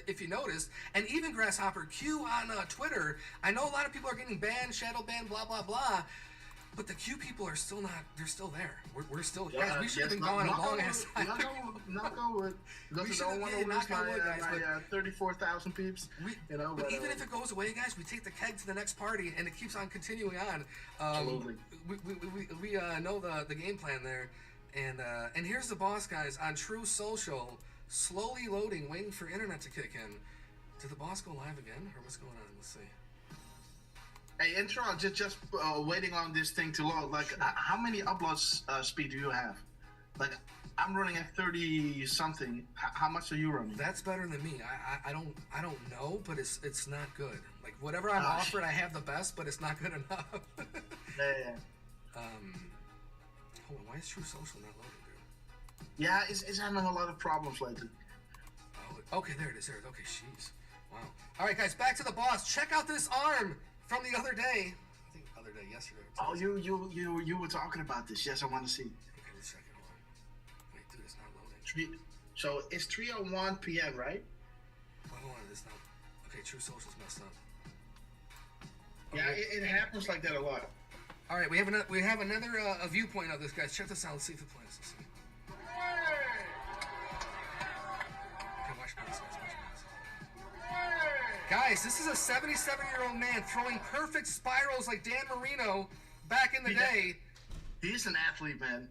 if you noticed. And even Grasshopper, Q on Twitter, I know a lot of people are getting banned, shadow banned, blah, blah, blah. But the Q people are still not, they're still there. We're still, guys, we should have been gone a long ass time. Not go with, because I don't want to lose my 34,000 peeps. But even if it goes away, guys, we take the keg to the next party, and it keeps on continuing on. Absolutely. We know the game plan there. And here's the boss, guys, on True Social, slowly loading, waiting for internet to kick in. Did the boss go live again, or what's going on? Let's see. Hey, intro, just waiting on this thing to load. Like, how many uploads speed do you have? Like, I'm running at 30 something. How much are you running? That's better than me. I don't know, but it's not good. Like whatever I'm offered, I have the best, but it's not good enough. Yeah. Hold on, why is True Social not loading, dude? Yeah, it's having a lot of problems lately. Oh, okay, there it is. Okay, jeez. Wow. All right, guys, back to the boss. Check out this arm from the other day. I think other day, yesterday. Oh, you were talking about this. Yes, I want to see. Okay, let's check it. Hold on. Wait, dude, it's not loading. So it's 3:01 p.m., right? Hold on, it's not. Okay, True Social's messed up. Yeah, it happens like that a lot. All right, we have another viewpoint of this, guys. Check this out. Let's see if it plays. Let's see. Okay, watch this. Guys, this is a 77-year-old man throwing perfect spirals like Dan Marino back in the day. He's an athlete, man.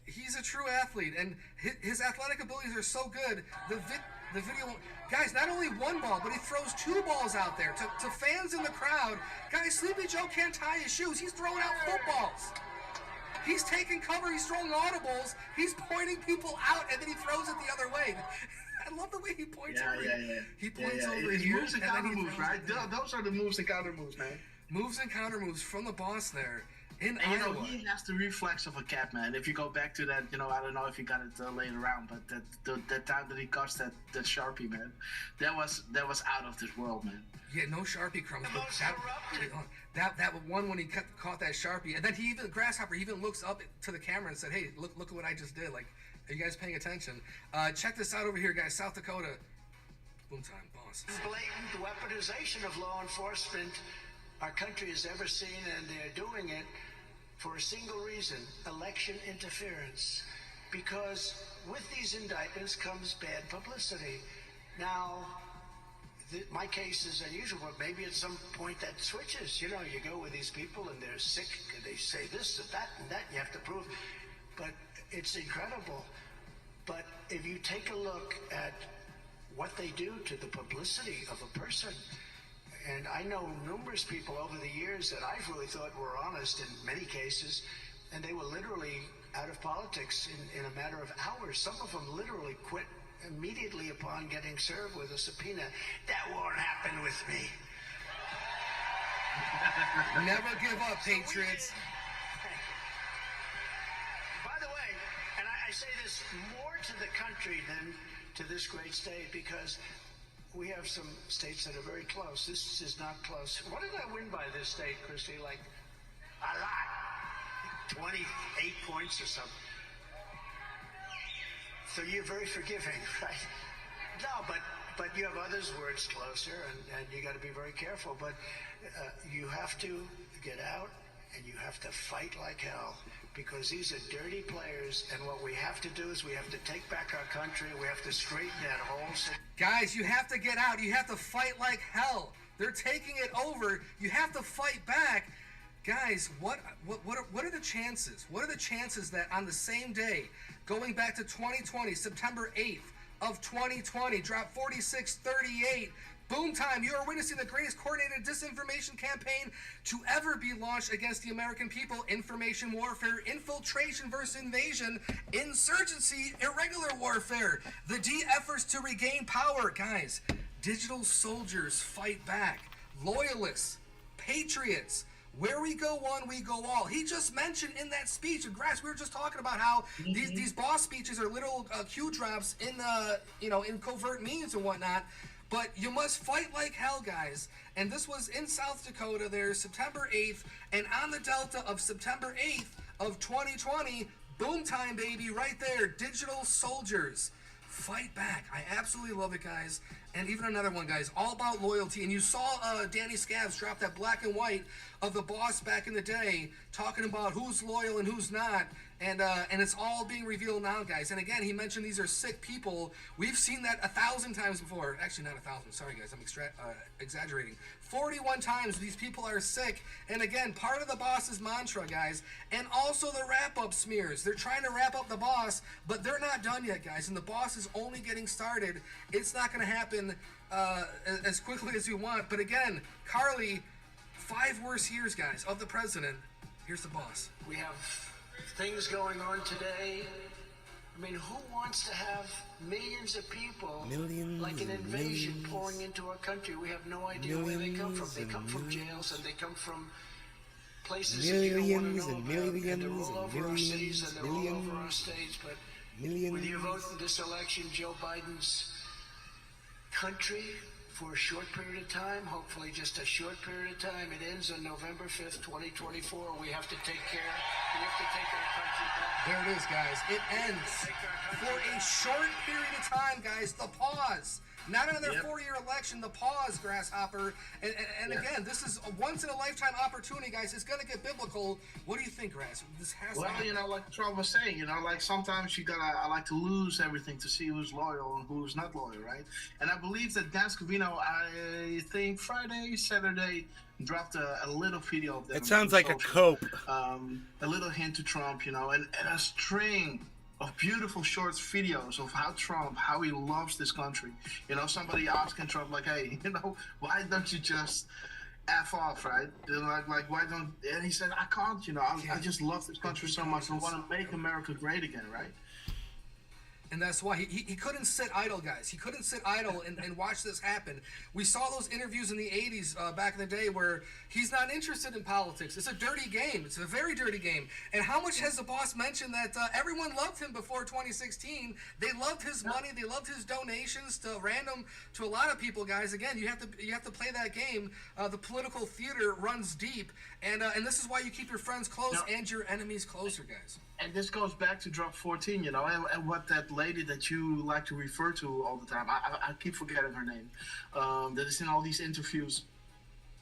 He's a true athlete, and his athletic abilities are so good. The video, guys, not only one ball, but he throws two balls out there to fans in the crowd. Guys, Sleepy Joe can't tie his shoes. He's throwing out footballs. He's taking cover. He's throwing audibles. He's pointing people out, and then he throws it the other way. I love the way he points over. Yeah. He points over It's here. moves and counter moves, right? Those are the moves and counter moves, man. Moves and counter moves from the boss there in And, you Iowa. know, he has the reflex of a cat, man. If you go back to that, you know, I don't know if you got it later on, but that time that he cuts that Sharpie, man, that was out of this world, man. Yeah, no Sharpie crumbs. But that one when he caught that Sharpie, and then Grasshopper even looks up to the camera and said, "Hey, look at what I just did. Like, are you guys paying attention? Check this out over here, guys. South Dakota. Boom time, boss. Blatant weaponization of law enforcement our country has ever seen, and they're doing it for a single reason: election interference. Because with these indictments comes bad publicity. Now, my case is unusual, but maybe at some point that switches. You know, you go with these people and they're sick, and they say this and that and that, you have to prove. But it's incredible. But if you take a look at what they do to the publicity of a person, and I know numerous people over the years that I've really thought were honest in many cases, and they were literally out of politics in a matter of hours. Some of them literally quit immediately upon getting served with a subpoena. That won't happen with me. Never give up, Patriots. By the way, and I say this more to the country than to this great state, because we have some states that are very close. This is not close. What did I win by this state, Christy? Like a lot. 28 points or something. So you're very forgiving, right? No, but you have others where it's closer, and you got to be very careful. But you have to get out, and you have to fight like hell, because these are dirty players, and what we have to do is we have to take back our country. We have to straighten that whole situation. Guys, you have to get out. You have to fight like hell. They're taking it over. You have to fight back. Guys, what are the chances? What are the chances that on the same day, going back to 2020, September 8th of 2020, drop 46-38, boom time, you are witnessing the greatest coordinated disinformation campaign to ever be launched against the American people. Information warfare, infiltration versus invasion, insurgency, irregular warfare, the D efforts to regain power. Guys, digital soldiers fight back, loyalists, patriots. Where we go one, we go all. He just mentioned in that speech, and Grass, we were just talking about how these boss speeches are little cue drops in in covert means and whatnot. But you must fight like hell, guys. And this was in South Dakota there, September 8th, and on the Delta of September 8th of 2020, boom time, baby, right there. Digital soldiers fight back. I absolutely love it, guys. And even another one, guys, all about loyalty. And you saw Danny Scavs drop that black and white of the boss back in the day, talking about who's loyal and who's not. And it's all being revealed now, guys. And again, he mentioned these are sick people. We've seen that 1,000 times before. Actually, not 1,000. Sorry, guys. I'm exaggerating. 41 times these people are sick. And again, part of the boss's mantra, guys. And also the wrap-up smears. They're trying to wrap up the boss, but they're not done yet, guys. And the boss is only getting started. It's not going to happen as quickly as we want. But again, Carly, 5 worse years, guys, of the president. Here's the boss. We have things going on today. I mean, who wants to have millions of people, like an invasion pouring into our country? We have no idea where they come from. They come from jails, and they come from places that you don't want to know about. And they're all over our cities, and they're all over our states. But with your vote in this election, Joe Biden's country, for a short period of time, hopefully just a short period of time. It ends on November 5th, 2024. We have to take care. We have to take our country back. There it is, guys. It ends for a short period of time, guys. The pause. Not another 4-year election, the pause, Grasshopper. And again, this is a once-in-a-lifetime opportunity, guys. It's going to get biblical. What do you think, Grass? This has to happen. You know, like Trump was saying, you know, like sometimes I like to lose everything to see who's loyal and who's not loyal, right? And I believe that Dan Scavino, I think Friday, Saturday, dropped a little video of them. It sounds like a cope. A little hint to Trump, you know, and a string of beautiful short videos of how he loves this country. You know, somebody asking Trump, like, hey, you know, why don't you just F off, right? Like why don't, and he said, I can't, you know, I just love this country so much. I want to make America great again, right? And that's why he couldn't sit idle, guys. He couldn't sit idle and watch this happen. We saw those interviews in the 80s back in the day where he's not interested in politics. It's a dirty game. It's a very dirty game. And how much has the boss mentioned that everyone loved him before 2016? They loved his money. They loved his donations to a lot of people, guys. Again, you have to play that game. The political theater runs deep, and this is why you keep your friends close and your enemies closer, guys. And this goes back to drop 14, and what that lady that you like to refer to all the time, I keep forgetting her name, that is in all these interviews.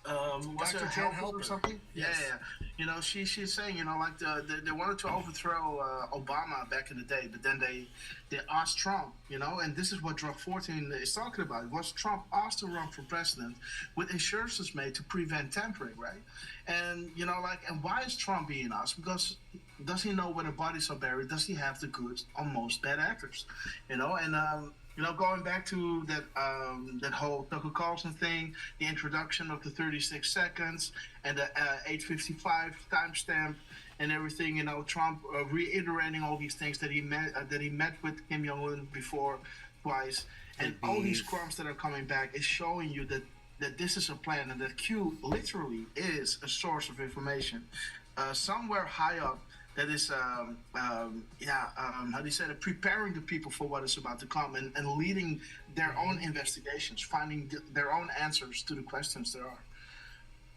Was Dr. it Jan Helper or something? Yes. Yeah. She's saying, like they wanted to overthrow Obama back in the day, but then they asked Trump, and this is what drop 14 is talking about. Was Trump asked to run for president with assurances made to prevent tampering, right? And and why is Trump being asked? Because does he know where the bodies are buried? Does he have the goods on most bad actors? And going back to that whole Tucker Carlson thing, the introduction of the 36 seconds and the 8:55 timestamp and everything. Trump reiterating all these things that he met with Kim Jong-un before twice, and all these crumbs that are coming back is showing you that this is a plan and that Q literally is a source of information somewhere high up. That is, how do you say it? Preparing the people for what is about to come and leading their own investigations, finding their own answers to the questions there are.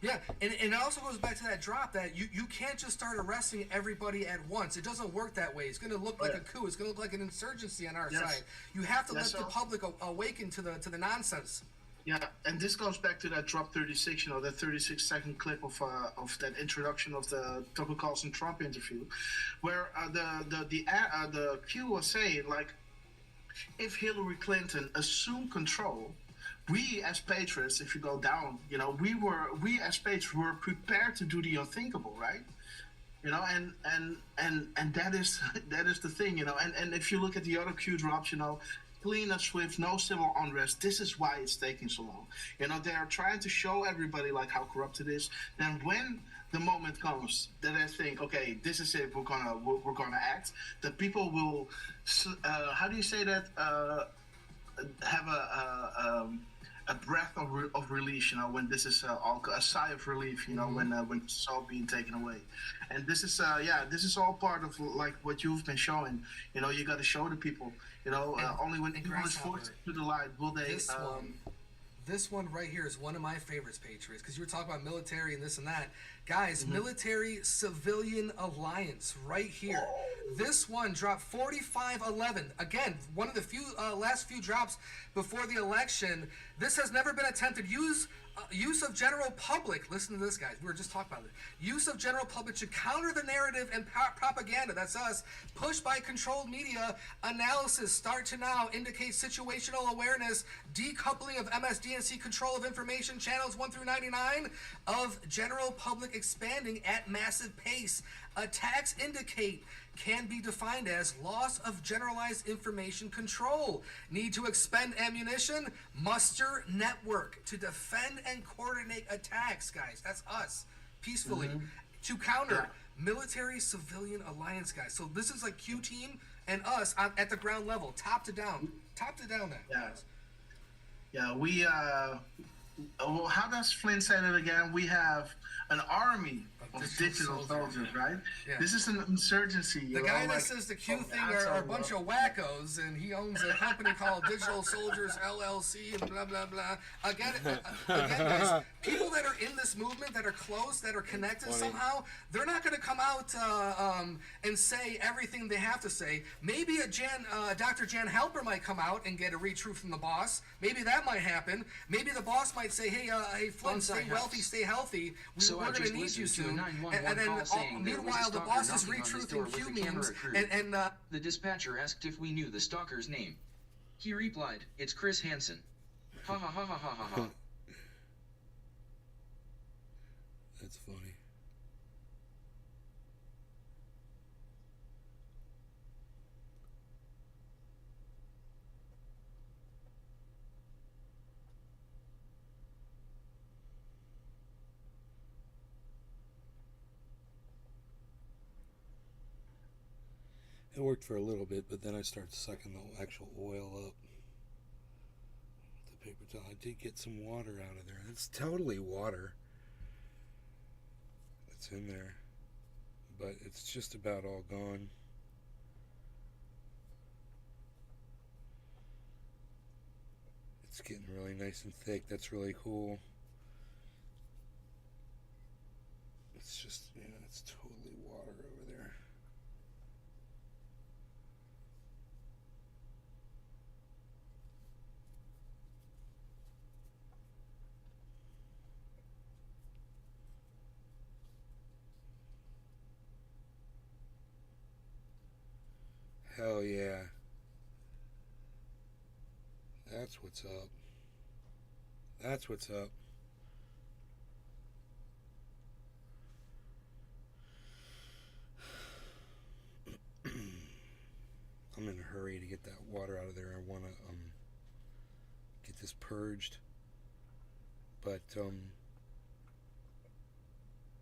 Yeah, and it also goes back to that drop that you can't just start arresting everybody at once. It doesn't work that way. It's going to look like a coup. It's going to look like an insurgency on our side. You have to let the public awaken to the nonsense. Yeah, and this goes back to that drop 36, that 36-second clip of that introduction of the Tucker Carlson Trump interview, where the Q was saying, like, if Hillary Clinton assumed control, we as patriots, if you go down, we as patriots were prepared to do the unthinkable, right? And that is the thing, and if you look at the other Q drops, clean and swift, no civil unrest. This is why it's taking so long. They are trying to show everybody like how corrupt it is. Then when the moment comes that I think, okay, this is it, we're gonna act, that people will, how do you say that? Have a breath of release, when this is a sigh of relief, when it's all being taken away. And this is this is all part of like what you've been showing. You got to show the people. Only when people is forced to the light will they. This one right here is one of my favorites, Patriots, because you were talking about military and this and that. Guys, military-civilian alliance right here. This one dropped 4511. Again, one of the last few drops before the election. This has never been attempted. Use of general public. Listen to this, guys. We were just talking about it. Use of general public to counter the narrative and propaganda. That's us. Pushed by controlled media. Analysis start to now indicate situational awareness. Decoupling of MSDNC control of information channels 1 through 99 of general public expanding at massive pace. Attacks indicate can be defined as loss of generalized information control. Need to expend ammunition, muster network to defend and coordinate attacks, guys. That's us, peacefully. To counter military-civilian alliance, guys. So this is like Q team and us at the ground level, top to down. Top to down now. Yeah, we, well, how does Flynn say that again? We have an army of digital soldiers, right? Yeah. This is an insurgency. The guy that says the Q thing are a bunch of wackos, and he owns a company called Digital Soldiers LLC and blah, blah, blah. Again, guys, people that are in this movement, that are close, that are connected somehow, they're not going to come out and say everything they have to say. Maybe Dr. Jan Halper might come out and get a retruth from the boss. Maybe that might happen. Maybe the boss might say, hey, Flynn, stay wealthy, stay healthy. We're going to need you soon. And then, meanwhile, the boss is retruthing Q memes. And the dispatcher asked if we knew the stalker's name. He replied, "It's Chris Hansen." Ha ha ha ha ha ha ha. That's funny. It worked for a little bit, but then I started sucking the actual oil up. The paper towel. I did get some water out of there. It's totally water that's in there, but it's just about all gone. It's getting really nice and thick. That's really cool. It's just, you know, it's totally water over there. Hell yeah. That's what's up. That's what's up. I'm in a hurry to get that water out of there. I want to get this purged. But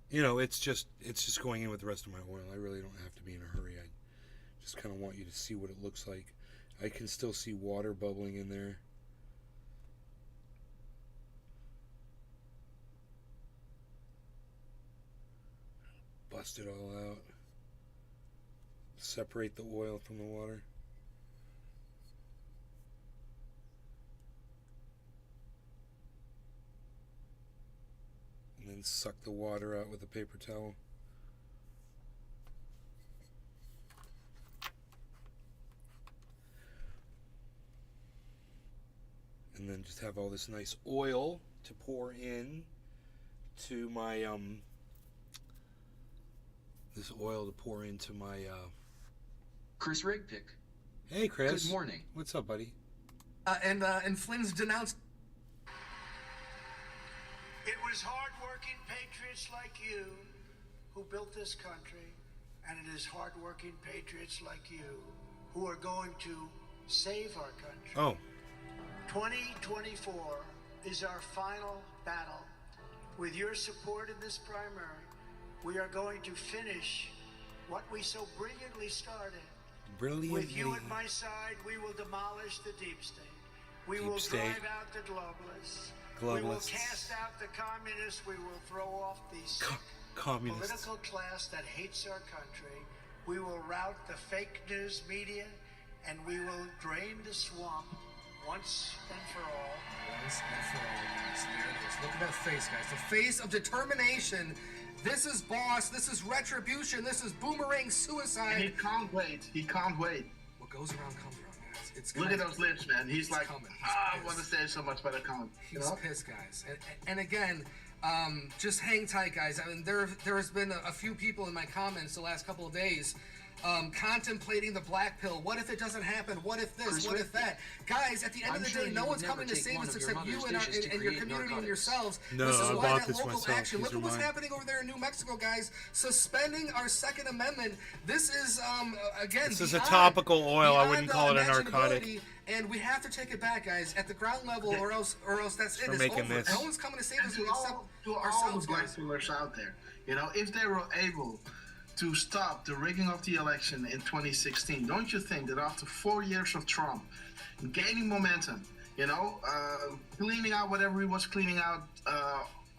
you know, it's just going in with the rest of my oil. I really don't have to be in a hurry. I just kind of want you to see what it looks like. I can still see water bubbling in there. Bust it all out. Separate the oil from the water. And then suck the water out with a paper towel. And then just have all this nice oil to pour in to my Chris Rigpick. Hey Chris. Good morning. What's up, buddy? And Flynn's denounced. It was hard-working patriots like you who built this country, and it is hard-working patriots like you who are going to save our country. Oh. 2024 is our final battle. With your support in this primary, we are going to finish what we so brilliantly started. Brilliantly. With you at my side, we will demolish the deep state. We will drive out the globalists. We will cast out the communists. We will throw off the sick political class that hates our country. We will rout the fake news media, and we will drain the swamp once and for all. Once and for all, guys. There it is. Look at that face, guys. The face of determination. This is boss. This is retribution. This is boomerang suicide. And he can't wait. He can't wait. What goes around comes around, guys. It's Look at those lips, man. He's like, I pissed. want to say so much, but I can't. He's pissed, guys. And again, just hang tight, guys. I mean, there has been a few people in my comments the last couple of days contemplating the black pill. What if it doesn't happen? What if this? What if that? Guys, at the end of the day, no one's coming to save us except you and your community and yourselves. No, this is I why bought that this local myself. action. Look at what's happening over there in New Mexico, guys. Suspending our Second Amendment. This is, again, this is a topical oil. I wouldn't call it a narcotic. And we have to take it back, guys, at the ground level, or else that's it. It's over. No one's coming to save us except to all ourselves, the black guys. pillars out there, you know, if they were able to stop the rigging of the election in 2016, don't you think that after 4 years of Trump gaining momentum, you know, cleaning out whatever he was cleaning out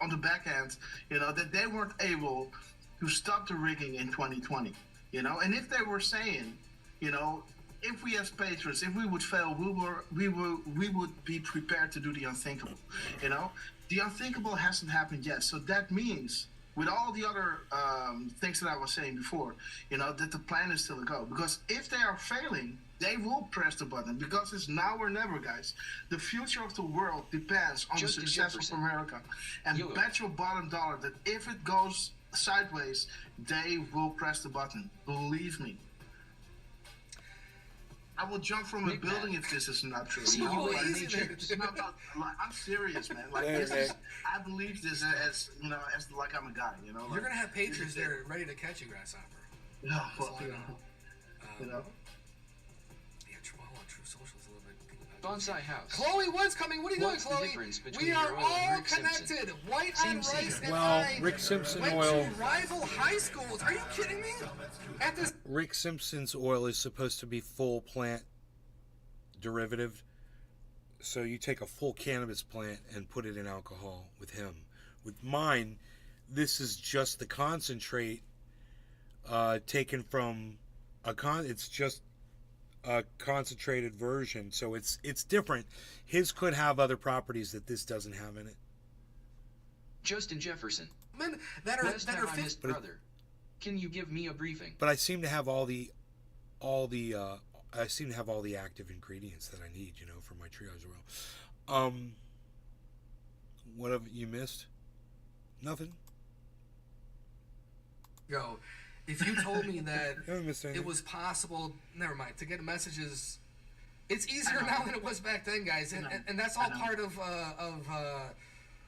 on the back end, you know, that they weren't able to stop the rigging in 2020, you know? And if they were saying, you know, if we as patriots, if we would fail, we would be prepared to do the unthinkable, you know? The unthinkable hasn't happened yet, so that means, with all the other things that I was saying before, you know, that the plan is still a go. Because if they are failing, they will press the button. Because it's now or never, guys. The future of the world depends on the success of America. And bet your bottom dollar that if it goes sideways, they will press the button. Believe me. I will jump from a building if this is not true. I'm serious, man. Like this is, I believe this as, you know, as like I'm a guy, you know. Like, you're gonna have patrons there ready to catch you, grasshopper. No, well, you know. Yeah, True Social is a little bit Bonsai House. Chloe Wood's coming. What are you What's doing, the Chloe? difference between We are your oil and all Rick Simpson? connected. White Same on Rice and Well, I Rick Simpson went oil. to rival high schools. Are you kidding me? At this Rick Simpson's oil is supposed to be full plant derivative. So you take a full cannabis plant and put it in alcohol with him. With mine, this is just the concentrate taken from it's just a concentrated version, so it's different. His could have other properties that this doesn't have in it. Justin Jefferson. that are Last that time are I missed brother. Can you give me a briefing? But I seem to have all the I seem to have all the active ingredients that I need, you know, for my triage oil. What have you missed? Nothing. Go. If you told me that Haven't missed anything. it was possible, never mind, to get messages, it's easier now than it was back then, guys, and that's all part of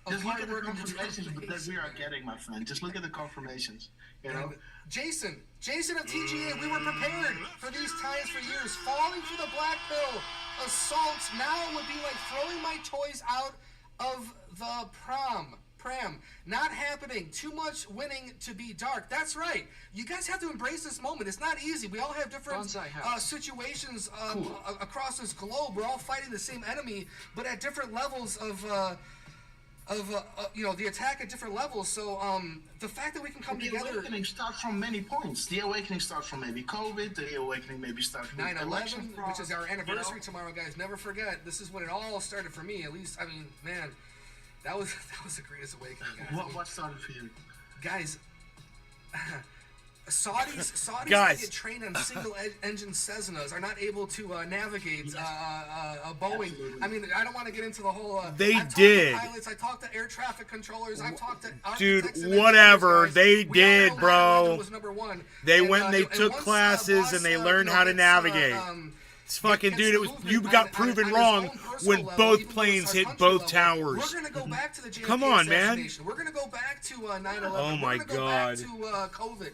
Just look at the hard work on the confirmations database. that we are getting, my friend. Just look at the confirmations. You know, Jason of TGA, we were prepared for these times for years. Falling for the black pill, assaults. Now it would be like throwing my toys out of the pram. Not happening. Too much winning to be dark. That's right. You guys have to embrace this moment. It's not easy. We all have different situations across this globe. We're all fighting the same enemy, but at different levels of the attack at different levels. So the fact that we can come together. The awakening starts from many points. The awakening starts from maybe COVID. The awakening maybe starts from 9/11, which is our anniversary tomorrow, guys. Never forget. This is when it all started for me. At least, I mean, man, that was the greatest awakening, guys. What started for you, guys? Saudis Guys. that get trained on single-engine Cessnas are not able to navigate a Boeing. Absolutely. I mean, I don't want to get into the whole. They I've talked did. to pilots. I talked to air traffic controllers. I've talked to Dude, architects and whatever. engineers, guys. They We all did, know bro. 9/11 was number one. They And, went and they and took once, classes boss, and they learned how to gets, navigate. It's fucking, gets dude, it was movement you got on proven his wrong own personal when level, both even though planes it's our hit country both level. towers. We're gonna go back to the JFK Come on, man. assassination. We're gonna go back to 9/11. Oh my We're gonna go God. back to COVID.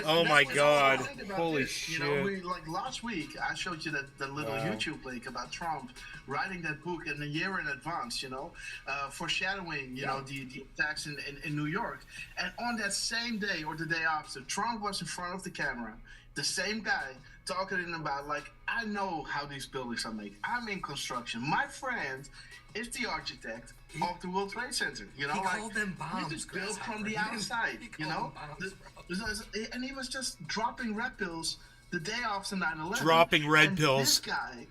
Oh my God. Holy You know, shit. like last week, I showed you that the little Wow. YouTube link about Trump writing that book in a year in advance, you know, foreshadowing, you know, the attacks in New York. And on that same day or the day after, Trump was in front of the camera, the same guy talking about, like, I know how these buildings are made. I'm in construction. My friend is the architect of the World Trade Center. You know, He like, called them bombs, this is built from Grasshopper. the He didn't- outside, he you called know? them bombs, And he was just dropping red pills the day after 9/11. Dropping red And pills. This guy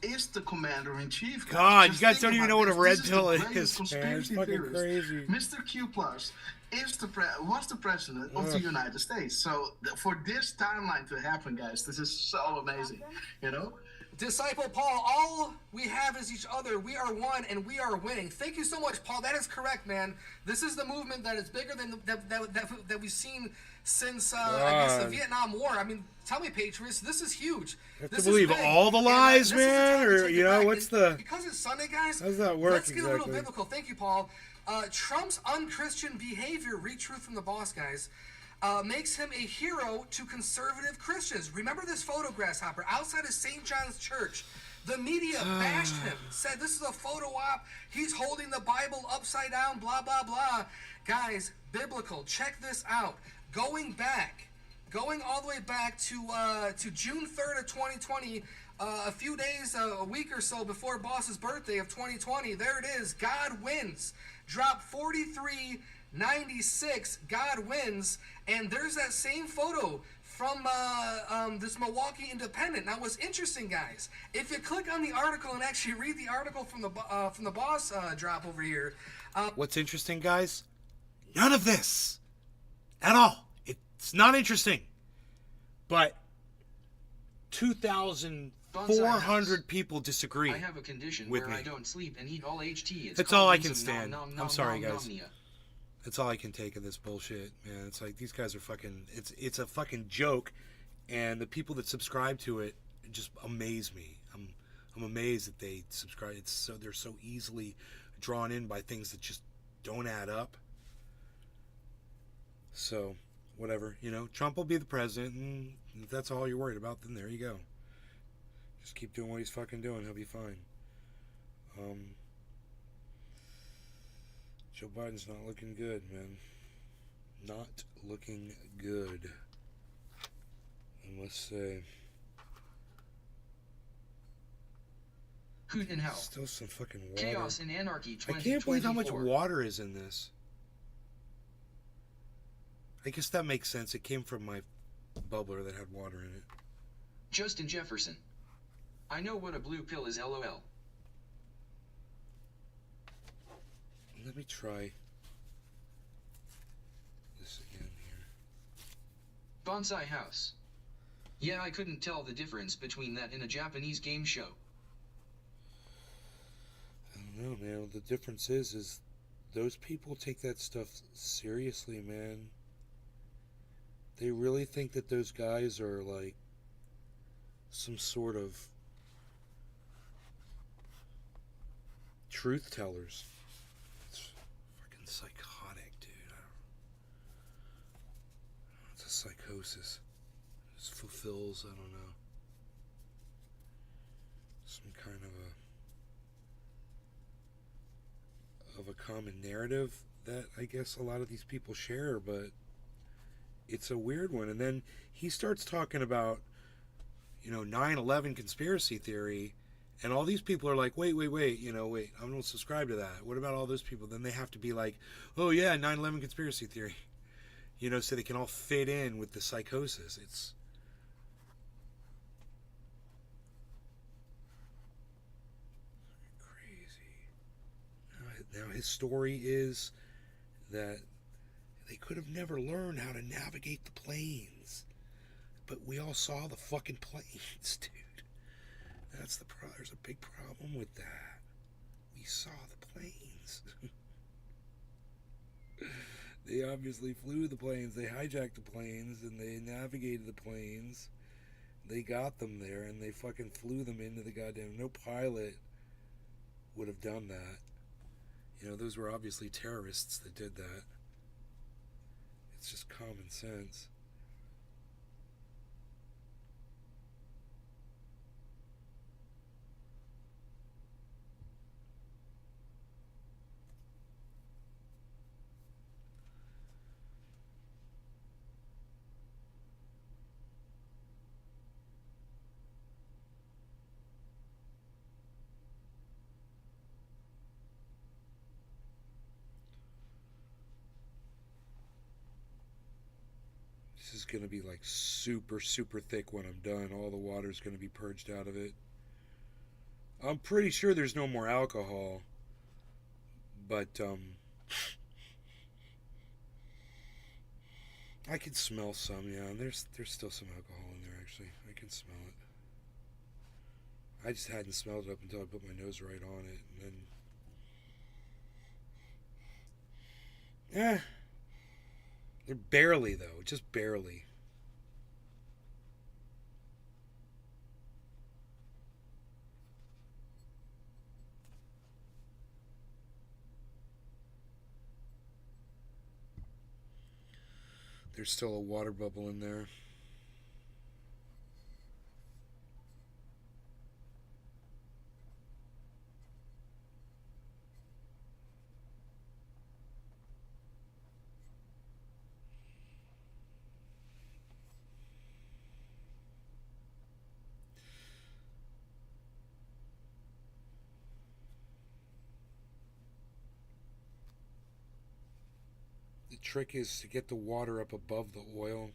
is the commander-in-chief. God, Just you guys think don't even about know what a this. red This pill the is, greatest man. It's conspiracy fucking theorist. crazy. Mr. Q Plus was the president of the Ugh. United States. So for this timeline to happen, guys, this is so amazing. You know? Disciple Paul, all we have is each other. We are one and we are winning. Thank you so much, Paul. That is correct, man. This is the movement that is bigger than that we've seen since I guess the God. Vietnam War. I mean, tell me, Patriots, this is huge. You have This to is believe big. all the And, lies, this is the man? time to Or, take you it know, back. what's And the... because it's Sunday, guys. How does that work Let's get a little exactly? biblical. Thank you, Paul. Trump's unchristian behavior, read truth from the boss, guys. Makes him a hero to conservative Christians. Remember this photo, Grasshopper, outside of St. John's Church. The media bashed him, said this is a photo op. He's holding the Bible upside down, blah, blah, blah. Guys, biblical. Check this out. Going all the way back to June 3rd of 2020, a few days, a week or so before Boss's birthday of 2020. There it is. God wins. Drop 43.96. God wins. And there's that same photo from this Milwaukee Independent. Now, what's interesting, guys, if you click on the article and actually read the article from the boss drop over here. What's interesting, guys? None of this. At all. It's not interesting. But 2,400 people disagree I have a condition with where me. I don't sleep and eat all HT. It's That's called all I can insomnia. stand. Nom, nom, I'm sorry, nom, guys. nomnia. That's all I can take of this bullshit, man. It's like these guys are fucking. It's a fucking joke, and the people that subscribe to it just amaze me. I'm amazed that they subscribe. They're so easily drawn in by things that just don't add up. So, whatever, you know, Trump will be the president, and if that's all you're worried about, then there you go. Just keep doing what he's fucking doing. He'll be fine. Joe Biden's not looking good, man. Not looking good. I must say. Hoot in hell. Still some fucking water. Chaos and Anarchy 2024. I can't believe how much water is in this. I guess that makes sense. It came from my bubbler that had water in it. Justin Jefferson. I know what a blue pill is, LOL. Let me try this again here. Bonsai House. Yeah, I couldn't tell the difference between that and a Japanese game show. I don't know, man. The difference is those people take that stuff seriously, man. They really think that those guys are like some sort of truth tellers. It's fucking psychotic, dude. It's a psychosis. It just fulfills, I don't know, some kind of a common narrative that I guess a lot of these people share, but it's a weird one. And then he starts talking about, 9/11 conspiracy theory, and all these people are like, wait, wait, I don't subscribe to that. What about all those people? Then they have to be like, oh yeah, 9/11 conspiracy theory, so they can all fit in with the psychosis. It's crazy. Now his story is that they could have never learned how to navigate the planes, but we all saw the fucking planes, dude. That's there's a big problem with that. We saw the planes. They obviously flew the planes. They hijacked the planes and they navigated the planes. They got them there and they fucking flew them into the goddamn... No pilot would have done that. Those were obviously terrorists that did that. It's just common sense. This is going to be like super, super thick when I'm done. All the water's going to be purged out of it. I'm pretty sure there's no more alcohol. But, I can smell some, yeah. And there's still some alcohol in there, actually. I can smell it. I just hadn't smelled it up until I put my nose right on it. And then... They're barely, though. Just barely. There's still a water bubble in there. The trick is to get the water up above the oil.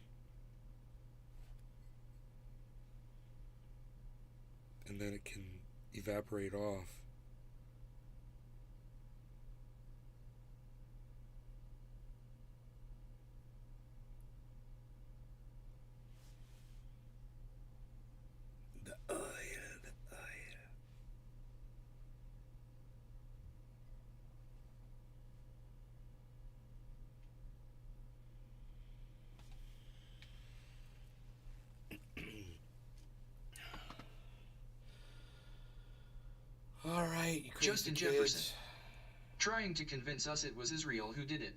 And then it can evaporate off. The oil. All right, you crazy Justin kids. Jefferson. Trying to convince us it was Israel who did it.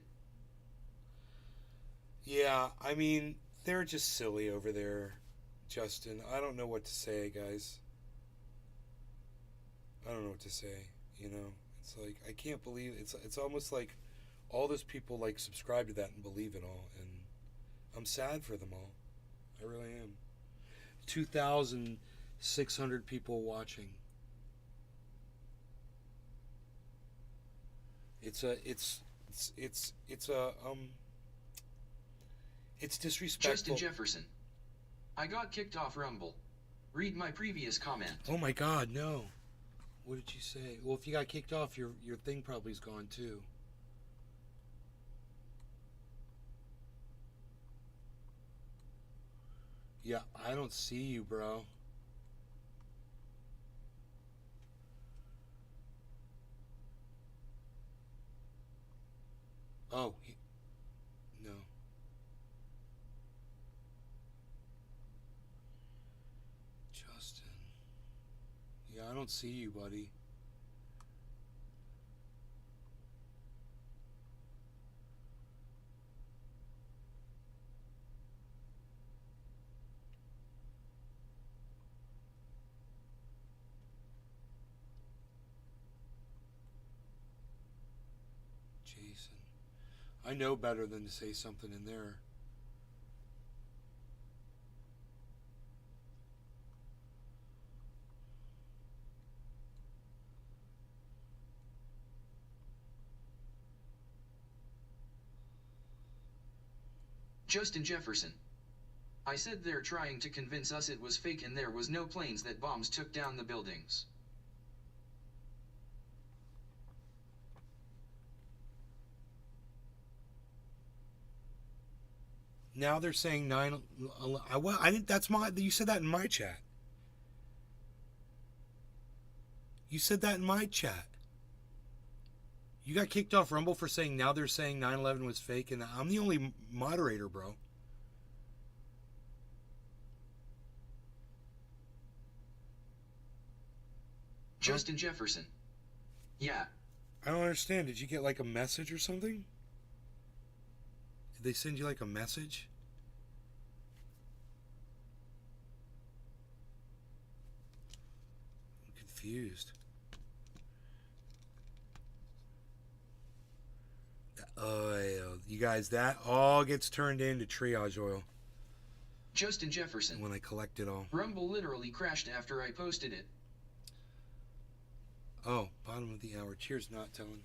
Yeah, I mean, they're just silly over there, Justin. I don't know what to say, guys. I don't know what to say. You know, it's like I can't believe it's almost like all those people like subscribe to that and believe it all, and I'm sad for them all. I really am. 2,600 people watching. It's disrespectful. Justin Jefferson. I got kicked off Rumble. Read my previous comment. Oh my God, no. What did you say? Well, if you got kicked off, your thing probably's gone too. Yeah, I don't see you, bro. Oh, no. Justin. Yeah, I don't see you, buddy. Jason. I know better than to say something in there. Justin Jefferson. I said they're trying to convince us it was fake and there was no planes that bombs took down the buildings. Now they're saying 9. Well, I didn't. That's my. You said that in my chat. You said that in my chat. You got kicked off Rumble for saying now they're saying 9/11 was fake, and I'm the only moderator, bro. Justin Jefferson. Yeah. I don't understand. Did you get like a message or something? Did they send you like a message? I'm confused. You guys, that all gets turned into triage oil. Justin Jefferson. When I collect it all. Rumble literally crashed after I posted it. Oh, bottom of the hour. Cheers, not telling.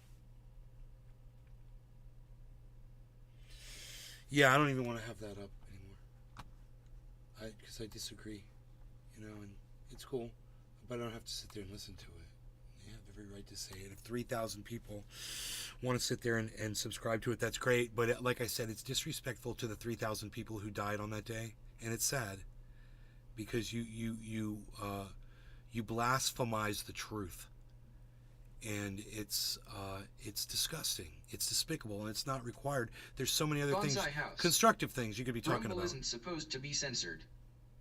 Yeah, I don't even want to have that up anymore. Because I disagree, you know, and it's cool, but I don't have to sit there and listen to it. They have every right to say it. If 3,000 people want to sit there and subscribe to it, that's great. But like I said, it's disrespectful to the 3,000 people who died on that day, and it's sad because you blasphemize the truth. And it's disgusting. It's despicable, and it's not required. There's so many other things, constructive things you could be talking Rumble about. Isn't supposed to be censored.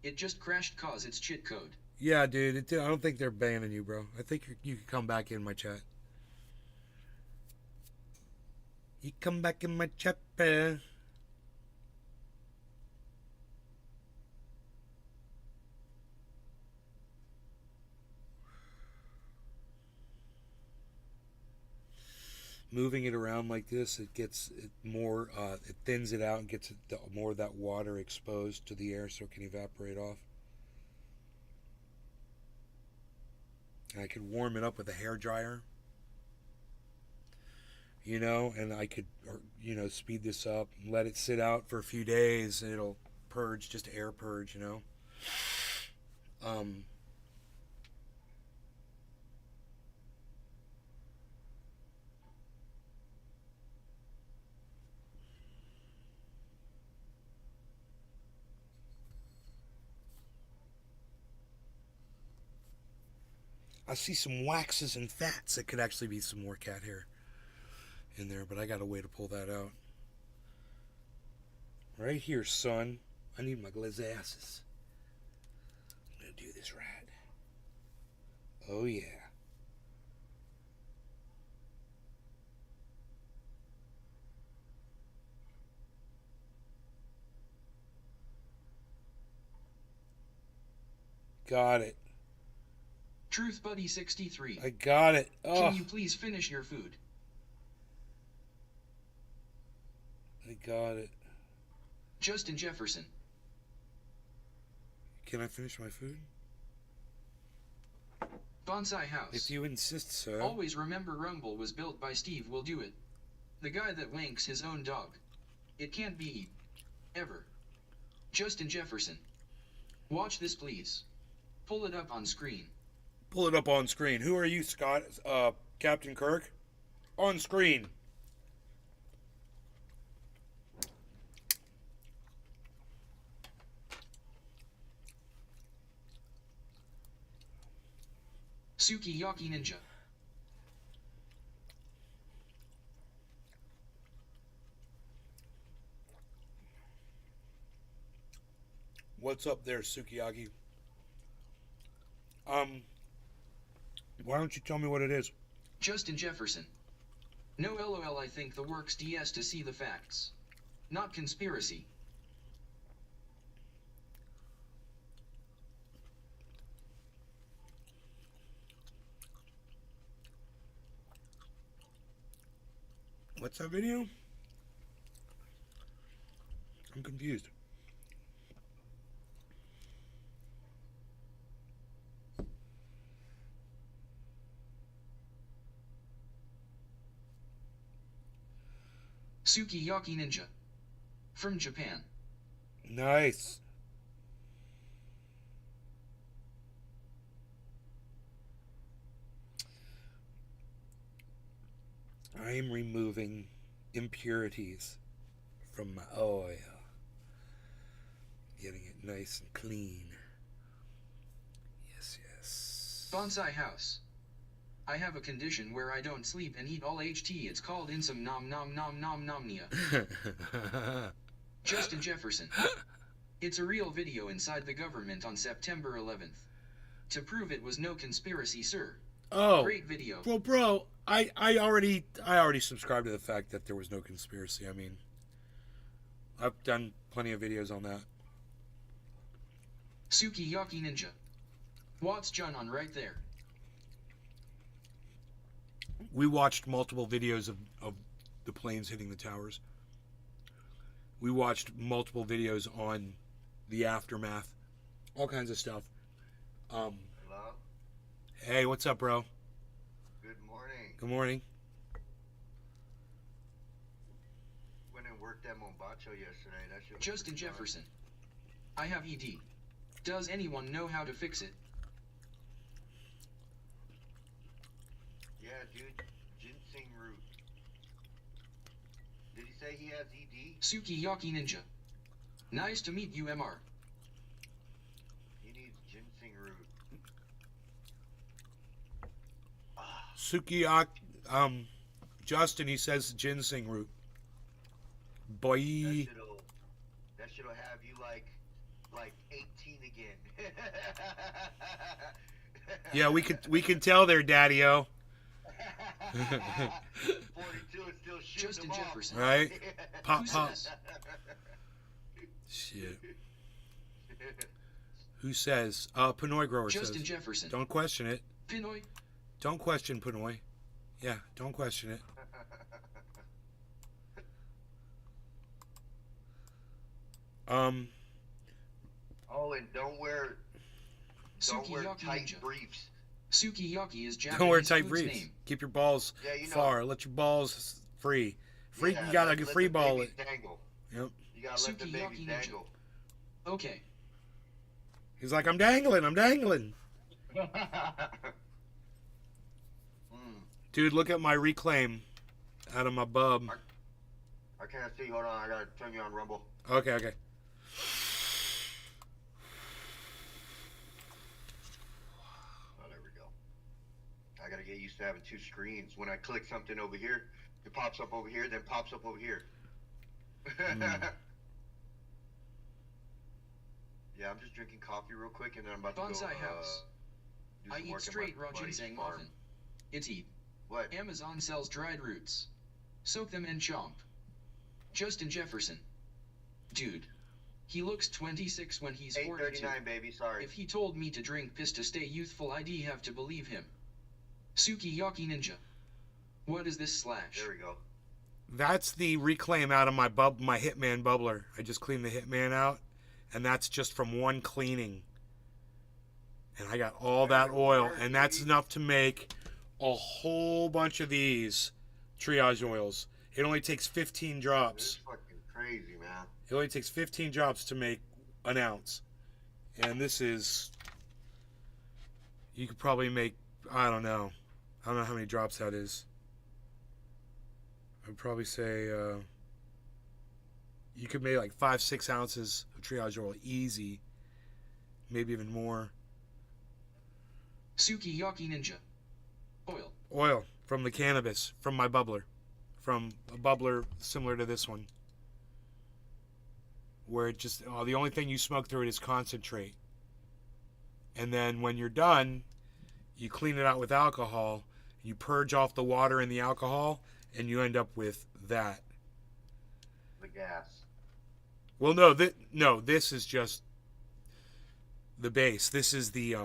It just crashed cause it's cheat code. Yeah, dude. I don't think they're banning you, bro. I think you can come back in my chat. You come back in my chat, bro. Moving it around like this, it gets it more, it thins it out and gets more of that water exposed to the air so it can evaporate off. And I could warm it up with a hair dryer, you know, and I could, speed this up and let it sit out for a few days and it'll purge, just air purge, you know. I see some waxes and fats that could actually be some more cat hair in there, but I got a way to pull that out. Right here, son. I need my glasses. I'm gonna do this right. Oh yeah. Got it. Truth Buddy 63. I got it. Oh, Can you please finish your food? I got it. Justin Jefferson. Can I finish my food? Bonsai House. If you insist, sir. Always remember Rumble was built by Steve Will Do It. The guy that wanks his own dog. It can't be eaten. Ever. Justin Jefferson. Watch this, please. Pull it up on screen. Pull it up on screen. Who are you, Scott? Captain Kirk? On screen. Sukiyaki Ninja. What's up there, Sukiyaki? Why don't you tell me what it is? Justin Jefferson. No LOL, I think the works DS to see the facts. Not conspiracy. What's that video? I'm confused. Sukiyaki Ninja. From Japan. Nice. I am removing impurities from my oil. Getting it nice and clean. Yes, yes. Bonsai House. I have a condition where I don't sleep and eat all HT. It's called insomnia. Justin Jefferson. It's a real video inside the government on September 11th. To prove it was no conspiracy, sir. Oh, great video. Well, bro, I already subscribed to the fact that there was no conspiracy. I mean, I've done plenty of videos on that. Sukiyaki Ninja. What's John on right there? We watched multiple videos of the planes hitting the towers. We watched multiple videos on the aftermath. All kinds of stuff. Hello? Hey, what's up, bro? Good morning. Good morning. Went and worked at Mombacho yesterday. That shit was Justin pretty fun. Jefferson. I have ED. Does anyone know how to fix it? Yeah, dude. Ginseng root. Did he say he has ED? Sukiyaki Ninja. Nice to meet you, MR. He needs ginseng root. Sukiyaki, Justin, he says ginseng root. Boy. That shit'll have you like 18 again. Yeah, we can tell there, Daddy-O. 42 is still shooting Justin them off. Jefferson. Right? Pop, Who pop. says? Shit. Who says? Pinoy Grower Justin says. Jefferson. Don't question it. Pinoy. Don't question Pinoy. Yeah, don't question it. Oh, and don't wear Sukiyaki tight Ninja. briefs. Sukiyaki is Japanese Don't wear tight food's briefs. name. Keep your balls Yeah, you know. far. Let your balls free. Free. Yeah, You gotta let free the ball babies it. dangle. Yep. You gotta let the Sukiyaki babies Ninja. dangle. Okay. He's like, I'm dangling. I'm dangling. Dude, look at my reclaim out of my bub. I can't see. Hold on. I gotta turn you on Rumble. Okay, okay. Oh, there we go. I gotta get used to having two screens. When I click something over here, it pops up over here, then pops up over here. Yeah, I'm just drinking coffee real quick, and then I'm about to Bonsai go. House. Do I some eat work at straight my raw buddy's ginseng farm. often. It's eat. What? Amazon sells dried roots. Soak them and chomp. Justin Jefferson. Dude. He looks 26 when he's 42. 8:39, baby. Sorry. If he told me to drink piss to stay youthful, I'd have to believe him. Sukiyaki Ninja. What is this slash? There we go. That's the reclaim out of my Hitman bubbler. I just cleaned the Hitman out, and that's just from one cleaning. And I got all that oil, and that's enough to make a whole bunch of these triage oils. It only takes 15 drops. It's fucking crazy, man. It only takes 15 drops to make an ounce. And this is, you could probably make, I don't know how many drops that is. I'd probably say you could make like 5-6 ounces of triage oil easy, maybe even more. Sukiyaki Ninja. Oil from the cannabis, from my bubbler, from a bubbler similar to this one, where it just the only thing you smoke through it is concentrate, and then when you're done, you clean it out with alcohol, you purge off the water and the alcohol, and you end up with that. The gas. Well, no, this is just the base. This is the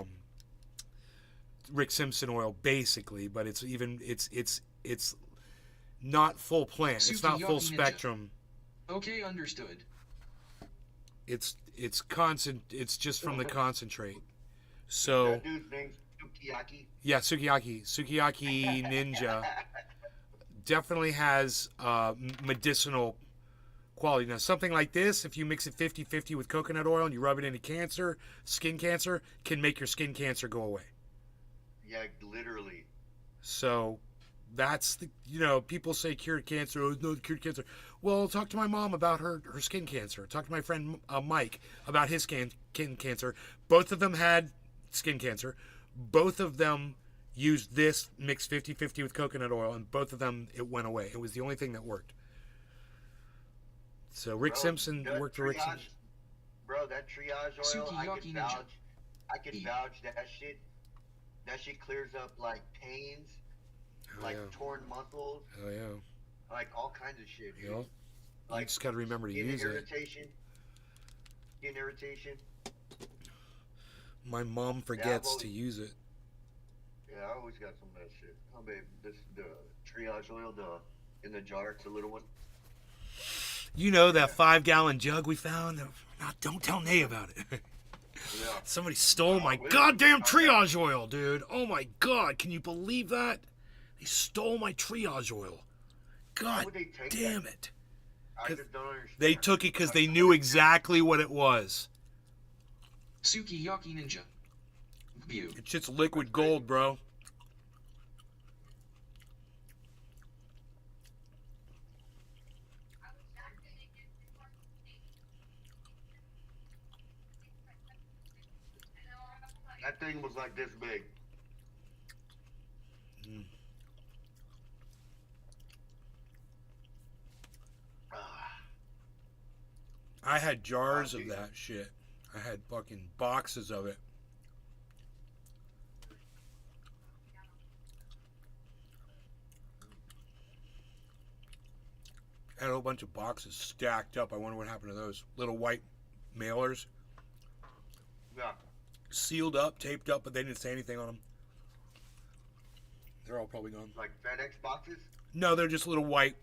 Rick Simpson oil, basically, but it's not full plant. It's not full spectrum. Okay, understood. It's just from the concentrate. So That dude's name's Sukiyaki. yeah, Sukiyaki Ninja definitely has medicinal quality. Now, something like this, if you mix it 50-50 with coconut oil and you rub it into cancer, skin cancer, can make your skin cancer go away. Yeah, literally. So that's the, people say cured cancer. Oh, no, cured cancer. Well, talk to my mom about her skin cancer. Talk to my friend Mike about his skin cancer. Both of them had skin cancer. Both of them used this mixed 50-50 with coconut oil, and both of them, it went away. It was the only thing that worked. So Rick Simpson worked for Rick Simpson. Bro, that triage oil, I could vouch that shit. That shit clears up like pains, torn muscles. Oh yeah. Like all kinds of shit, dude. Yep. Like, you just got to remember to use it. Skin irritation. My mom forgets to use it. Yeah, I always got some of that shit. Oh, babe, this the triage oil, in the jar, it's a little one. You know that 5-gallon jug we found? Don't tell Nay about it. Yeah. Somebody stole my goddamn triage oil, dude. Oh my god, can you believe that? They stole my triage oil. God damn it. I just don't understand. They took it because they knew exactly what it was. Sukiyaki Ninja. View. It's just liquid gold, bro. That thing was like this big. I had jars of that shit. I had fucking boxes of it. I had a whole bunch of boxes stacked up. I wonder what happened to those little white mailers. Yeah. Sealed up, taped up, but they didn't say anything on them. They're all probably gone. Like FedEx boxes? No, they're just little white.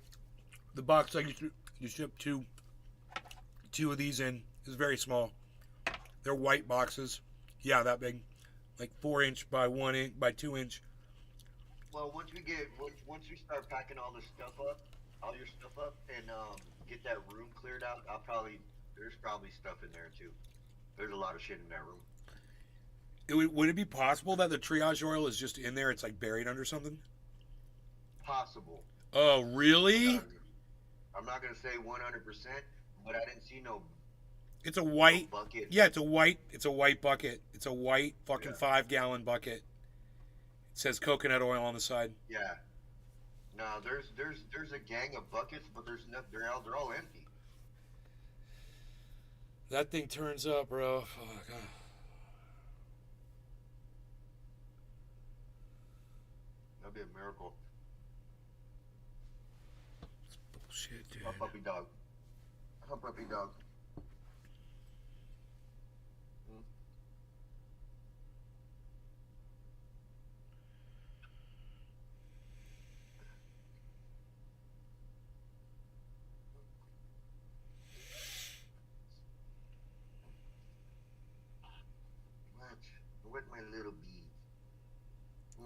The box I you ship two of these in is very small. They're white boxes. Yeah, that big, like 4-inch by 1-inch by 2-inch. Well, once we start packing all this stuff up, all your stuff up, and get that room cleared out, there's probably stuff in there too. There's a lot of shit in that room. Would it be possible that the triage oil is just in there? It's like buried under something? Possible. Oh, really? I'm not gonna say 100%, but I didn't see no. It's a white bucket. Yeah, it's a white bucket. It's a white fucking 5-gallon bucket. It says coconut oil on the side. Yeah. No, there's a gang of buckets, but they're all empty. That thing turns up, bro. Fuck. That'd be a miracle. It's bullshit, dude. A puppy dog. A puppy dog.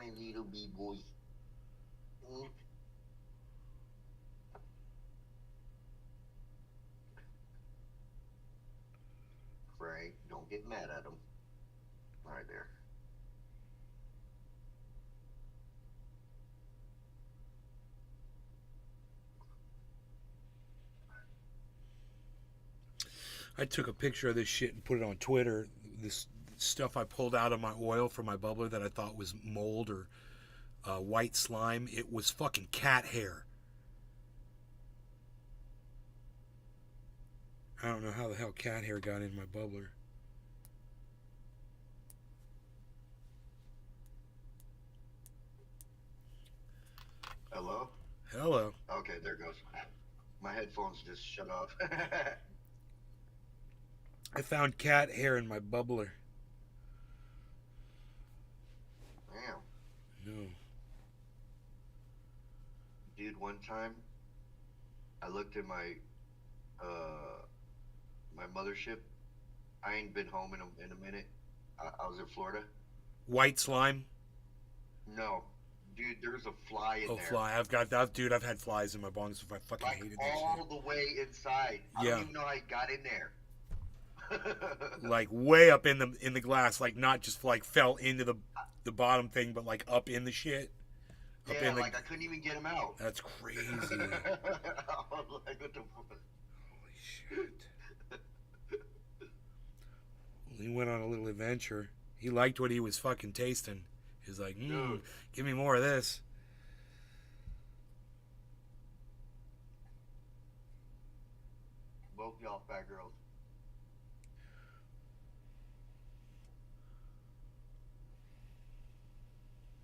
my little B-boy. Mm. Frank, don't get mad at him. Right there. I took a picture of this shit and put it on Twitter. This stuff I pulled out of my oil for my bubbler that I thought was mold or white slime. It was fucking cat hair. I don't know how the hell cat hair got in my bubbler. Hello? Hello. Okay, there goes. My headphones just shut off. I found cat hair in my bubbler. Damn. No. Dude, one time, I looked at my mothership. I ain't been home in a minute. I was in Florida. White slime? No. Dude, there's a fly in there. Oh, fly. I've got that. Dude, I've had flies in my bongs. I fucking hated that all shit. the way inside. I Yeah. don't even know how I got in there. Like way up in the glass, like not just like fell into the bottom thing, but like up in the shit. Up Yeah, in the, like I couldn't even get him out. That's crazy. I was like, what the fuck? Holy shit. He went on a little adventure. He liked what he was fucking tasting. He's like, give me more of this. Both y'all fat girls.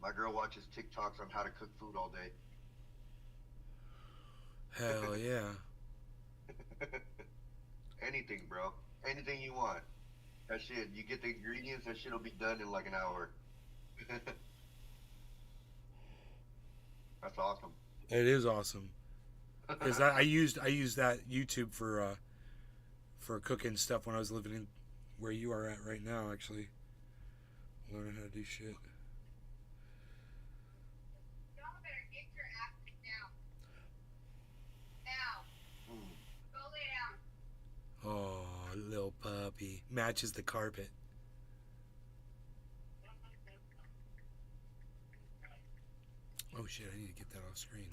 My girl watches TikToks on how to cook food all day. Hell yeah. Anything, bro. Anything you want. That shit, you get the ingredients, that shit'll be done in like an hour. That's awesome. It is awesome. Because I used that YouTube for cooking stuff when I was living in where you are at right now, actually. Learning how to do shit. Y'all better get your asses down. Now. Go lay down. Oh, little puppy. Matches the carpet. Oh shit, I need to get that off screen.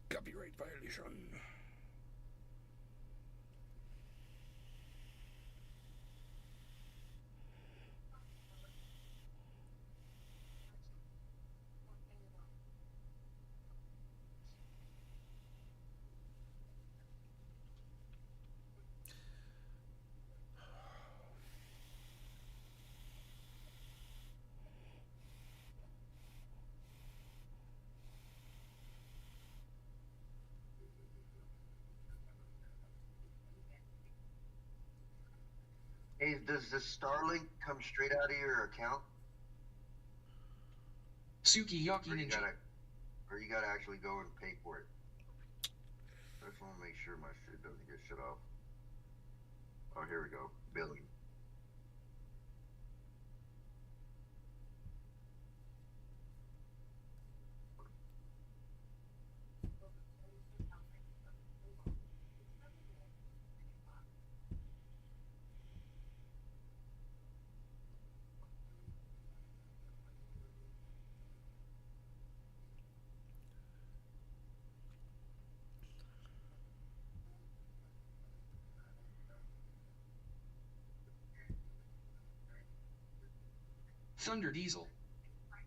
Copyright violation. Hey, does the Starlink come straight out of your account? Sukiyaki Or you Ninja. gotta actually go and pay for it? I just want to make sure my shit doesn't get shut off. Oh, here we go. Billing. Thunder Diesel.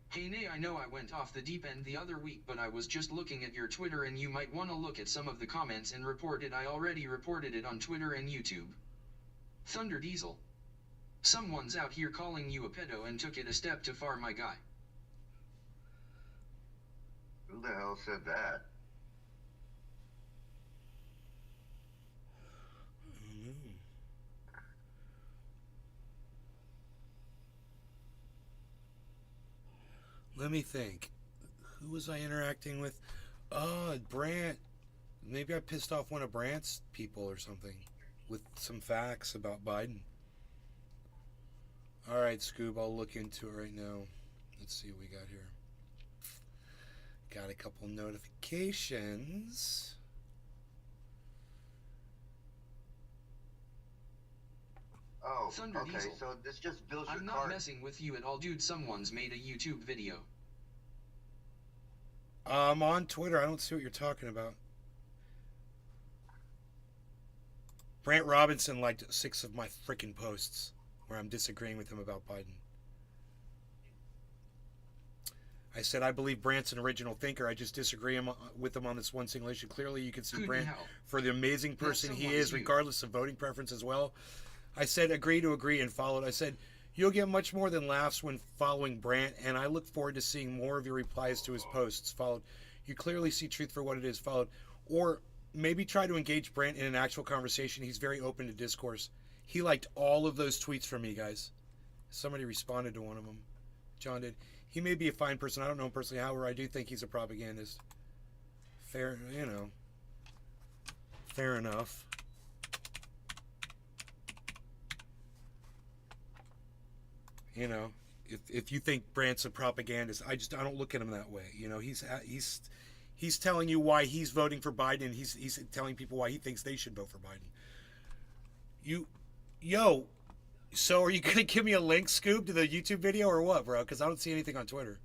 Hey Nay, I know I went off the deep end the other week, but I was just looking at your Twitter and you might want to look at some of the comments and report it. I already reported it on Twitter and YouTube. Thunder Diesel. Someone's out here calling you a pedo and took it a step too far, my guy. Who the hell said that? Let me think. Who was I interacting with? Oh, Brant. Maybe I pissed off one of Brant's people or something. with some facts about Biden. All right, Scoob, I'll look into it right now. Let's see what we got here. Got a couple notifications. Oh, Thunder okay, Diesel. so this just builds your I'm not card. messing with you at all, dude. Someone's made a YouTube video. I'm on Twitter. I don't see what you're talking about. Brant Robinson liked 6 of my freaking posts where I'm disagreeing with him about Biden. I said I believe Brant's an original thinker. I just disagree with him on this one single issue. Clearly, you can see Brant for the amazing person he is, regardless of voting preference as well. I said agree to agree and followed. I said you'll get much more than laughs when following Brant, and I look forward to seeing more of your replies to his posts. Followed. You clearly see truth for what it is. Followed. Or maybe try to engage Brant in an actual conversation. He's very open to discourse. He liked all of those tweets from me, guys. Somebody responded to one of them. John did. He may be a fine person. I don't know him personally. However, I do think he's a propagandist. Fair, you know. Fair enough. You know, if you think Brant's a propagandist, I don't look at him that way. You know, he's telling you why he's voting for Biden. He's telling people why he thinks they should vote for Biden. So are you gonna give me a link, Scoob, to the YouTube video or what, bro? Because I don't see anything on Twitter.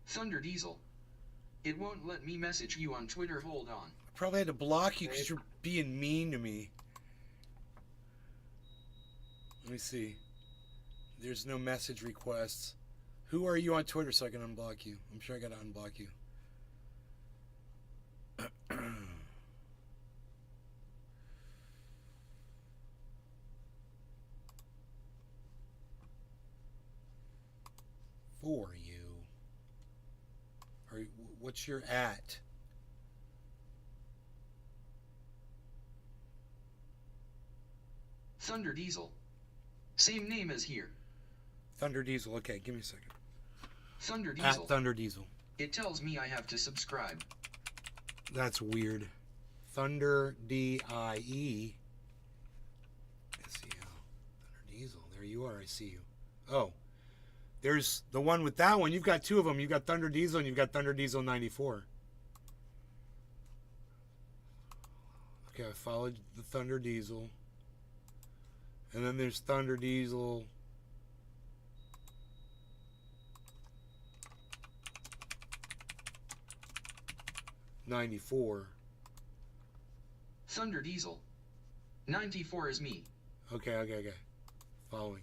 Thunder Diesel. It won't let me message you on Twitter. Hold on. I probably had to block you because you're being mean to me. Let me see. There's no message requests. Who are you on Twitter so I can unblock you? I'm sure I gotta unblock you. For you. What's your at? Thunder Diesel. Same name as here. Thunder Diesel. Okay, give me a second. Thunder Diesel. At Thunder Diesel. It tells me I have to subscribe. That's weird. Thunder D-I-E. S-E-L. Thunder Diesel. There you are. I see you. Oh. There's the one with that one. You've got 2 of them. You've got Thunder Diesel and you've got Thunder Diesel 94. Okay, I followed the Thunder Diesel. And then there's Thunder Diesel 94. Thunder Diesel. 94 is me. Okay. Following.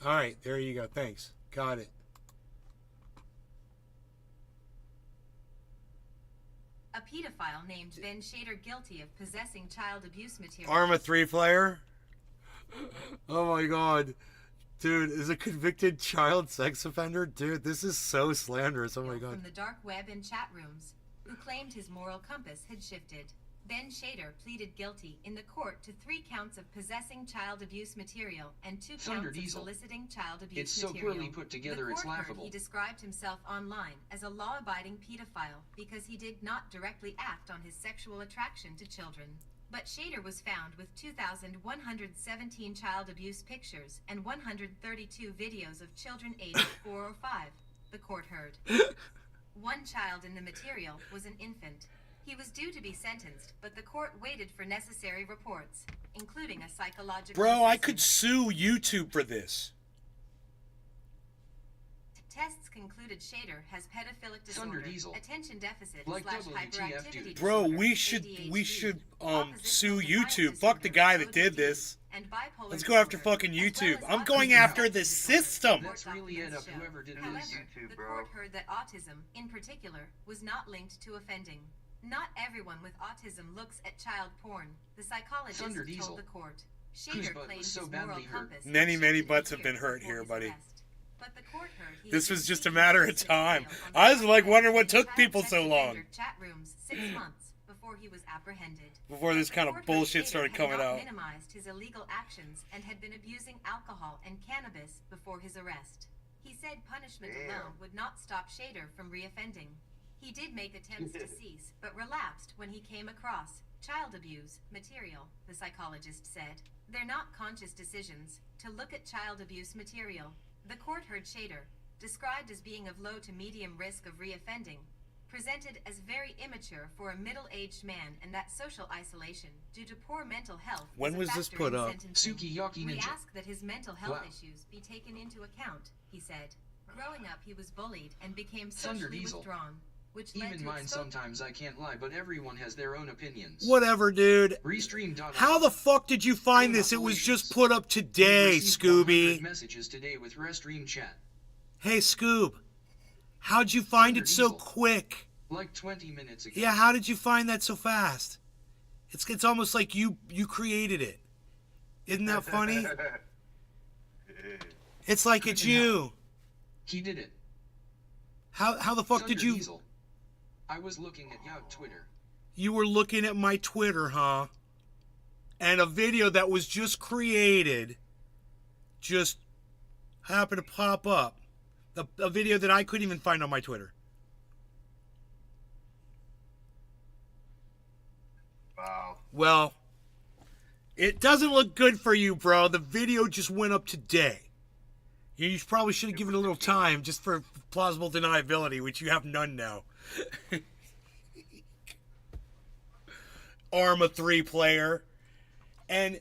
All right, there you go. Thanks. Got it. A pedophile named Ben Shader guilty of possessing child abuse material. Arma 3 player? Oh my god. Dude, is a convicted child sex offender? Dude, this is so slanderous. Oh my god. From the dark web and chat rooms, who claimed his moral compass had shifted. Ben Shader pleaded guilty in the court to 3 counts of possessing child abuse material and 2 Thunder counts Diesel. of soliciting child abuse It's so material. poorly put together, The it's court heard laughable. he described himself online as a law-abiding pedophile because he did not directly act on his sexual attraction to children. But Shader was found with 2,117 child abuse pictures and 132 videos of children aged 4 or 5, the court heard. One child in the material was an infant. He was due to be sentenced, but the court waited for necessary reports, including a psychological Bro, I assessment. could sue YouTube for this. Tests concluded Shader has pedophilic disorder, Diesel. attention deficit Like slash WTF, hyperactivity dude. Bro, disorder, we should ADHD, sue oppositional YouTube. defiance Fuck the disorder, guy that OCD, did this. and bipolar Let's go after disorder, fucking as well YouTube. as I'm going autism after spectrum the disorder. system. Let's really add up Show. whoever did However, this. the court heard that autism, in particular, was not linked to offending. Not everyone with autism looks at child porn, the psychologist Thunder Diesel. told the court. Whose Shader butt claims was so his moral badly hurt. compass Many, had many shifted butts have years been hurt before here, his buddy. arrest. But the court heard he This had was been just a seeking matter of constant time. bail on I was the like basis wondering what of took child people sex so long. offender chat rooms 6 months before he was apprehended. Before this kind of Court heard bullshit Shader started had coming not out. minimized his illegal actions and had been abusing alcohol and cannabis before his arrest. He said punishment alone would not stop Shader from reoffending. He did make attempts to cease, but relapsed when he came across child abuse material, the psychologist said. They're not conscious decisions to look at child abuse material. The court heard Shader, described as being of low to medium risk of reoffending, presented as very immature for a middle-aged man, and that social isolation due to poor mental health When a was this factor put in up? sentencing. Sukiyaki We Ninja. ask that his mental health Wow. issues be taken into account, he said. Growing up, he was bullied and became Thunder socially Diesel. withdrawn, which led Even to mine exposure. sometimes, I can't lie, but everyone has their own opinions. Whatever, dude. Restream.com. How the fuck did you find this? It was just put up today, Scooby. Messages today with Restream chat. Hey, Scoob. How'd you find Thunder it so Diesel. quick? Like 20 minutes ago. Yeah, how did you find that so fast? It's almost like you created it. Isn't that funny? It's like it's you. He did it. How the fuck did Thunder you? Diesel. I was looking at your Twitter. You were looking at my Twitter, huh? And a video that was just created just happened to pop up. A video that I couldn't even find on my Twitter. Wow. Well, it doesn't look good for you, bro. The video just went up today. You probably should have given it a little time just for plausible deniability, which you have none now. Arma 3 player. And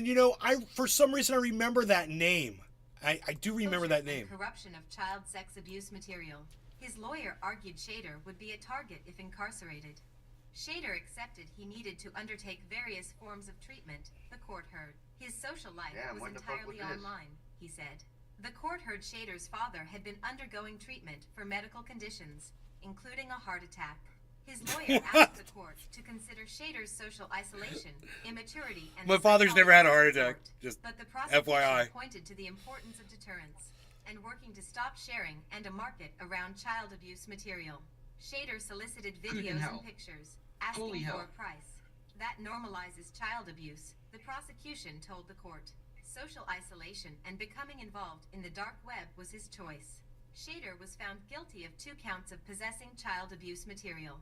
you know, for some reason I remember that name. I do remember that name. Corruption of child sex abuse material. His lawyer argued Shader would be a target if incarcerated. Shader accepted he needed to undertake various forms of treatment, the court heard. His social life Damn, was what the fuck entirely was this? online, he said. The court heard Shader's father had been undergoing treatment for medical conditions, including a heart attack. His lawyer asked the court to consider Shader's social isolation, immaturity, and My the father's never had a heart psychology attack. support. Just But the prosecution FYI. pointed to the importance of deterrence and working to stop sharing and a market around child abuse material. Shader solicited videos hell. and pictures, Holy asking hell. for a price. That normalizes child abuse, the prosecution told the court. Social isolation and becoming involved in the dark web was his choice. Shader was found guilty of 2 counts of possessing child abuse material.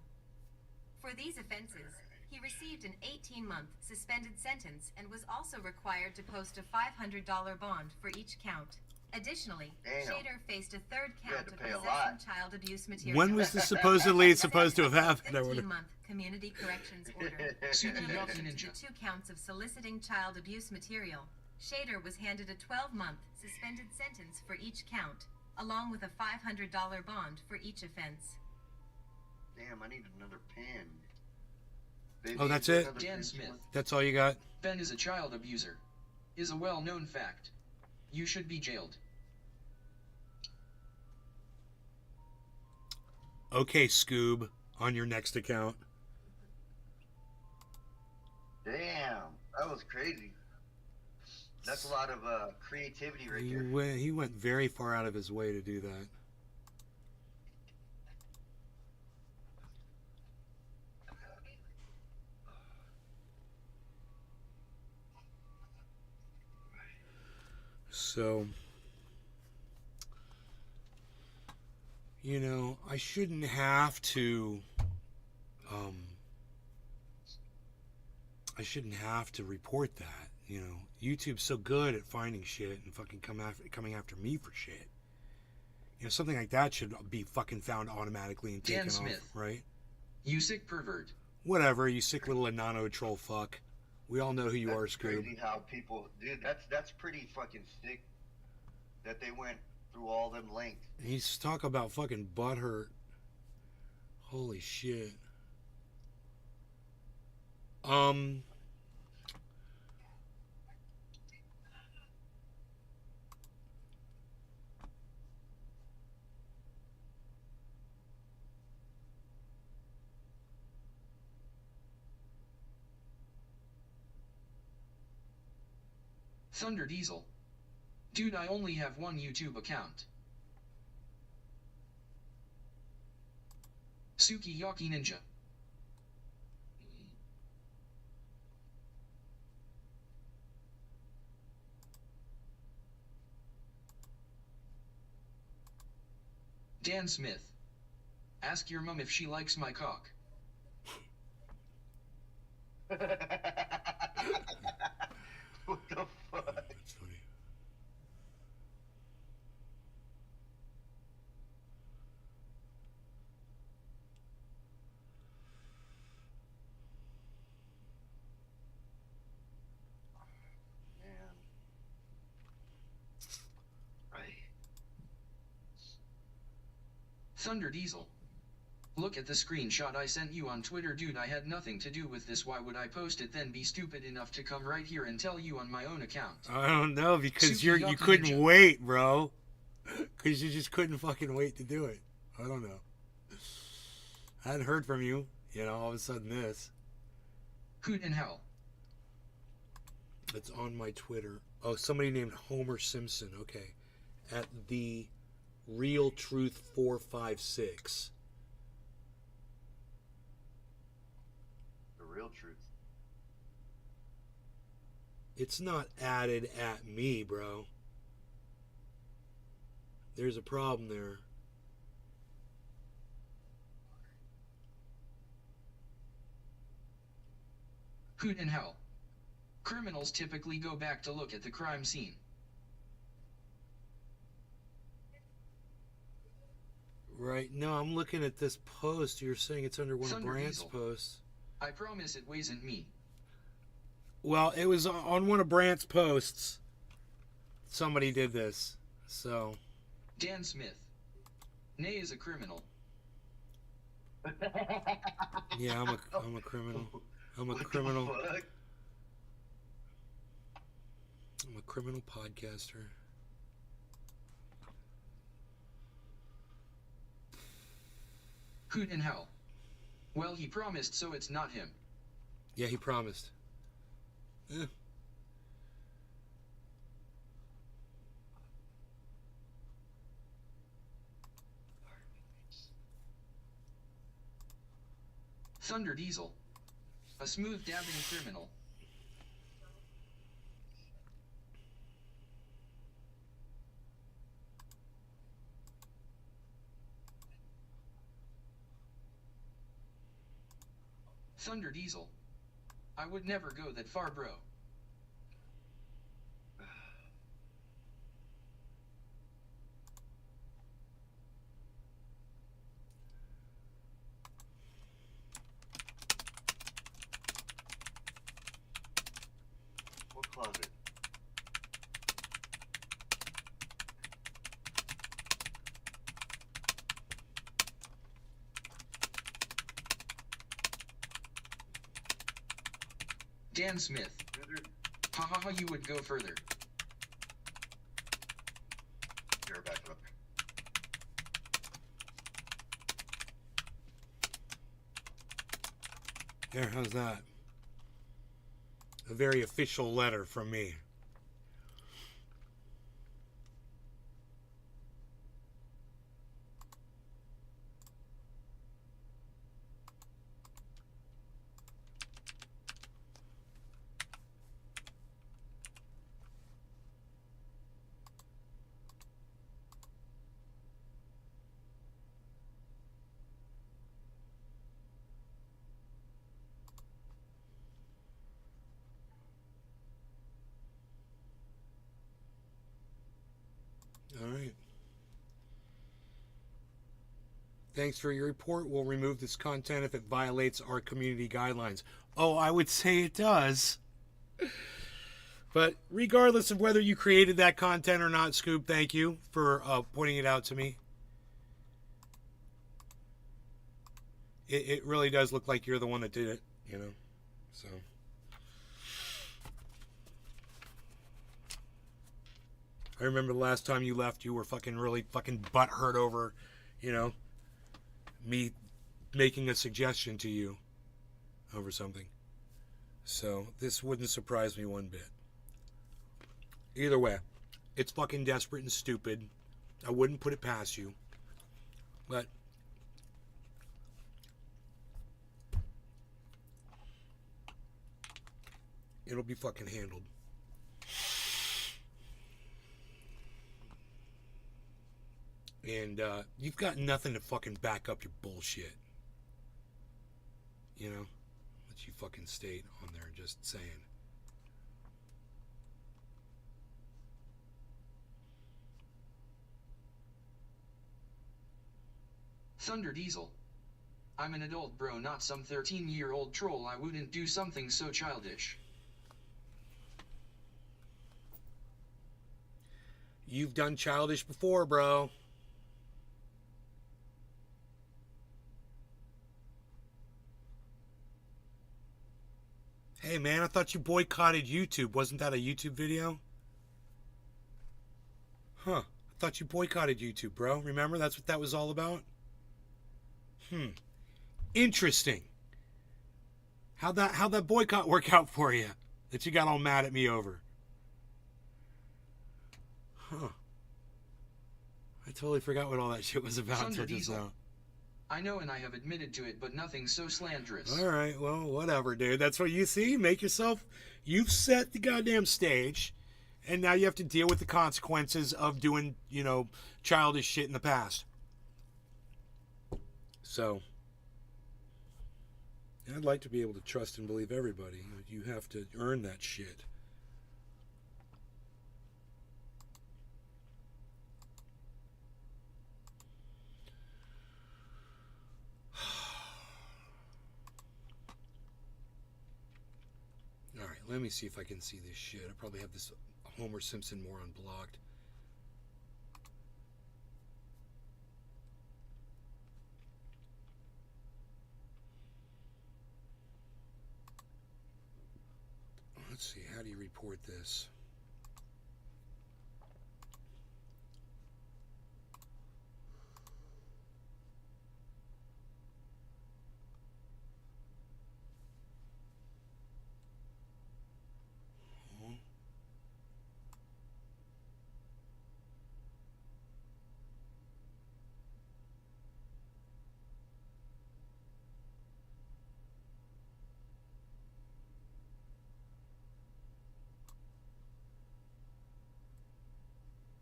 For these offenses, he received an 18-month suspended sentence and was also required to post a $500 bond for each count. Additionally, Damn. Shader faced a 3rd You had count to of pay a possessing lot. child abuse material. When was this supposedly supposed to have happened? I wonder. 15-month community corrections order. Sukiyaki In addition to Ninja. the 2 counts of soliciting child abuse material, Shader was handed a 12-month suspended sentence for each count, along with a $500 bond for each offense. Damn, I need another pen. Baby, Oh, that's is there it? another Dan pen? Smith. That's all you got? Ben is a child abuser. Is a well-known fact. You should be jailed. Okay, Scoob, on your next account. Damn, that was crazy. That's a lot of creativity right there. He went very far out of his way to do that. So, you know, I shouldn't have to, report that. You know, YouTube's so good at finding shit and fucking coming after me for shit. You know, something like that should be fucking found automatically and Dan taken off, Smith. right? You sick pervert. Whatever, you sick little Anano troll fuck. We all know who you are, Scoob. Crazy how people, dude. That's pretty fucking sick. That they went through all them lengths. He's talking about fucking butthurt. Holy shit. Thunder Diesel. Dude, I only have one YouTube account. Sukiyaki Ninja. Dan Smith. Ask your mom if she likes my cock. What the fuck? That's funny. Man. Right. Thunder Diesel. Look at the screenshot I sent you on Twitter, dude. I had nothing to do with this. Why would I post it then? Be stupid enough to come right here and tell you on my own account. I don't know, because you Sukiyaki couldn't Ninja. wait, bro. Because you just couldn't fucking wait to do it. I don't know. I hadn't heard from you. You know, all of a sudden this. Hoot in hell. It's on my Twitter. Oh, somebody named Homer Simpson. Okay. At the Real Truth 456. The real truth. It's not added at me, bro. There's a problem there. Hoot in hell. Criminals typically go back to look at the crime scene. Right. No, I'm looking at this post. You're saying it's under one Thunder of Brant's Diesel. posts. I promise it wasn't me. Well, it was on one of Brant's posts. Somebody did this. So. Dan Smith. Nay is a criminal. Yeah, I'm a criminal. I'm a What the criminal. fuck? I'm a criminal podcaster. Hoot in hell. Well, he promised, so it's not him. Yeah, he promised. Eh. Thunder Diesel. A smooth dabbing criminal. Thunder Diesel. I would never go that far, bro. What closet? Dan Smith. Ha ha ha, you would go further. You're back up. There, how's that? A very official letter from me. Thanks for your report. We'll remove this content if it violates our community guidelines. Oh, I would say it does. But regardless of whether you created that content or not, Scoop, thank you for pointing it out to me. It really does look like you're the one that did it, you know. So. I remember the last time you left, you were really fucking butthurt over, you know, me making a suggestion to you over something. So this wouldn't surprise me one bit. Either way, it's fucking desperate and stupid. I wouldn't put it past you. But it'll be fucking handled. And you've got nothing to fucking back up your bullshit. You know? That you fucking stayed on there just saying. Thunder Diesel. I'm an adult bro, not some 13-year-old troll. I wouldn't do something so childish. You've done childish before, bro. Hey, man, I thought you boycotted YouTube. Wasn't that a YouTube video? Huh. I thought you boycotted YouTube, bro. Remember? That's what that was all about? Interesting. How'd that boycott work out for you? That you got all mad at me over? Huh. I totally forgot what all that shit was about until just now. I know, and I have admitted to it, but nothing so slanderous. All right, well, whatever, dude. That's what you see. Make yourself... You've set the goddamn stage, and now you have to deal with the consequences of doing, you know, childish shit in the past. So, I'd like to be able to trust and believe everybody. You have to earn that shit. Alright, let me see if I can see this shit. I probably have this Homer Simpson moron blocked. Let's see, how do you report this?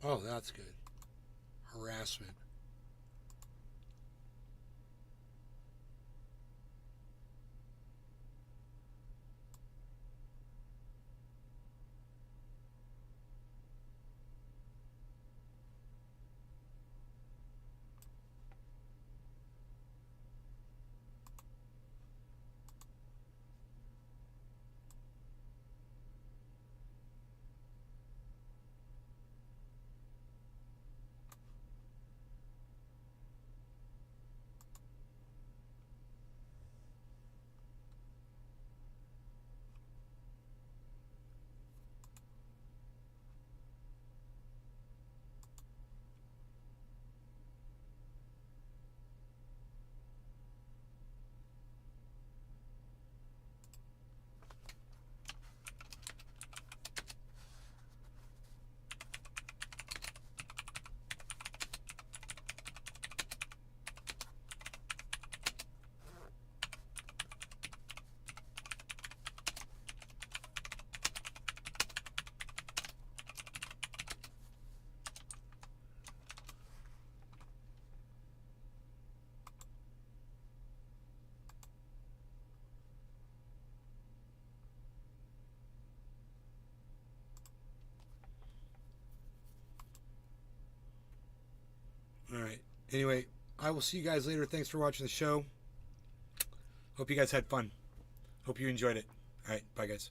Oh, that's good. Harassment. All right. Anyway, I will see you guys later. Thanks for watching the show. Hope you guys had fun. Hope you enjoyed it. All right. Bye, guys.